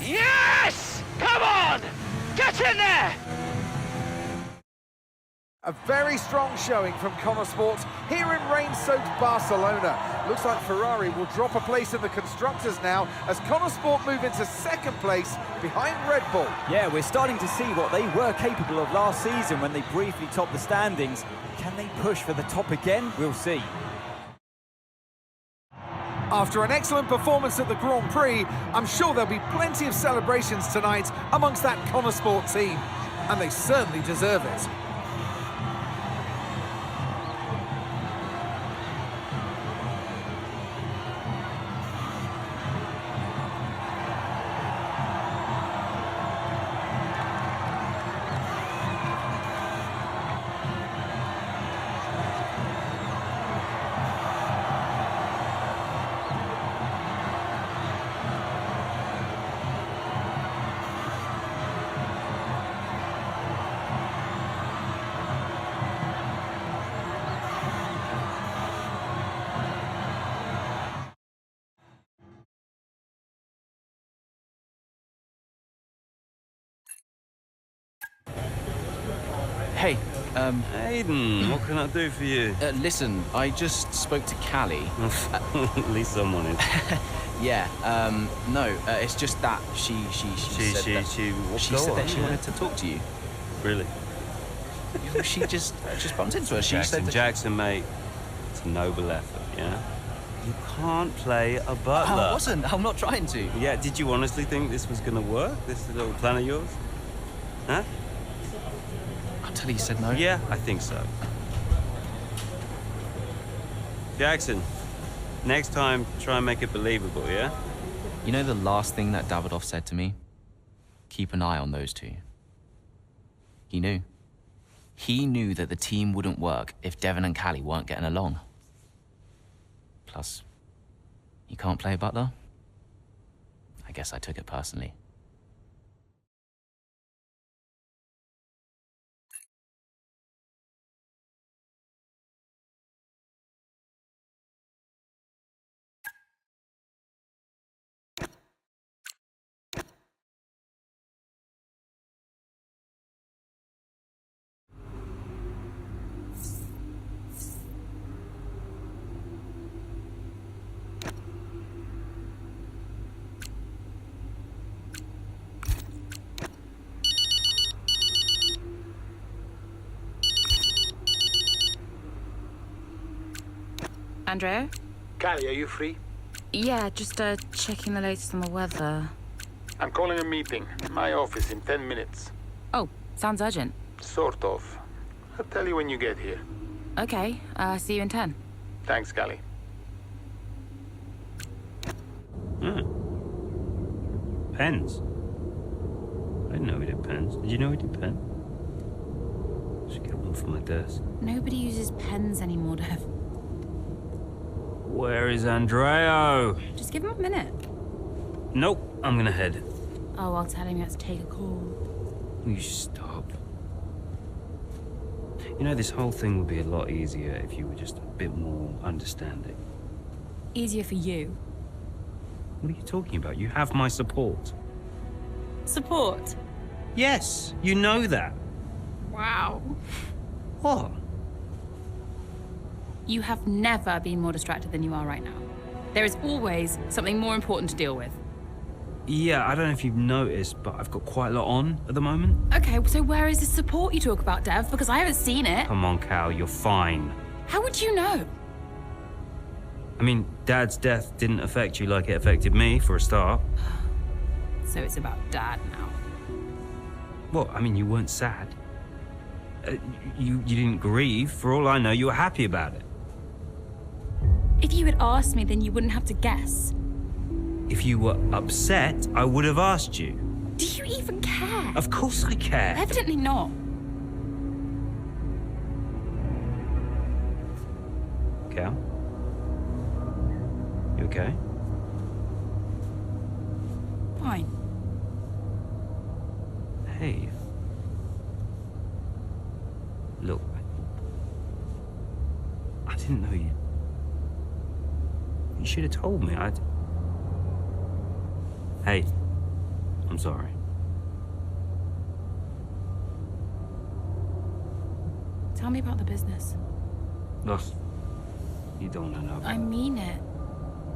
K: Yes! Come on! Get in there!
B: A very strong showing from Connor Sport here in rain-soaked Barcelona. Looks like Ferrari will drop a place in the Constructors now as Connor Sport move into second place behind Red Bull.
F: Yeah, we're starting to see what they were capable of last season when they briefly topped the standings. Can they push for the top again? We'll see.
B: After an excellent performance at the Grand Prix, I'm sure there'll be plenty of celebrations tonight amongst that Connor Sport team. And they certainly deserve it.
T: Hey,
J: Aiden, what can I do for you?
T: Listen, I just spoke to Callie.
J: At least someone is.
T: Yeah, no, it's just that she said that she wanted to talk to you.
J: Really?
T: She just bumped into her. She
J: Jackson,
T: said that
J: Jackson, mate, it's a noble effort, yeah? You can't play a butler.
T: I wasn't. I'm not trying to.
J: Yeah, did you honestly think this was going to work, this little plan of yours? Huh?
T: Until he said no.
J: Yeah, I think so. Jackson, next time, try and make it believable, yeah?
T: You know the last thing that Davidoff said to me? Keep an eye on those two. He knew. He knew that the team wouldn't work if Devon and Callie weren't getting along. Plus, you can't play Butler? I guess I took it personally.
P: Andrea?
A: Callie, are you free?
P: Yeah, just checking the latest on the weather.
A: I'm calling a meeting. My office in 10 minutes.
P: Oh, sounds urgent.
A: Sort of. I'll tell you when you get here.
P: Okay, see you in 10.
A: Thanks, Callie.
J: Pens. I didn't know he did pens. Did you know he did pens? Should get one for my desk.
P: Nobody uses pens anymore, Dev.
J: Where is Andreo?
P: Just give him a minute.
J: Nope, I'm gonna head.
P: Oh, I'll tell him he has to take a call.
J: You stop. You know, this whole thing would be a lot easier if you were just a bit more understanding.
P: Easier for you.
J: What are you talking about? You have my support.
P: Support?
J: Yes, you know that.
P: Wow.
J: What?
P: You have never been more distracted than you are right now. There is always something more important to deal with.
J: Yeah, I don't know if you've noticed, but I've got quite a lot on at the moment.
P: Okay, so where is the support you talk about, Dev? Because I haven't seen it.
J: Come on, Cal, you're fine.
P: How would you know?
J: I mean, Dad's death didn't affect you like it affected me, for a start.
P: So it's about Dad now.
J: Well, I mean, you weren't sad. You didn't grieve. For all I know, you were happy about it.
P: If you had asked me, then you wouldn't have to guess.
J: If you were upset, I would have asked you.
P: Do you even care?
J: Of course I care.
P: Evidently not.
J: Cal? You okay?
P: Fine.
J: Hey. Look, I didn't know you. You should have told me. Hey, I'm sorry.
P: Tell me about the business.
J: Ugh, you don't want to know.
P: I mean it.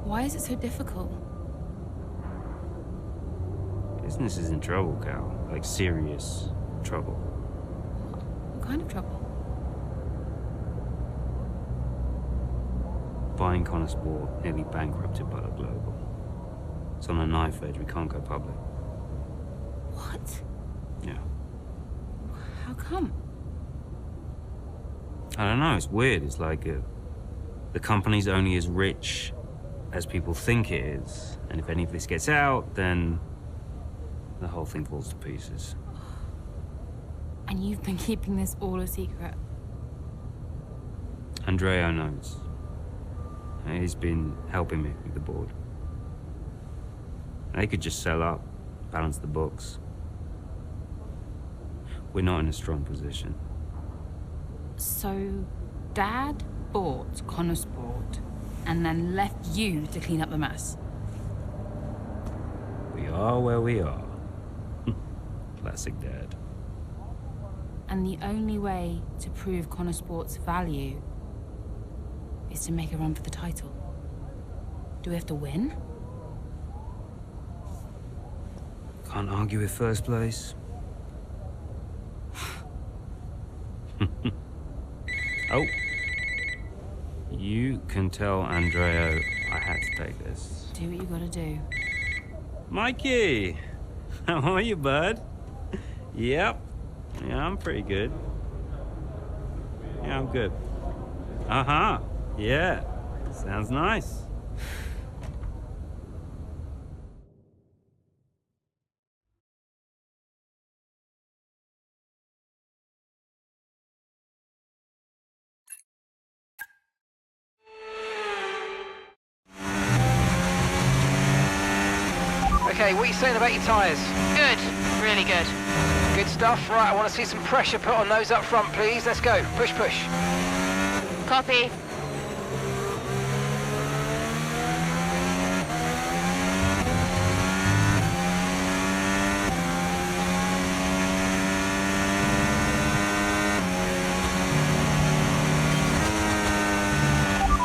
P: Why is it so difficult?
J: Business is in trouble, Cal. Like, serious trouble.
P: What kind of trouble?
J: Buying Connor Sport nearly bankrupted Butler Global. It's on a knife edge. We can't go public.
P: What?
J: Yeah.
P: How come?
J: I don't know. It's weird. It's like the company's only as rich as people think it is. And if any of this gets out, then the whole thing falls to pieces.
P: And you've been keeping this all a secret?
J: Andreo knows. He's been helping me with the board. They could just sell up, balance the books. We're not in a strong position.
P: So, Dad bought Connor Sport and then left you to clean up the mess?
J: We are where we are. Classic Dad.
P: And the only way to prove Connor Sport's value is to make a run for the title. Do we have to win?
J: Can't argue with first place. Oh. You can tell Andreo I had to take this.
P: Do what you gotta do.
J: Mikey! How are you, bud? Yep. Yeah, I'm pretty good. Yeah, I'm good. Uh-huh. Yeah. Sounds nice.
K: Okay, what are you saying about your tyres?
U: Good, really good.
K: Good stuff. Right, I want to see some pressure put on those up front, please. Let's go. Push, push.
U: Copy.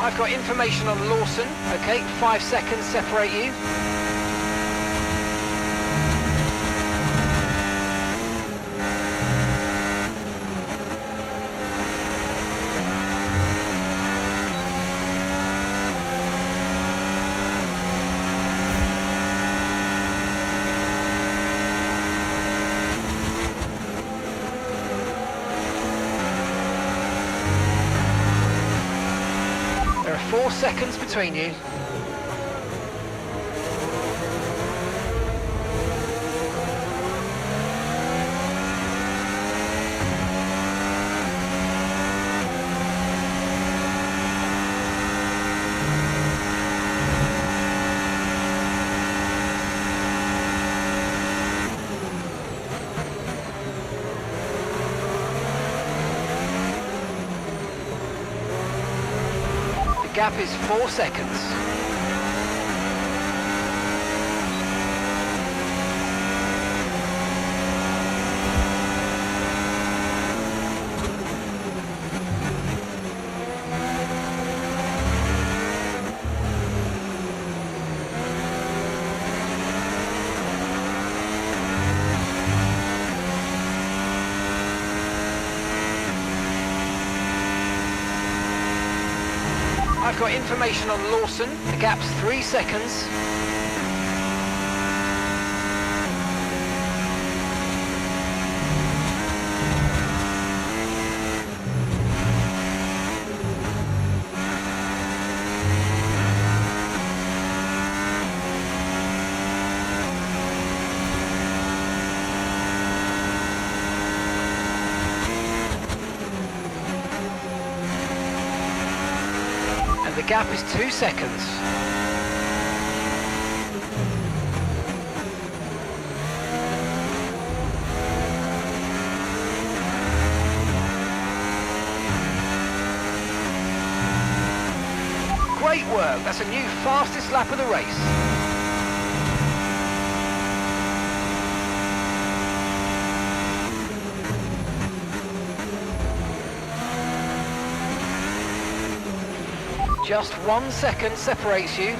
K: I've got information on Lawson. Okay, 5 seconds separate you. There are 4 seconds between you. The gap is 4 seconds. I've got information on Lawson. The gap's 3 seconds. And the gap is 2 seconds. Great work. That's a new fastest lap of the race. Just 1 second separates you.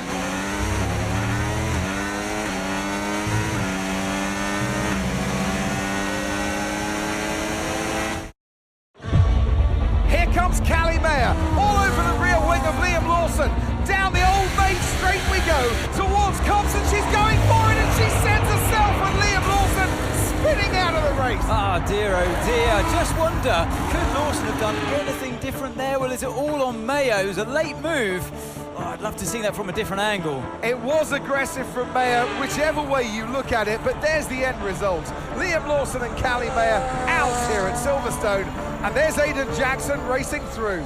B: Here comes Callie Mayer, all over the rear wing of Liam Lawson. Down the Old Maid Straight we go, towards Thompson. She's going for it, and she sends herself with Liam Lawson spinning out of the race.
F: Ah, dear, oh dear. Just wonder, could Lawson have done anything different there? Well, is it all on Mayo? It was a late move. Oh, I'd love to see that from a different angle.
B: It was aggressive from Mayer, whichever way you look at it, but there's the end result. Liam Lawson and Callie Mayer out here at Silverstone, and there's Aidan Jackson racing through.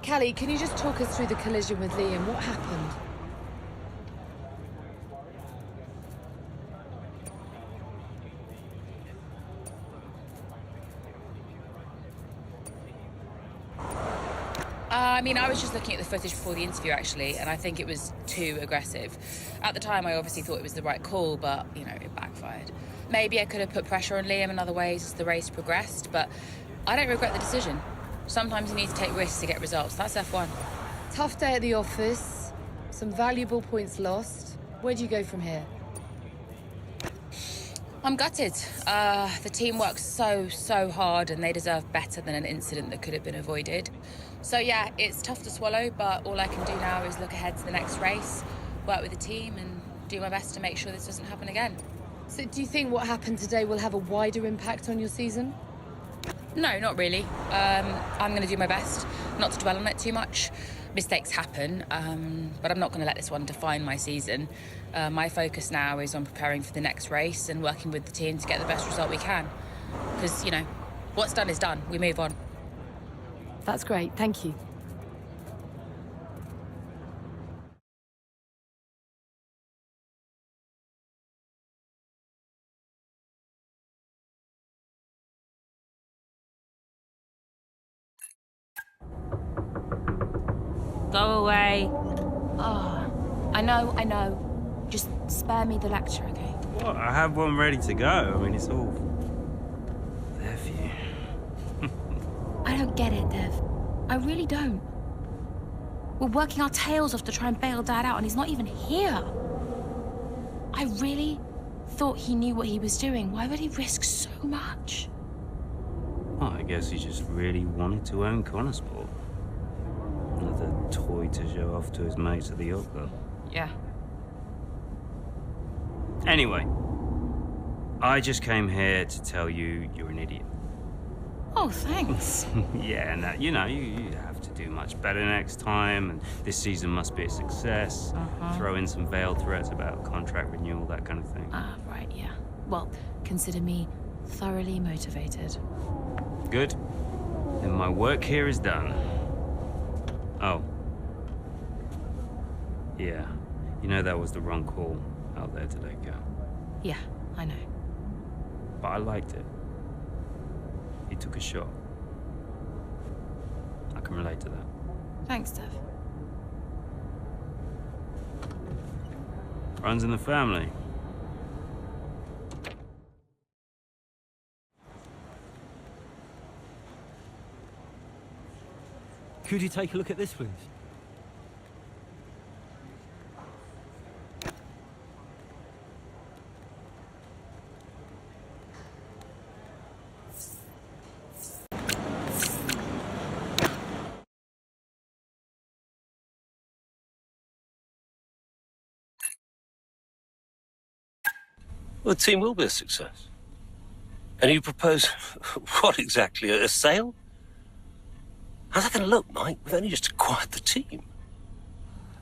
N: Callie, can you just talk us through the collision with Liam? What happened?
P: I mean, I was just looking at the footage before the interview, actually, and I think it was too aggressive. At the time, I obviously thought it was the right call, but, you know, it backfired. Maybe I could have put pressure on Liam in other ways as the race progressed, but I don't regret the decision. Sometimes you need to take risks to get results. That's F1.
N: Tough day at the office, some valuable points lost. Where do you go from here?
P: I'm gutted. The team works so hard and they deserve better than an incident that could have been avoided. So yeah, it's tough to swallow, but all I can do now is look ahead to the next race, work with the team and do my best to make sure this doesn't happen again.
N: So do you think what happened today will have a wider impact on your season?
P: No, not really. I'm going to do my best not to dwell on it too much. Mistakes happen, but I'm not going to let this one define my season. My focus now is on preparing for the next race and working with the team to get the best result we can. Because, you know, what's done is done. We move on.
N: That's great, thank you.
P: Go away. Oh, I know. Just spare me the lecture, okay?
J: What? I have one ready to go. I mean, it's all there for you.
P: I don't get it, Dev. I really don't. We're working our tails off to try and bail Dad out, and he's not even here. I really thought he knew what he was doing. Why would he risk so much?
J: Well, I guess he just really wanted to own Connorsport. Another toy to show off to his mates at the yacht club.
P: Yeah.
J: Anyway, I just came here to tell you you're an idiot.
P: Oh, thanks.
J: Yeah, and that, you know, you have to do much better next time, and this season must be a success. Throw in some veiled threats about contract renewal, that kind of thing.
P: Right, yeah. Well, consider me thoroughly motivated.
J: Good. Then my work here is done. Oh. Yeah. You know that was the wrong call out there today, Kat.
P: Yeah, I know.
J: But I liked it. He took a shot. I can relate to that.
P: Thanks, Dev.
J: Runs in the family.
Q: Could you take a look at this, please?
D: Well, the team will be a success. And you propose, what exactly, a sale? How's that going to look, Mike? We've only just acquired the team.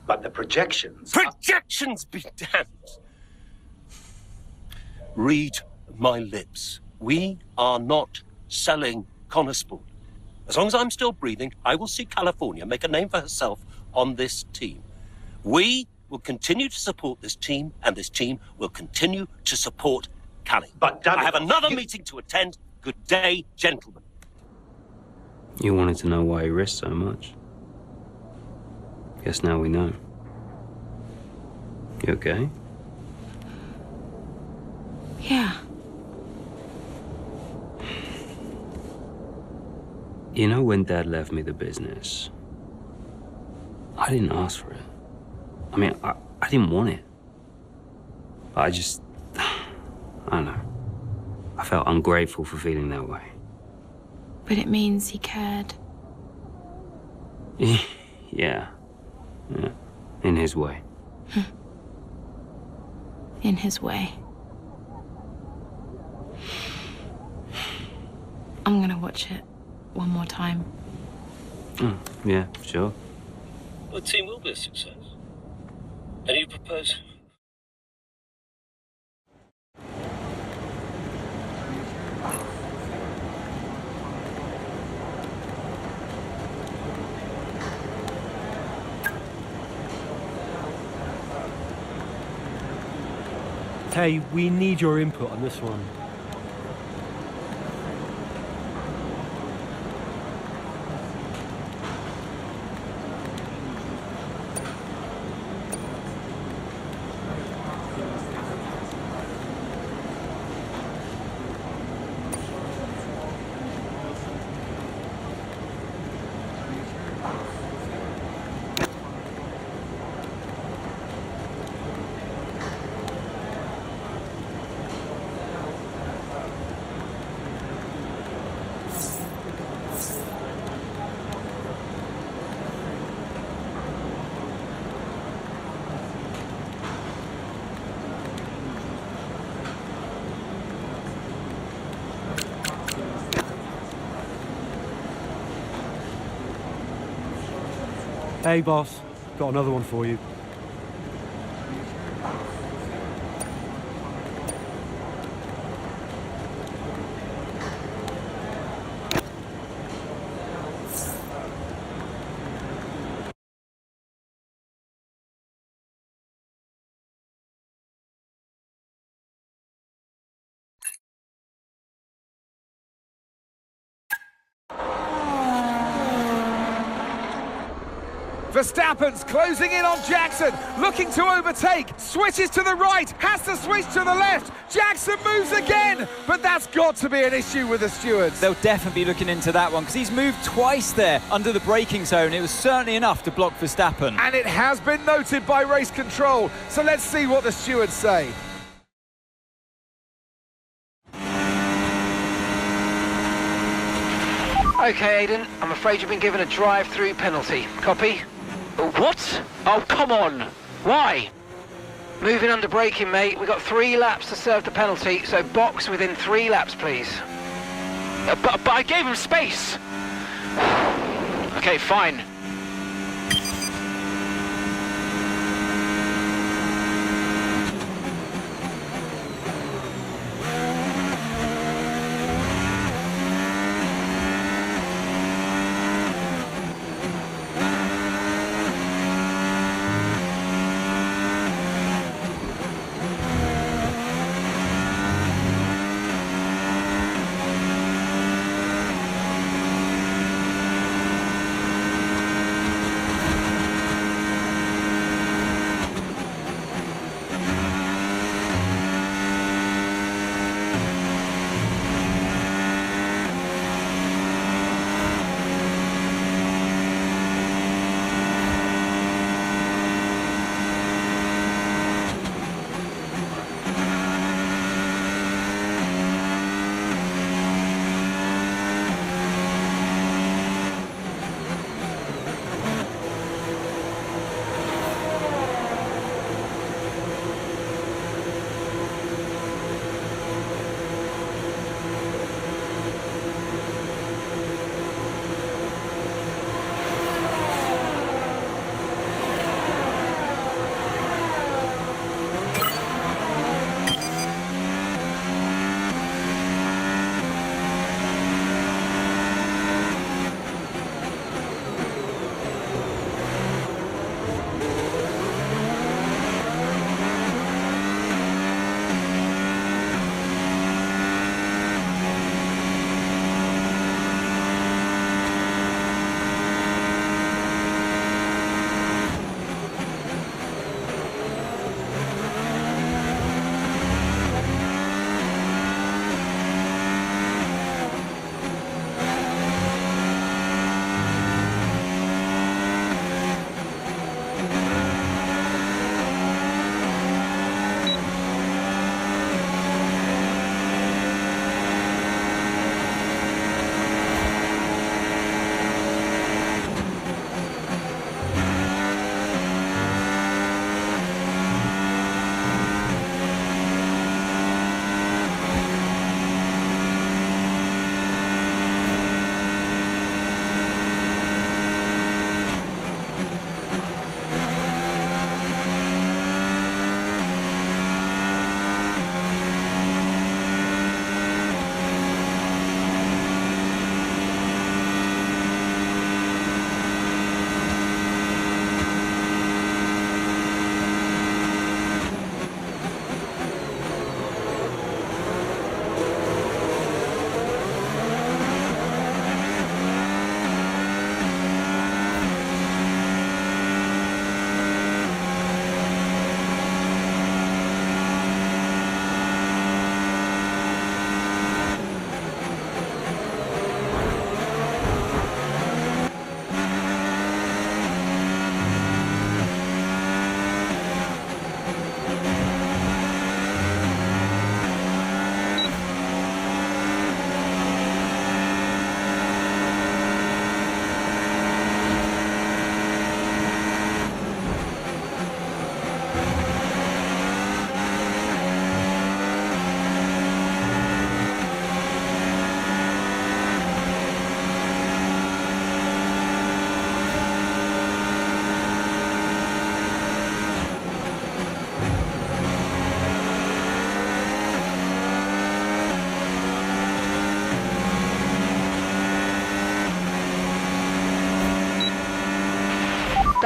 G: But the projections...
D: Projections be damned! Read my lips. We are not selling Connorsport. As long as I'm still breathing, I will see California make a name for herself on this team. We will continue to support this team, and this team will continue to support Cali.
G: But
D: I have another meeting to attend. Good day, gentlemen.
J: You wanted to know why he risked so much. Guess now we know. You okay?
P: Yeah.
J: You know, when Dad left me the business, I didn't ask for it. I mean, I didn't want it. I just... I don't know. I felt ungrateful for feeling that way.
P: But it means he cared.
J: Yeah. In his way.
P: In his way. I'm gonna watch it one more time.
J: Oh, yeah, sure.
D: Well, the team will be a success. And you propose...
Q: Hey, we need your input on this one. Hey, boss. Got another one for you.
B: Verstappen's closing in on Jackson, looking to overtake, switches to the right, has to switch to the left, Jackson moves again, but that's got to be an issue with the stewards.
F: They'll definitely be looking into that one because he's moved twice there under the braking zone. It was certainly enough to block Verstappen.
B: And it has been noted by race control, so let's see what the stewards say.
K: Okay, Aiden, I'm afraid you've been given a drive-through penalty. Copy? What? Oh, come on. Why? Moving under braking, mate. We've got 3 laps to serve the penalty, so box within 3 laps, please. But I gave him space. Okay, fine.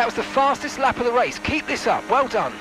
K: That was the fastest lap of the race. Keep this up. Well done.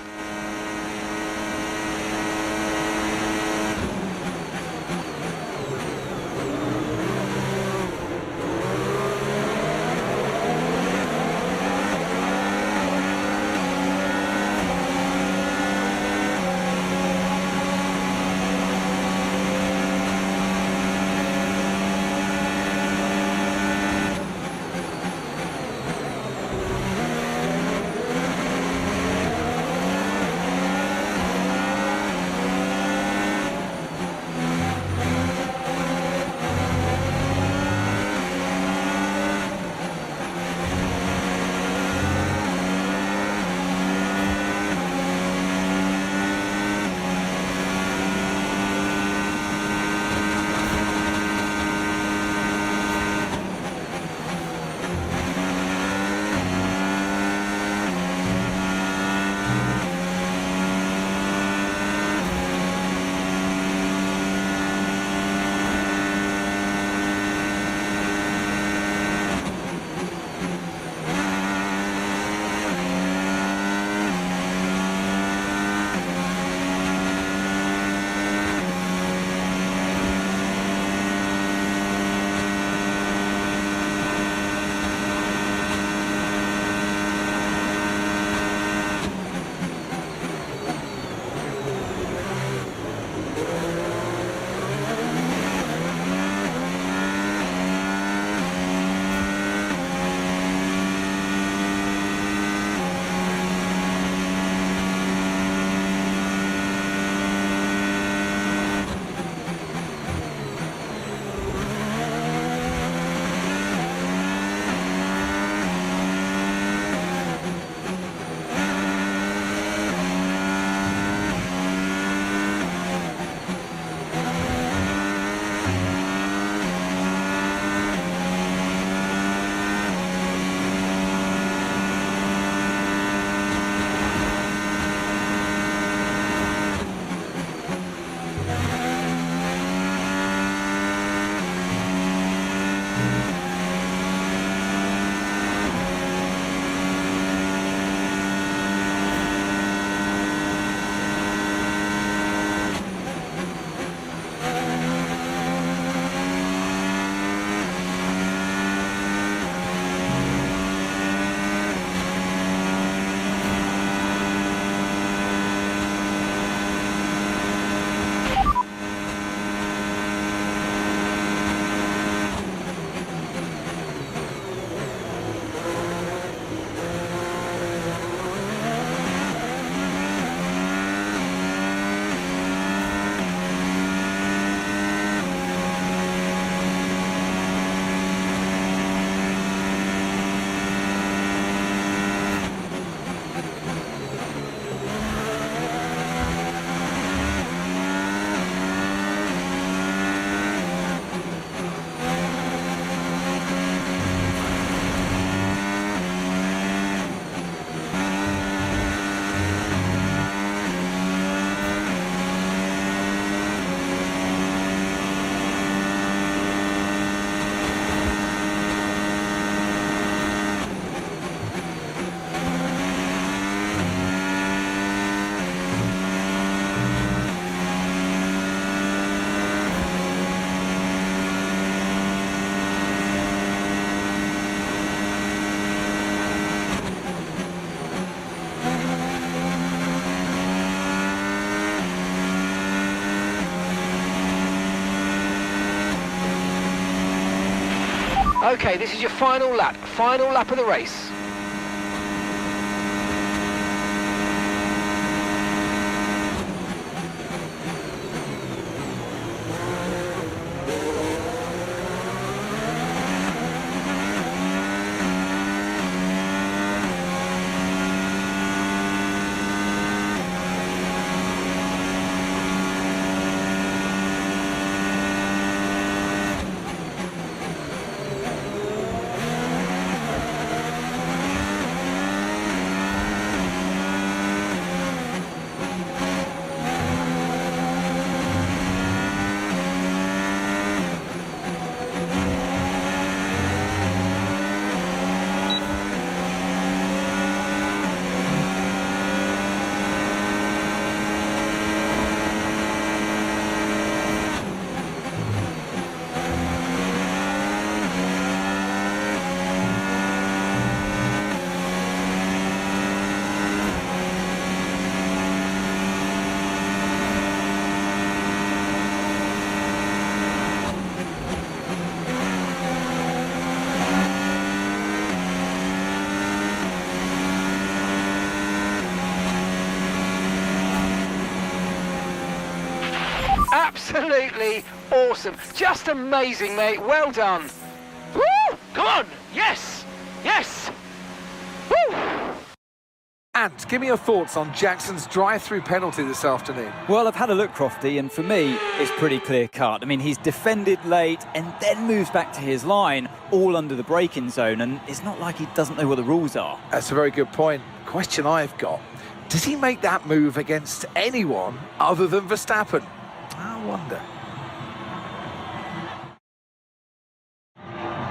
K: Okay, this is your final lap of the race. Absolutely awesome. Just amazing, mate. Well done. Woo! Come on. Yes. Yes. Woo!
B: And give me your thoughts on Jackson's drive-through penalty this afternoon.
F: Well, I've had a look, Crofty, and for me, it's pretty clear-cut. I mean, he's defended late and then moves back to his line, all under the braking zone, and it's not like he doesn't know what the rules are.
B: That's a very good point. Question I've got, does he make that move against anyone other than Verstappen? I wonder.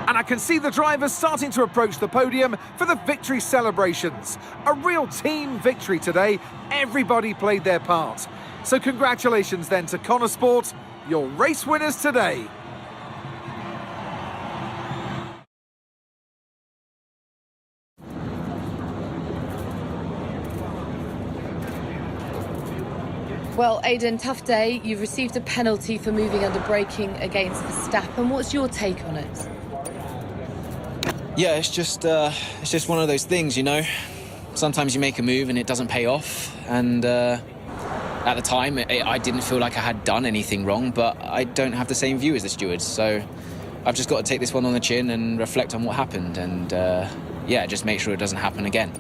B: And I can see the drivers starting to approach the podium for the victory celebrations. A real team victory today. Everybody played their part. So congratulations then to Connor Sport, your race winners today.
N: Well, Aidan, tough day. You've received a penalty for moving under braking against Verstappen. What's your take on it?
E: Yeah, it's just one of those things, you know. Sometimes you make a move and it doesn't pay off. And at the time, I didn't feel like I had done anything wrong, but I don't have the same view as the stewards. So I've just got to take this one on the chin and reflect on what happened. And yeah, just make sure it doesn't happen again.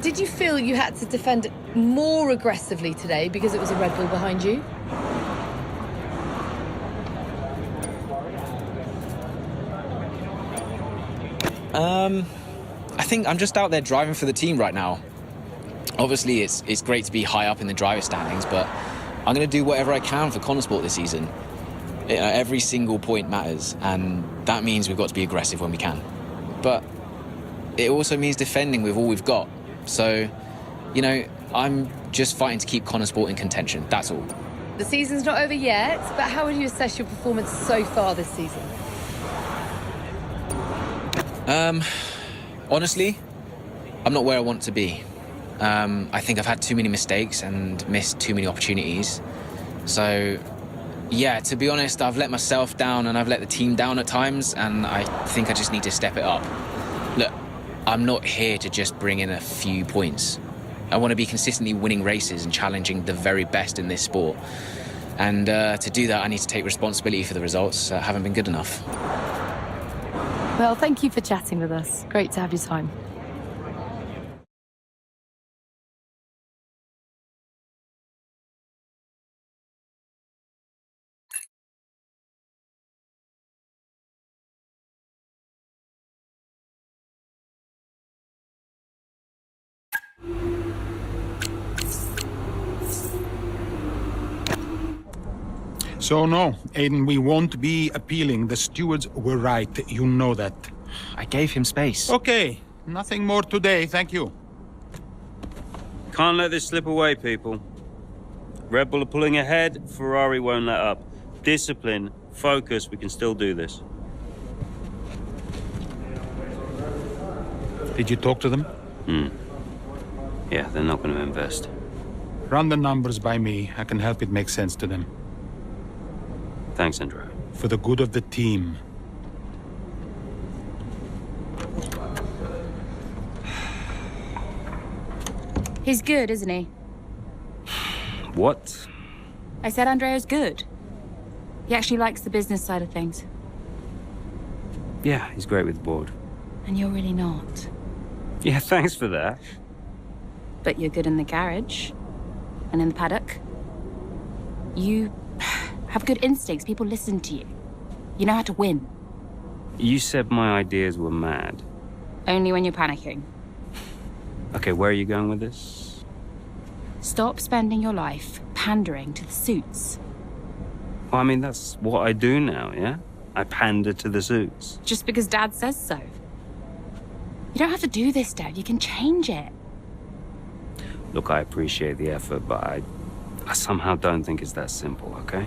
N: Did you feel you had to defend more aggressively today because it was a Red Bull behind you?
E: I think I'm just out there driving for the team right now. Obviously, it's great to be high up in the driver standings, but I'm going to do whatever I can for Connor Sport this season. Every single point matters, and that means we've got to be aggressive when we can. But it also means defending with all we've got. So, you know, I'm just fighting to keep Connor Sport in contention, that's all.
N: The season's not over yet, but how would you assess your performance so far this season?
E: Honestly, I'm not where I want to be. I think I've had too many mistakes and missed too many opportunities. So, yeah, to be honest, I've let myself down and I've let the team down at times, and I think I just need to step it up. Look, I'm not here to just bring in a few points. I want to be consistently winning races and challenging the very best in this sport. And to do that, I need to take responsibility for the results that haven't been good enough.
N: Well, thank you for chatting with us. Great to have your time.
C: So no, Aiden, we won't be appealing. The stewards were right. You know that.
T: I gave him space.
C: Okay, nothing more today, thank you.
J: Can't let this slip away, people. Red Bull are pulling ahead, Ferrari won't let up. Discipline, focus, we can still do this.
C: Did you talk to them?
J: Yeah, they're not going to invest.
C: Run the numbers by me. I can help it make sense to them.
J: Thanks, Andrea.
C: For the good of the team.
P: He's good, isn't he?
J: What?
P: I said Andrea's good. He actually likes the business side of things.
J: Yeah, he's great with the board.
P: And you're really not.
J: Yeah, thanks for that.
P: But you're good in the garage. And in the paddock. You have good instincts. People listen to you. You know how to win.
J: You said my ideas were mad.
P: Only when you're panicking.
J: Okay, where are you going with this?
P: Stop spending your life pandering to the suits.
J: Well, I mean, that's what I do now, yeah? I pander to the suits.
P: Just because Dad says so. You don't have to do this, Dad. You can change it.
J: Look, I appreciate the effort, but I somehow don't think it's that simple, okay?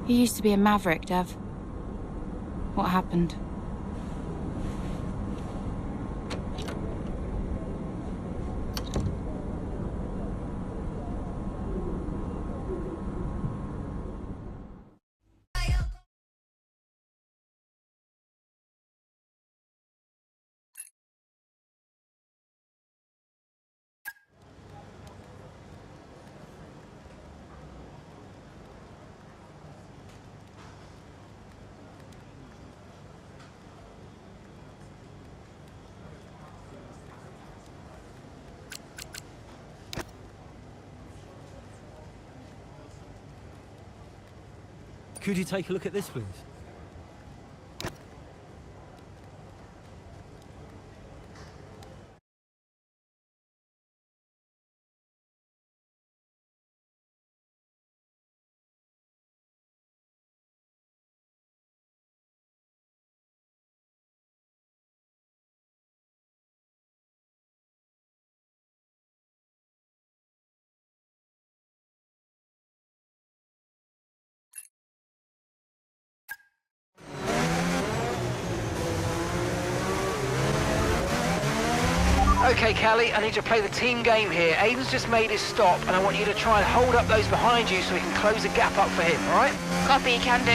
P: You used to be a maverick, Dev. What happened?
Q: Could you take a look at this, please?
K: Okay, Callie, I need you to play the team game here. Aidan's just made his stop, and I want you to try and hold up those behind you so we can close the gap up for him, all right?
U: Copy, can do.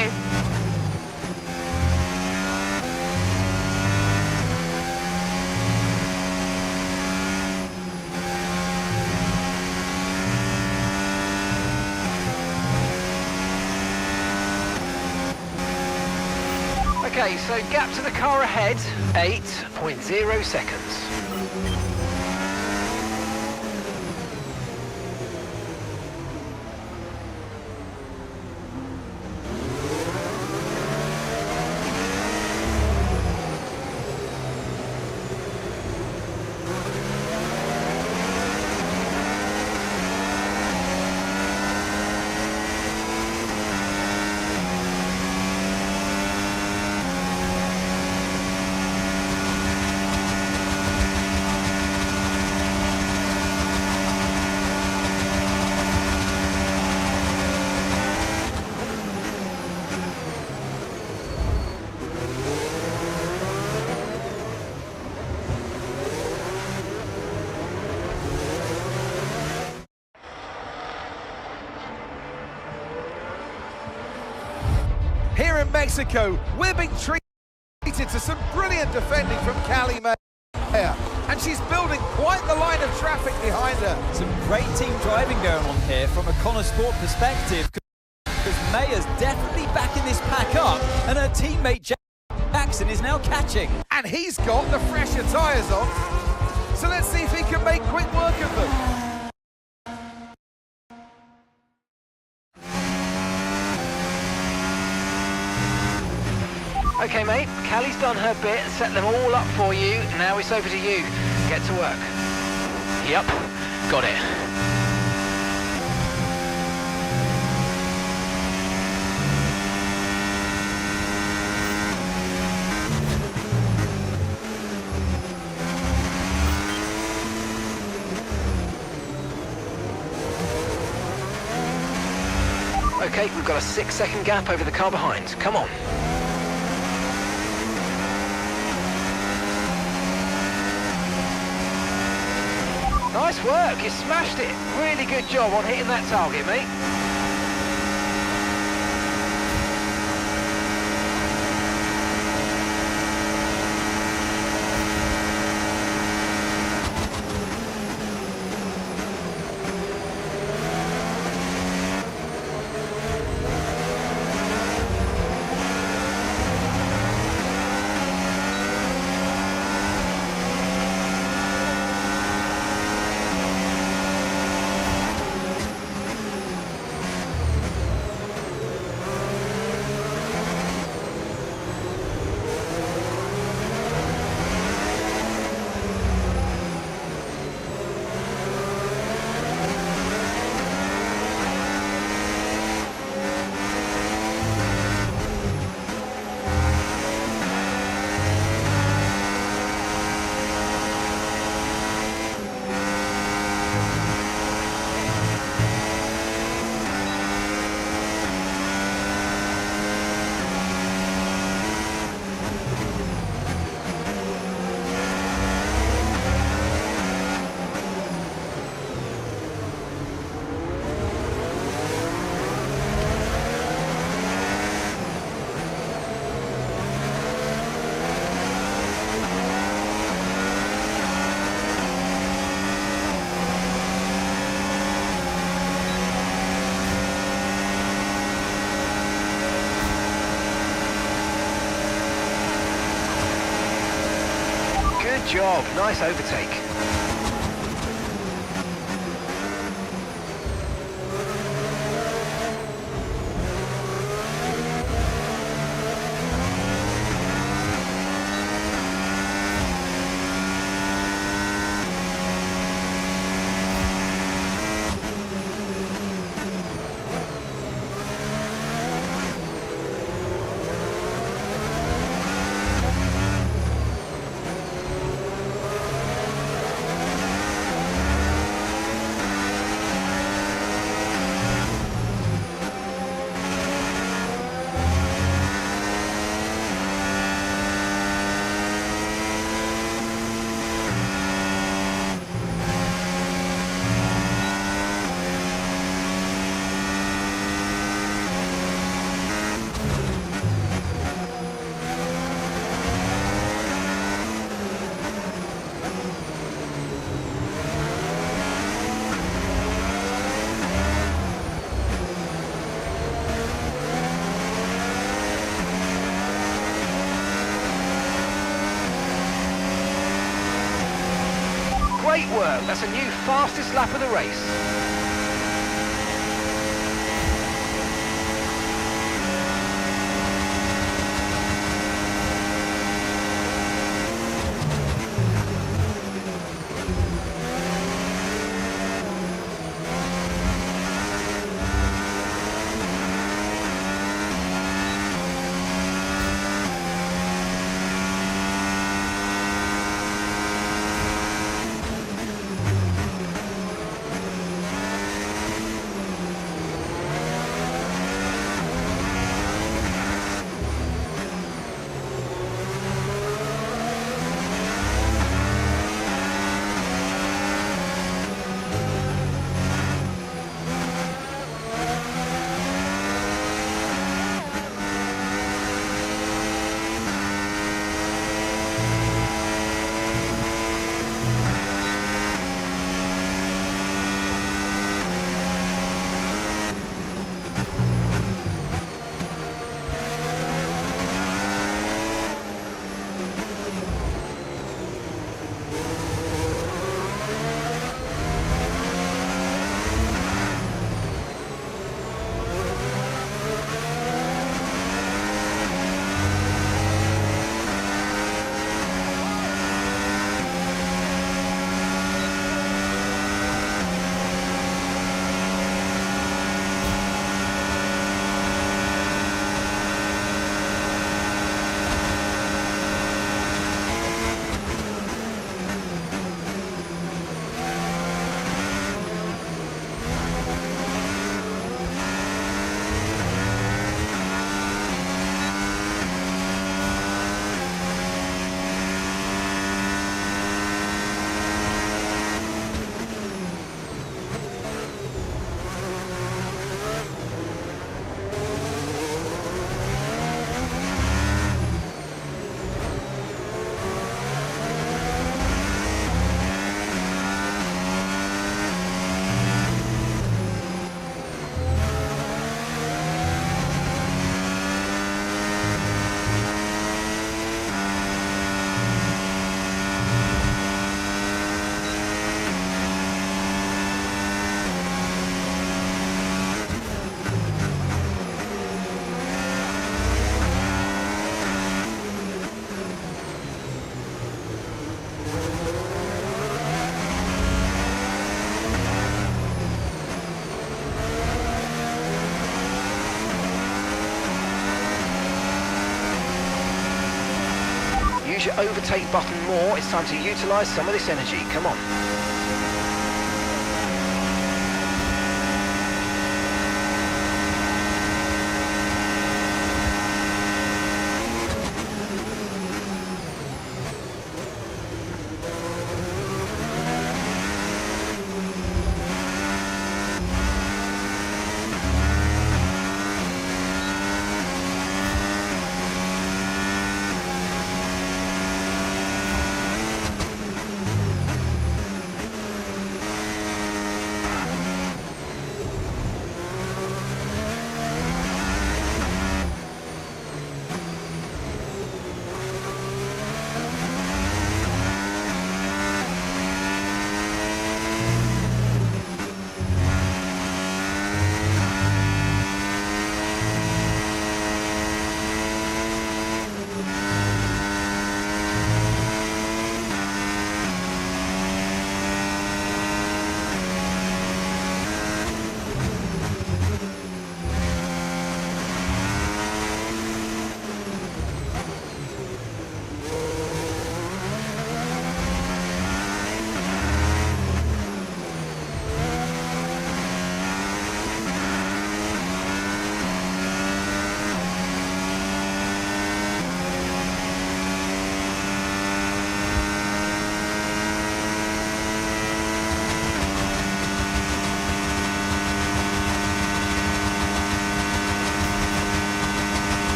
K: Okay, so gap to the car ahead, 8.0 seconds.
B: Here in Mexico, we're being treated to some brilliant defending from Callie Mayer. And she's building quite the line of traffic behind her.
F: Some great team driving going on here from a Connor Sport perspective, because Mayer's definitely backing this pack up, and her teammate Jackson is now catching.
B: And he's got the fresher tyres on. So let's see if he can make quick work of them.
K: Okay, mate, Callie's done her bit, set them all up for you. Now it's over to you. Get to work. Yep, got it. Okay, we've got a 6-second gap over the car behind. Come on. Nice work, you smashed it. Really good job on hitting that target, mate. Good job, nice overtake. work. That's a new fastest lap of the race. Use your overtake button more. It's time to utilise some of this energy. Come on.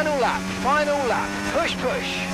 K: Final lap, final lap. Push, push.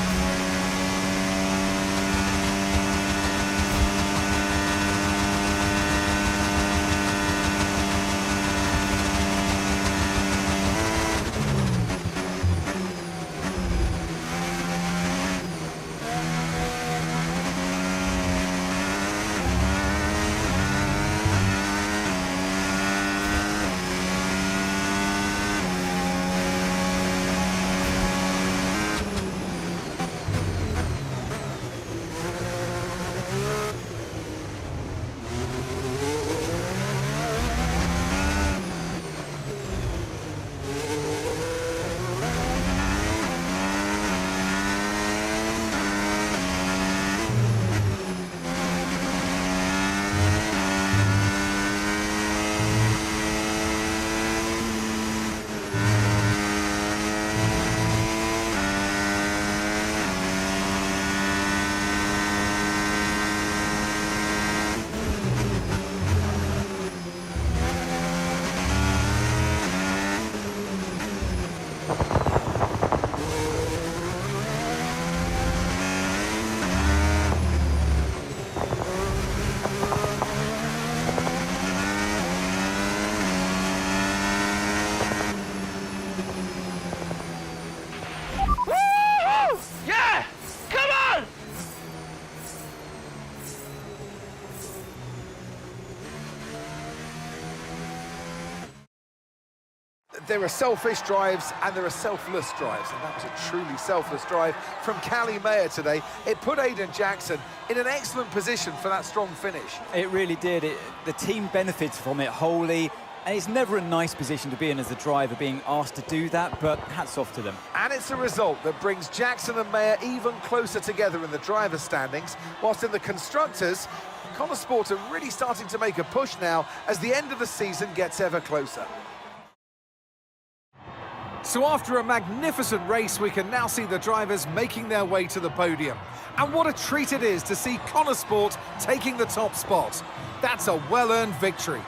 K: Yeah! Come on!
B: There are selfish drives and there are selfless drives, and that was a truly selfless drive from Callie Mayer today. It put Aiden Jackson in an excellent position for that strong finish.
F: It really did. The team benefits from it wholly, and it's never a nice position to be in as a driver, being asked to do that, but hats off to them.
B: And it's a result that brings Jackson and Mayer even closer together in the driver's standings, whilst in the constructors, Connor Sport are really starting to make a push now as the end of the season gets ever closer. So after a magnificent race, we can now see the drivers making their way to the podium. And what a treat it is to see Connor Sport taking the top spot. That's a well-earned victory.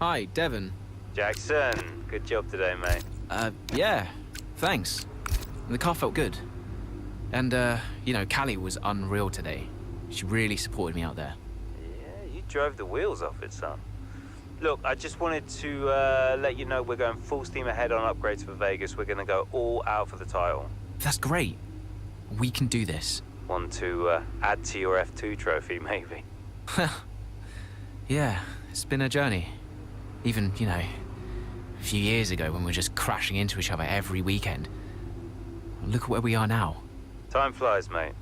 E: Hi, Devon.
J: Jackson, good job today, mate.
E: Yeah, thanks. The car felt good. And, you know, Callie was unreal today. She really supported me out there.
J: Yeah, you drove the wheels off it, son. Look, I just wanted to let you know we're going full steam ahead on upgrades for Vegas. We're going to go all out for the title.
E: That's great. We can do this.
J: Want to add to your F2 trophy, maybe?
E: Yeah, it's been a journey. Even, you know, a few years ago when we were just crashing into each other every weekend. Look at where we are now.
J: Time flies, mate.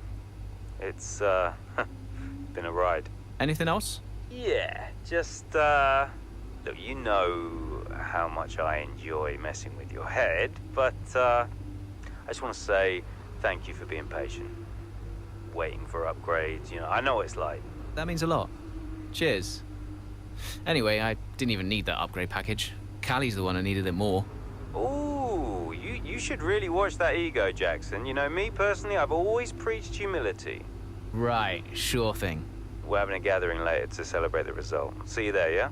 J: It's been a ride.
E: Anything else?
J: Yeah, just look, you know how much I enjoy messing with your head, but I just want to say thank you for being patient. Waiting for upgrades, you know, I know what it's like.
E: That means a lot. Cheers. Anyway, I didn't even need that upgrade package. Callie's the one who needed it more.
J: Ooh, you should really watch that ego, Jackson. You know, me personally, I've always preached humility.
E: Right, sure thing.
J: We're having a gathering later to celebrate the result. See you there, yeah?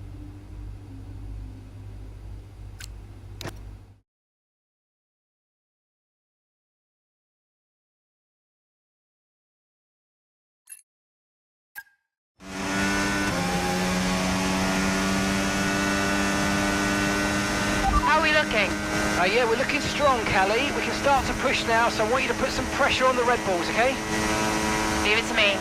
U: How are we looking?
K: Yeah, we're looking strong, Callie. We can start to push now, so I want you to put some pressure on the Red Bulls, okay?
U: Leave it to me.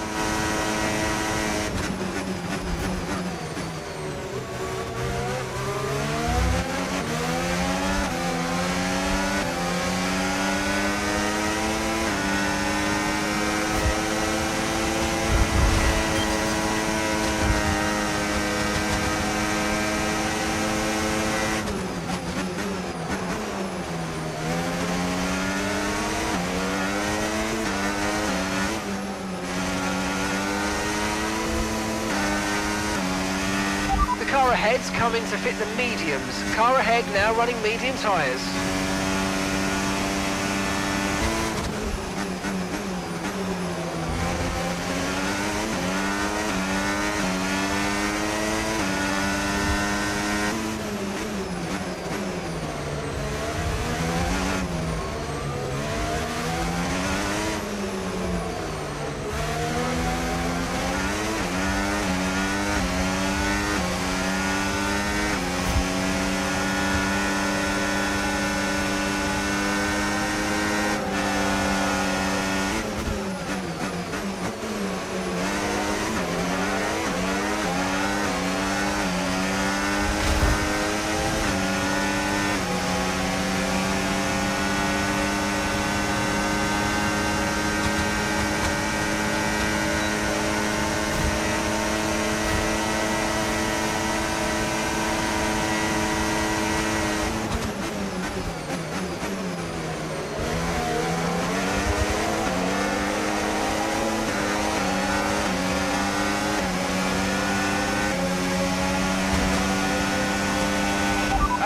K: Car ahead's coming to fit the mediums. Car ahead now running medium tyres.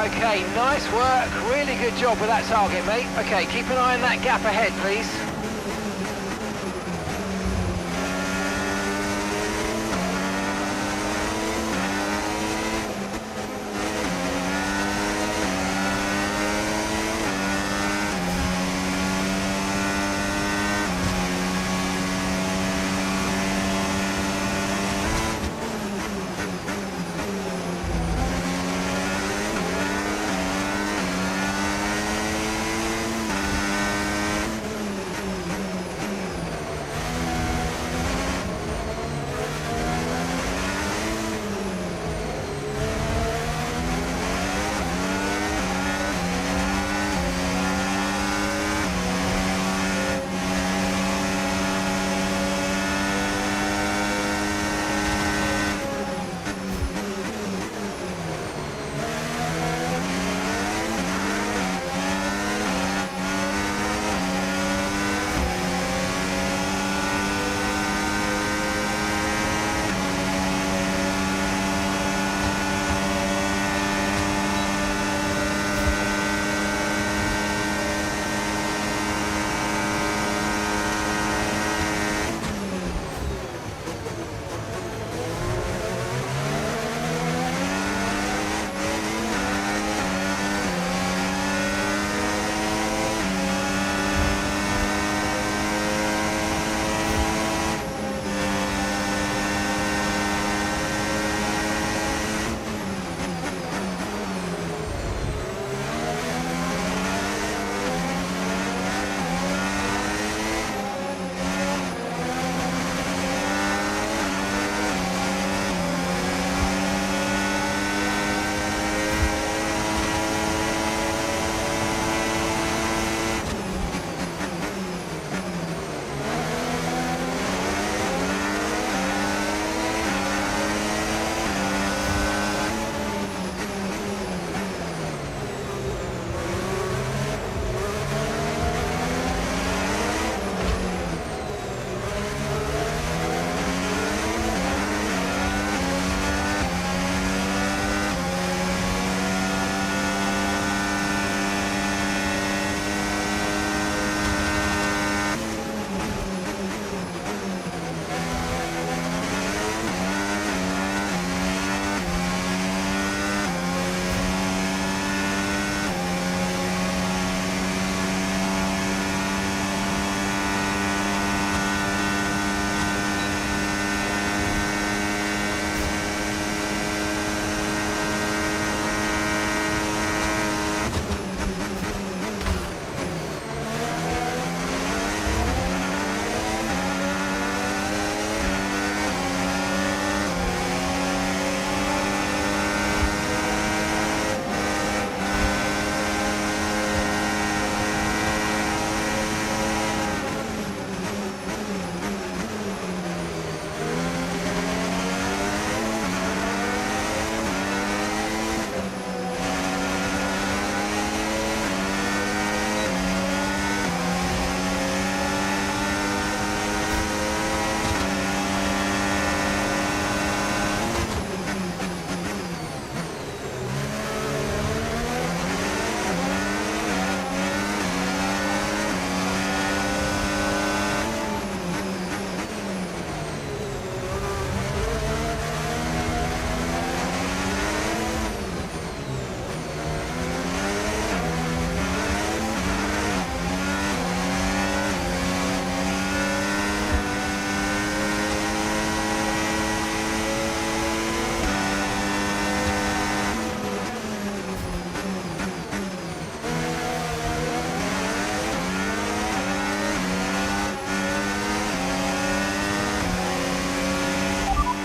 K: Okay, nice work. Really good job with that target, mate. Okay, keep an eye on that gap ahead, please.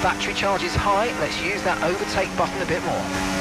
K: Battery charge is high. Let's use that overtake button a bit more.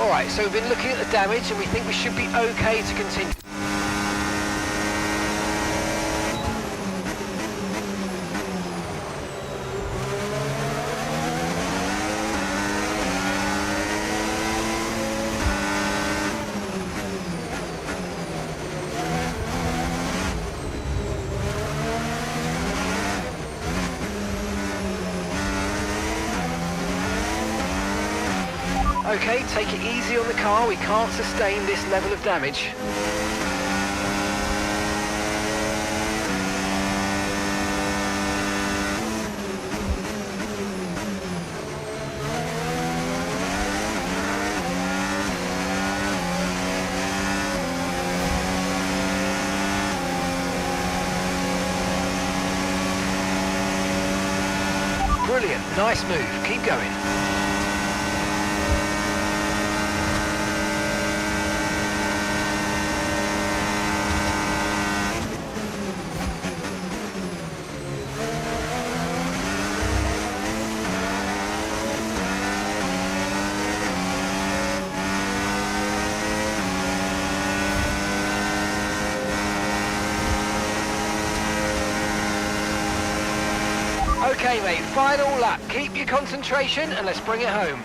K: Alright, so we've been looking at the damage and we think we should be okay to continue. Okay, take it easy on the car, we can't sustain this level of damage. Brilliant, nice move, keep going. Okay mate, final lap. Keep your concentration and let's bring it home.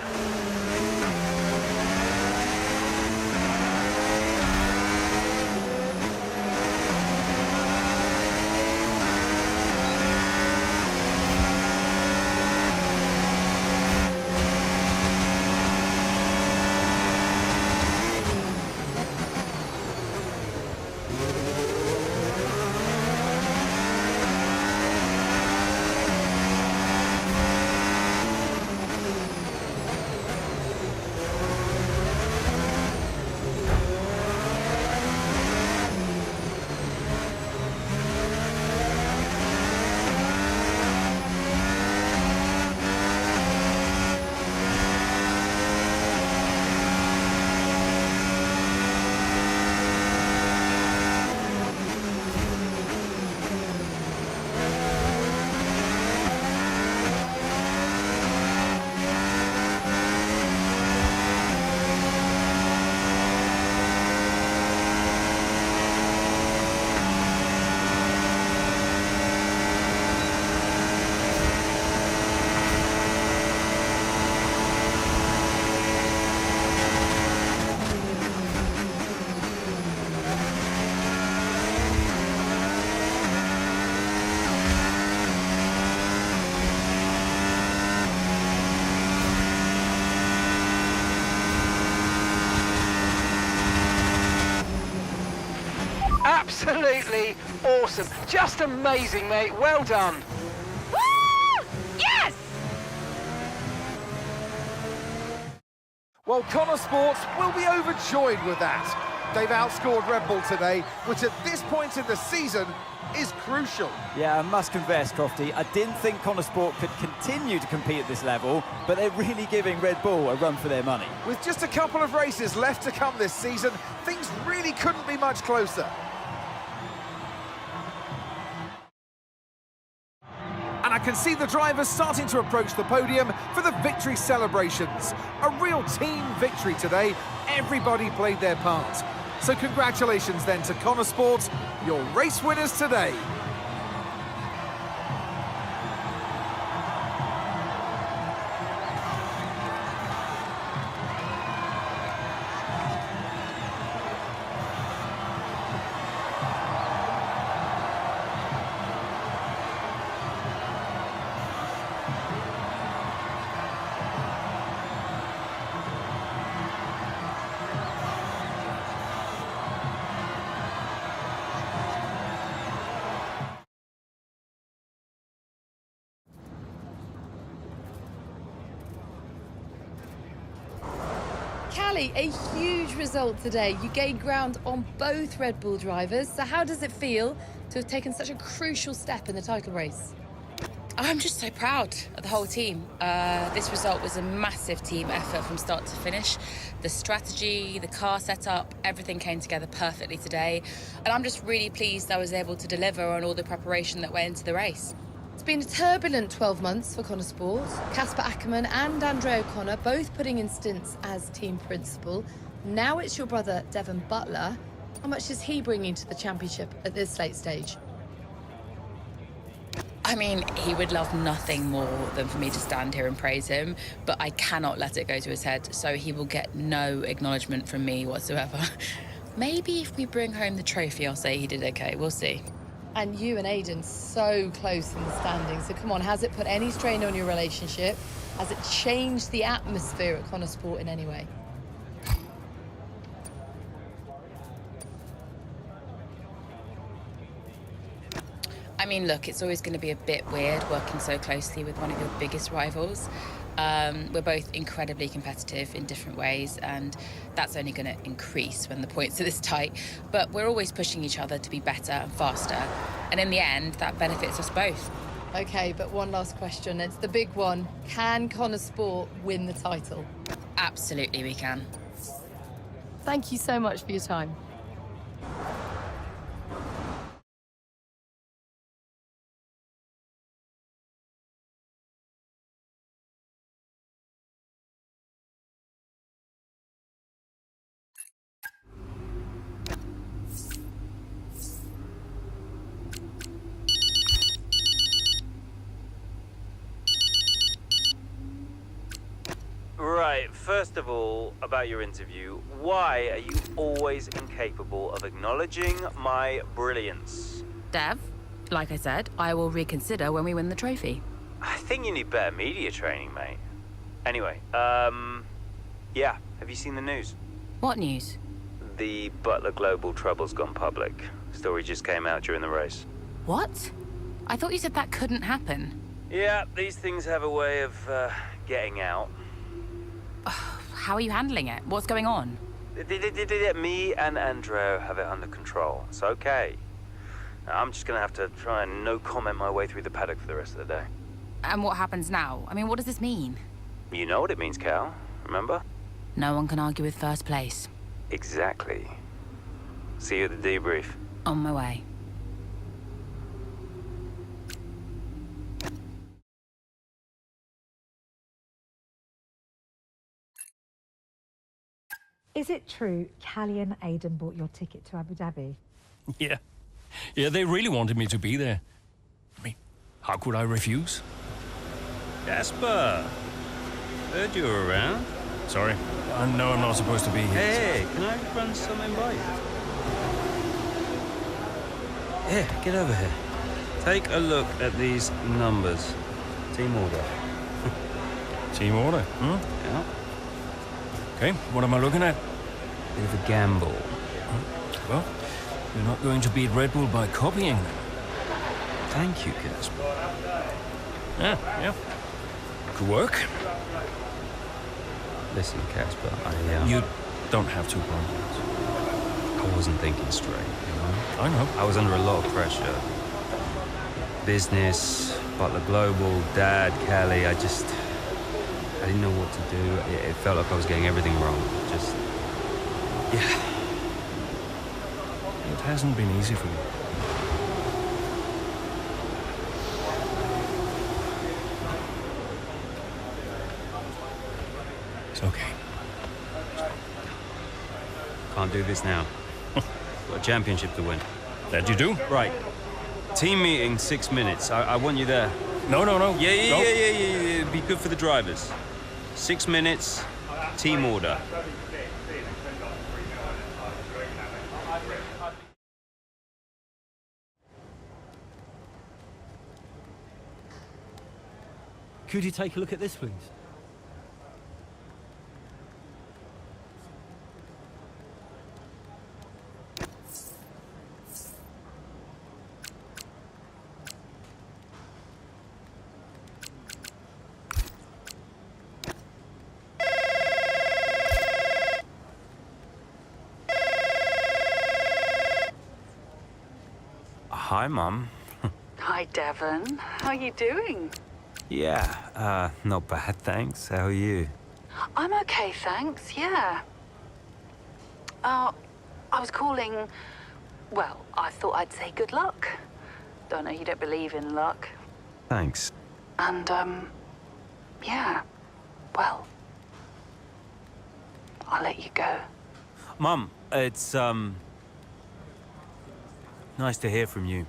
K: Absolutely awesome. Just amazing, mate. Well done.
H: Woo! Yes!
B: Well, Connor Sports will be overjoyed with that. They've outscored Red Bull today, which at this point in the season is crucial.
F: Yeah, I must confess, Crofty, I didn't think Connor Sport could continue to compete at this level, but they're really giving Red Bull a run for their money.
B: With just a couple of races left to come this season, things really couldn't be much closer. And I can see the drivers starting to approach the podium for the victory celebrations. A real team victory today. Everybody played their part. So congratulations then to Connor Sport, your race winners today.
N: Callie, a huge result today. You gained ground on both Red Bull drivers. So how does it feel to have taken such a crucial step in the title race?
P: I'm just so proud of the whole team. This result was a massive team effort from start to finish. The strategy, the car setup, everything came together perfectly today. And I'm just really pleased I was able to deliver on all the preparation that went into the race.
N: It's been a turbulent 12 months for Connor Sport. Casper Ackermann and Andre O'Connor both putting in stints as team principal. Now it's your brother, Devon Butler. How much is he bringing to the championship at this late stage?
P: I mean, he would love nothing more than for me to stand here and praise him, but I cannot let it go to his head, so he will get no acknowledgement from me whatsoever. Maybe if we bring home the trophy, I'll say he did okay. We'll see.
N: And you and Aidan so close in the standings. So come on, has it put any strain on your relationship? Has it changed the atmosphere at Connor Sport in any way?
P: I mean, look, it's always going to be a bit weird working so closely with one of your biggest rivals. We're both incredibly competitive in different ways, and that's only going to increase when the points are this tight. But we're always pushing each other to be better and faster. And in the end, that benefits us both.
N: Okay, but one last question. It's the big one. Can Connor Sport win the title?
P: Absolutely, we can.
N: Thank you so much for your time.
J: Right, first of all, about your interview, why are you always incapable of acknowledging my brilliance?
P: Dev, like I said, I will reconsider when we win the trophy.
J: I think you need better media training, mate. Anyway, yeah, have you seen the news?
P: What news?
J: The Butler Global trouble's gone public. Story just came out during the race.
P: What? I thought you said that couldn't happen.
J: Yeah, these things have a way of, getting out.
P: How are you handling it? What's going on?
J: Me and Andrew have it under control. It's okay. I'm just gonna have to try and no comment my way through the paddock for the rest of the day.
P: And what happens now? I mean, what does this mean?
J: You know what it means, Cal. Remember?
P: No one can argue with first place.
J: Exactly. See you at the debrief.
P: On my way.
M: Is it true Callie and Aidan bought your ticket to Abu Dhabi?
I: Yeah. Yeah, they really wanted me to be there. I mean, how could I refuse?
J: Jasper! Heard you were around.
I: Sorry. I know I'm not supposed to be here.
J: Hey, can I run something by you? Here, get over here. Take a look at these numbers. Team order.
I: Team order, hmm?
J: Yeah.
I: Okay, what am I looking at?
J: Bit of a gamble.
I: Well, you're not going to beat Red Bull by copying them.
J: Thank you, Casper.
I: Yeah. Could work.
J: Listen, Casper,
I: You don't have to apologize.
J: I wasn't thinking straight, you know?
I: I know.
J: I was under a lot of pressure. Business, Butler Global, Dad, Callie, I didn't know what to do. It felt like I was getting everything wrong. Yeah.
I: It hasn't been easy for you. It's okay.
J: Can't do this now. Got a championship to win.
I: That you do?
J: Right. Team meeting, 6 minutes. I want you there.
I: No.
J: Yeah. Be good for the drivers. 6 minutes, team order.
Q: Could you take a look at this, please?
J: Hi, Mum.
O: Hi, Devon. How are you doing?
J: Yeah, not bad, thanks. How are you?
O: I'm okay, thanks, yeah. I was calling... Well, I thought I'd say good luck. Don't know you don't believe in luck.
J: Thanks.
O: And, yeah. Well, I'll let you go.
J: Mum, it's, nice to hear from you.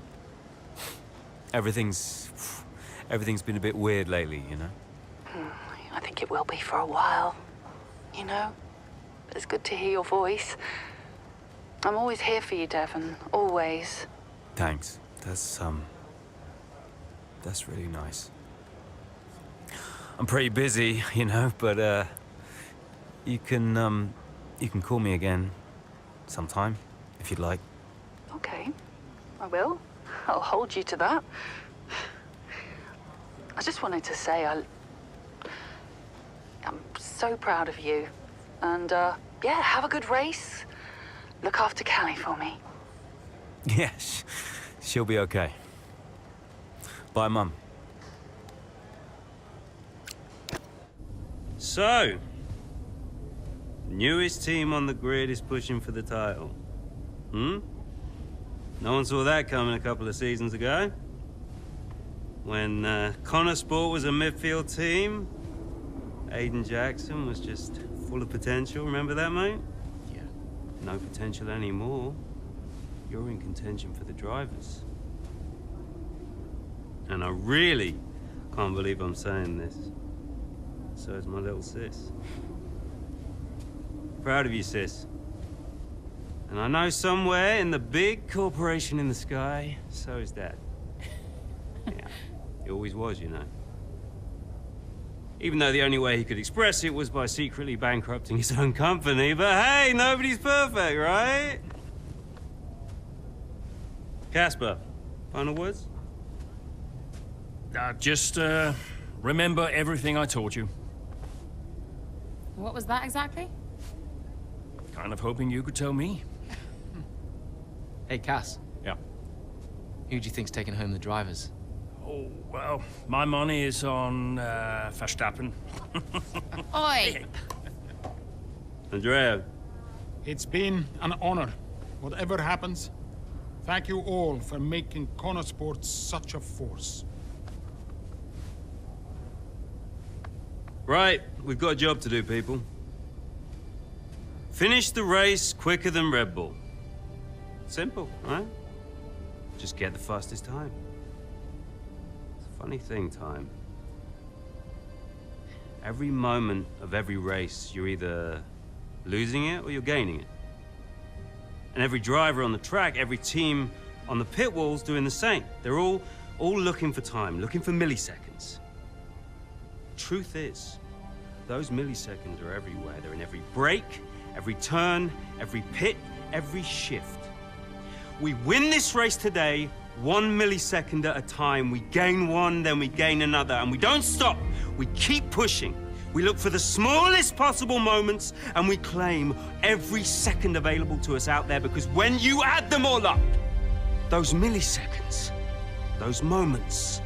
J: Everything's been a bit weird lately, you know?
O: I think it will be for a while. You know? It's good to hear your voice. I'm always here for you, Devon. Always.
J: Thanks. That's really nice. I'm pretty busy, you know, but, you can call me again sometime, if you'd like.
O: Okay. I will. I'll hold you to that. I just wanted to say I'm so proud of you. And, yeah, have a good race. Look after Callie for me.
J: Yes, she'll be okay. Bye, Mum.
V: So, newest team on the grid is pushing for the title. No one saw that coming a couple of seasons ago. When Connor Sport was a midfield team, Aiden Jackson was just full of potential. Remember that, mate?
E: Yeah.
V: No potential anymore. You're in contention for the drivers. And I really can't believe I'm saying this. So is my little sis. Proud of you, sis. And I know somewhere in the big corporation in the sky, so is Dad. Yeah, he always was, you know. Even though the only way he could express it was by secretly bankrupting his own company. But hey, nobody's perfect, right? Casper, final words?
I: Just remember everything I taught you.
H: What was that exactly?
I: Kind of hoping you could tell me.
E: Hey, Cass.
I: Yeah.
E: Who do you think's taking home the drivers?
I: Oh, well, my money is on Verstappen.
H: Oi!
V: Andrea.
C: It's been an honor. Whatever happens, thank you all for making Connor Sports such a force.
V: Right, we've got a job to do, people. Finish the race quicker than Red Bull. Simple, right? Just get the fastest time. It's a funny thing, time. Every moment of every race, you're either losing it or you're gaining it. And every driver on the track, every team on the pit wall's doing the same. They're all looking for time, looking for milliseconds. Truth is, those milliseconds are everywhere. They're in every brake, every turn, every pit, every shift. We win this race today, 1 millisecond at a time. We gain one, then we gain another, and we don't stop. We keep pushing. We look for the smallest possible moments, and we claim every second available to us out there, because when you add them all up, those milliseconds, those moments,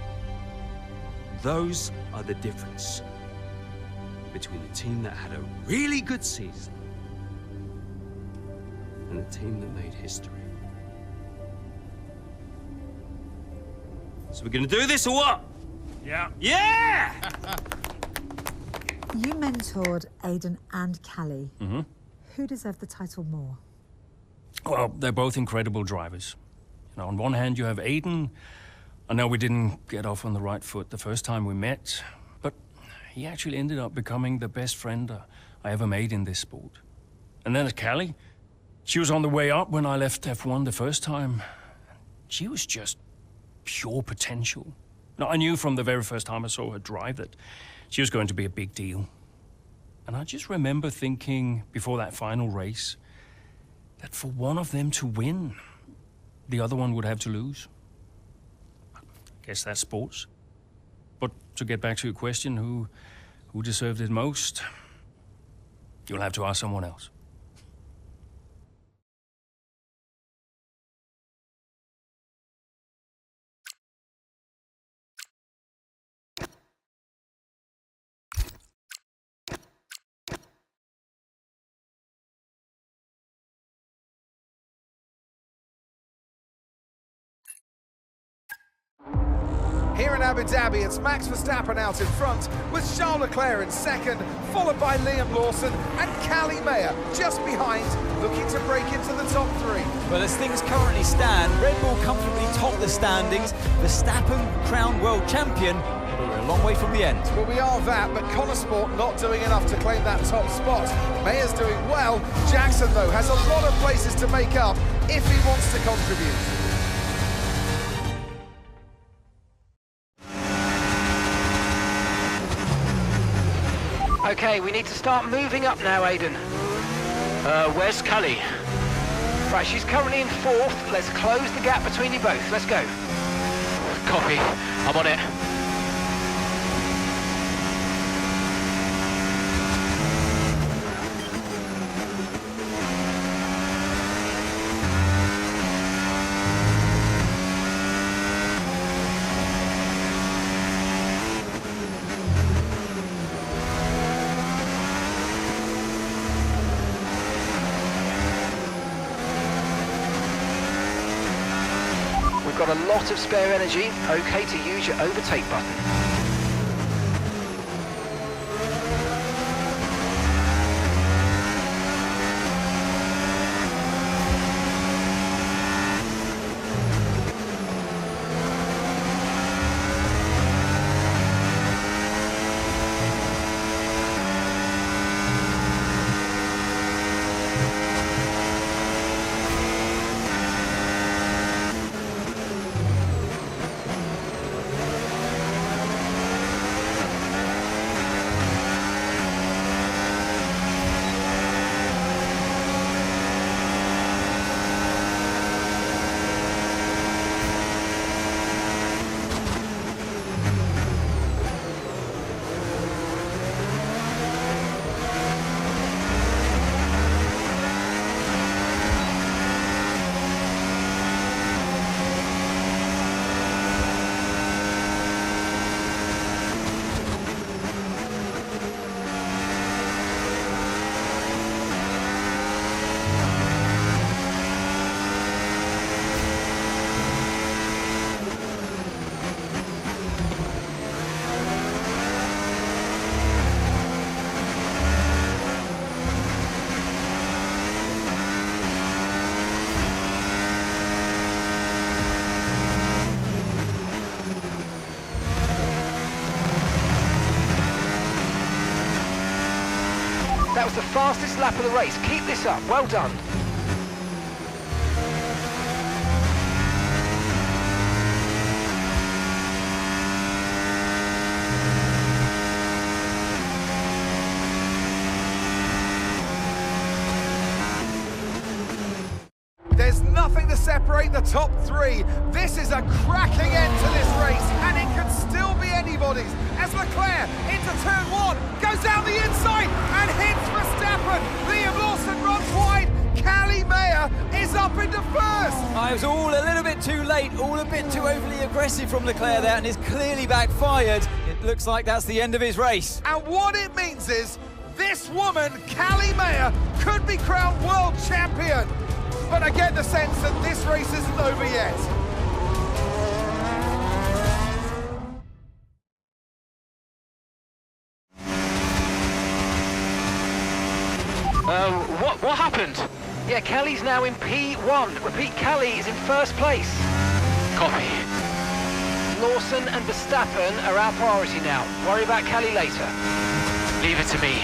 V: those are the difference between the team that had a really good season and the team that made history. So we're gonna do this or what?
I: Yeah.
V: Yeah!
M: You mentored Aiden and Callie.
I: Mm-hmm.
M: Who deserved the title more?
I: Well, they're both incredible drivers. You know, on one hand, you have Aiden. I know we didn't get off on the right foot the first time we met, but he actually ended up becoming the best friend I ever made in this sport. And then Callie, she was on the way up when I left F1 the first time. She was just pure potential. Now, I knew from the very first time I saw her drive that she was going to be a big deal. And I just remember thinking before that final race that for one of them to win, the other one would have to lose. I guess that's sports. But to get back to your question, who deserved it most? You'll have to ask someone else.
B: Here in Abu Dhabi, it's Max Verstappen out in front, with Charles Leclerc in second, followed by Liam Lawson and Callie Mayer just behind, looking to break into the top three.
F: Well, as things currently stand, Red Bull comfortably top the standings. Verstappen crowned world champion, but we're a long way from the end.
B: Well, we are that, but Connor Sport not doing enough to claim that top spot. Mayer's doing well. Jackson, though, has a lot of places to make up if he wants to contribute.
K: Okay, we need to start moving up now, Aidan. Where's Cully? Right, she's currently in fourth. Let's close the gap between you both. Let's go. Copy. I'm on it. Got a lot of spare energy, okay to use your overtake button. That was the fastest lap of the race. Keep this up. Well done.
B: There's nothing to separate the top three. This is a cracking end to this race, and it could still be anybody's. As Leclerc into turn one, goes down the inside and hits Verstappen. Liam Lawson runs wide. Callie Mayer is up into first.
F: I was all a little bit too late, all a bit too overly aggressive from Leclerc there, and it's clearly backfired. It looks like that's the end of his race.
B: And what it means is this woman, Callie Mayer, could be crowned world champion. But I get the sense that this race isn't over yet.
K: What happened? Yeah, Callie's now in P1. Repeat, Callie is in first place. Copy. Lawson and Verstappen are our priority now. Worry about Callie later. Leave it to me.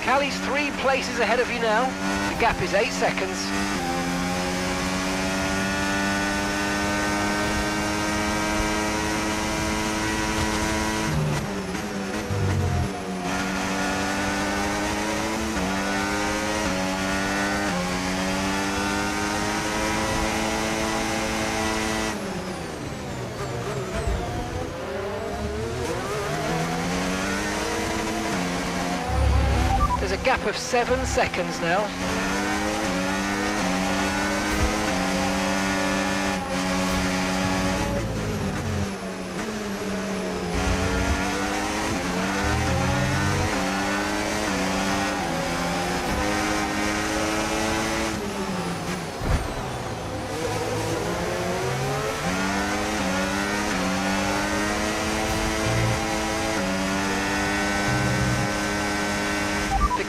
K: Callie's 3 places ahead of you now. The gap is 8 seconds. There's a gap of 7 seconds now.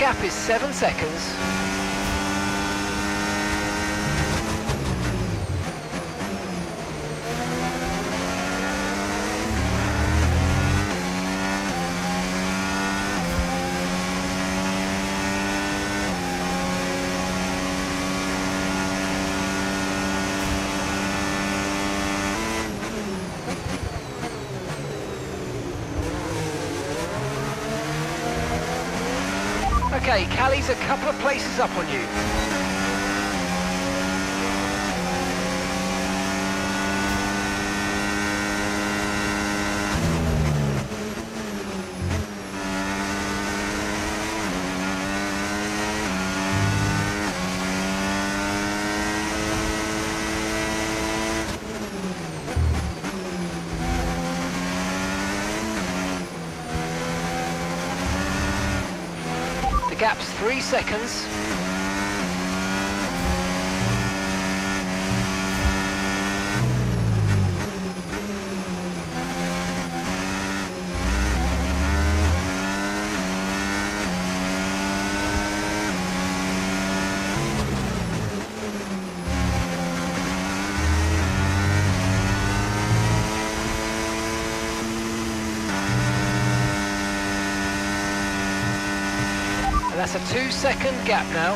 K: gap is 7 seconds. Okay, Callie's a couple of places up on you. The gap's 3 seconds. And that's a 2-second gap now.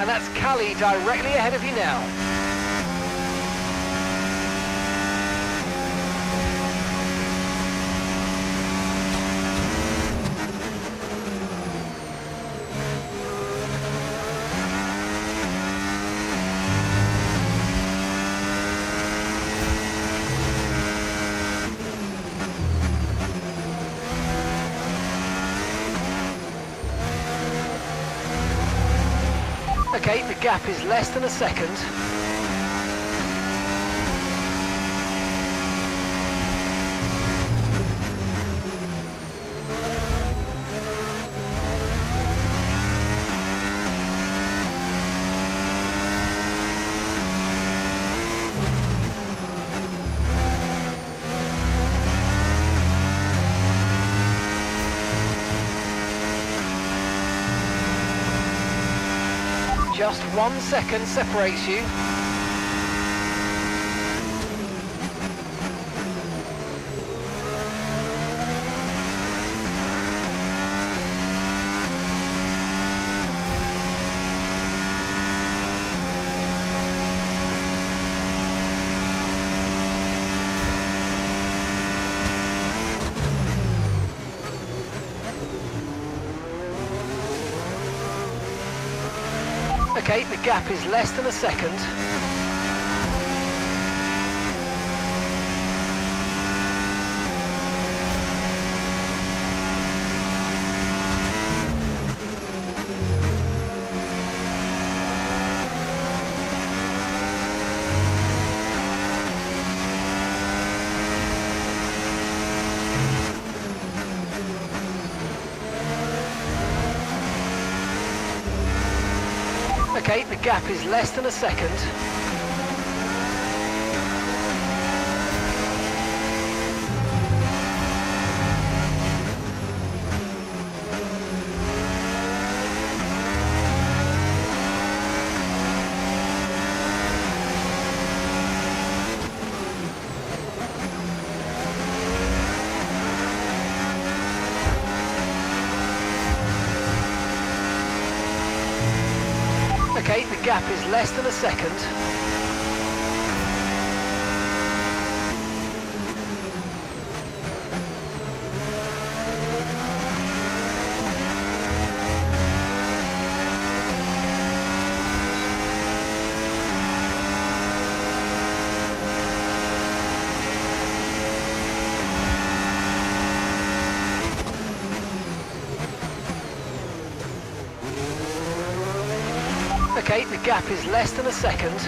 K: And that's Callie directly ahead of you now. Okay, the gap is less than a second. Just 1 second separates you. Okay, the gap is less than a second. Okay, the gap is less than a second. Okay, the gap is less than a second. Okay, the gap is less than a second.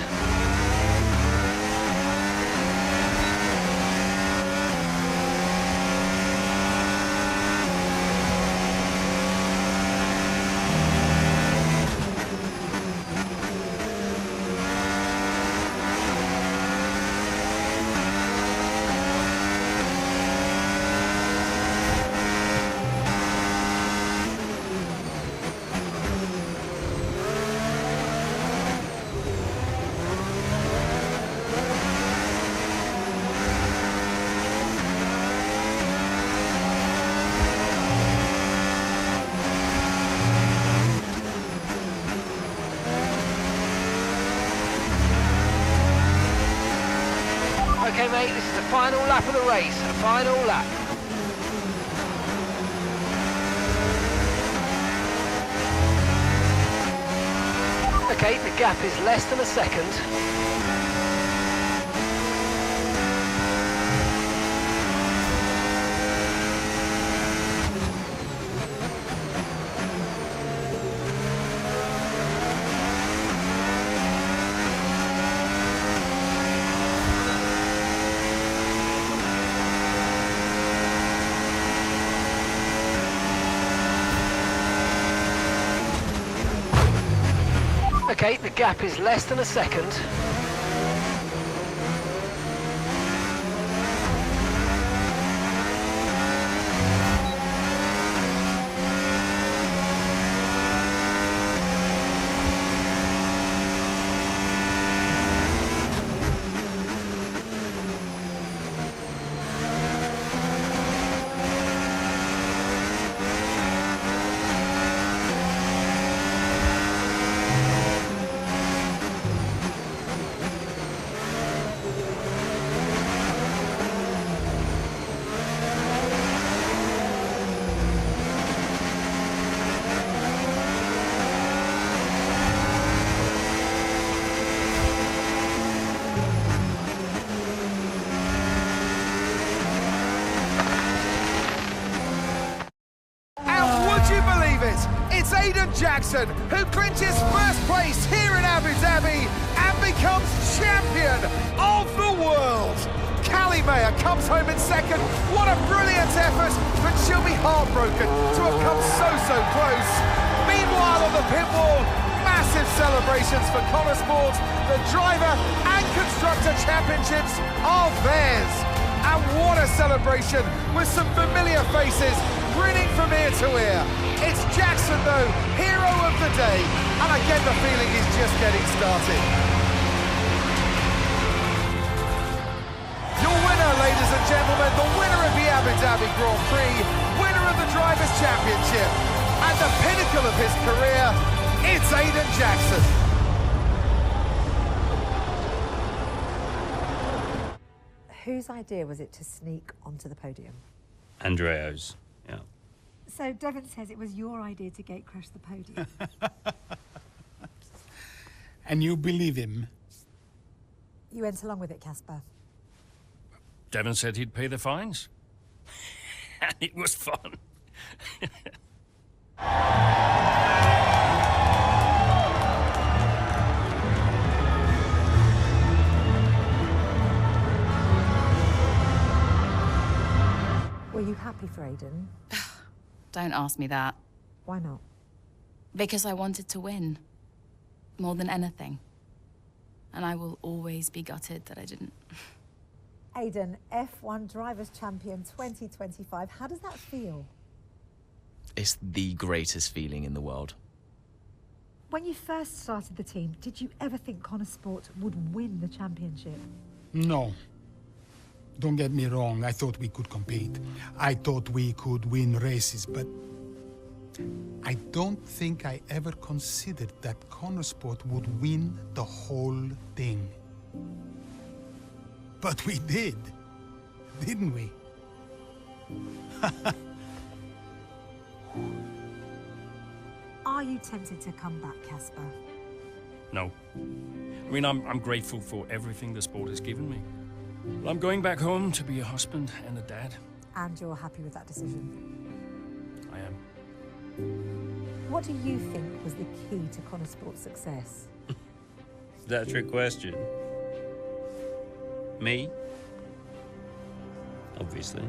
K: Okay, mate, this is the final lap of the race. Final lap. Okay, the gap is less than a second. Okay, the gap is less than a second.
B: It's Aiden Jackson who clinches first place here in Abu Dhabi and becomes champion of the world. Callie Mayer comes home in second. What a brilliant effort, but she'll be heartbroken to have come so close. Meanwhile on the pit wall, massive celebrations for Connor Sport. The driver and constructor championships are theirs. And what a celebration with some familiar faces grinning from ear to ear. It's Jackson though, hero of the day, and I get the feeling he's just getting started. Your winner, ladies and gentlemen, the winner of the Abu Dhabi Grand Prix, winner of the Drivers' Championship, and the pinnacle of his career, it's Aiden Jackson.
M: Whose idea was it to sneak onto the podium?
V: Andreo's, yeah.
M: So Devon says it was your idea to gate crash the podium.
C: And you believe him?
M: You went along with it, Casper.
I: Devon said he'd pay the fines. And it was fun.
M: Were you happy for Aiden?
P: Don't ask me that.
M: Why not?
P: Because I wanted to win. More than anything. And I will always be gutted that I didn't.
M: Aiden, F1 Drivers' Champion 2025. How does that feel?
T: It's the greatest feeling in the world.
M: When you first started the team, did you ever think Connor Sport would win the championship?
C: No. Don't get me wrong, I thought we could compete. I thought we could win races, but I don't think I ever considered that Connor Sport would win the whole thing. But we did, didn't we?
M: Are you tempted to come back, Casper?
I: No. I mean, I'm grateful for everything the sport has given me. I'm going back home to be a husband and a dad.
M: And you're happy with that decision?
I: I am.
M: What do you think was the key to Connor Sport's success?
J: Is that a trick question? Me? Obviously.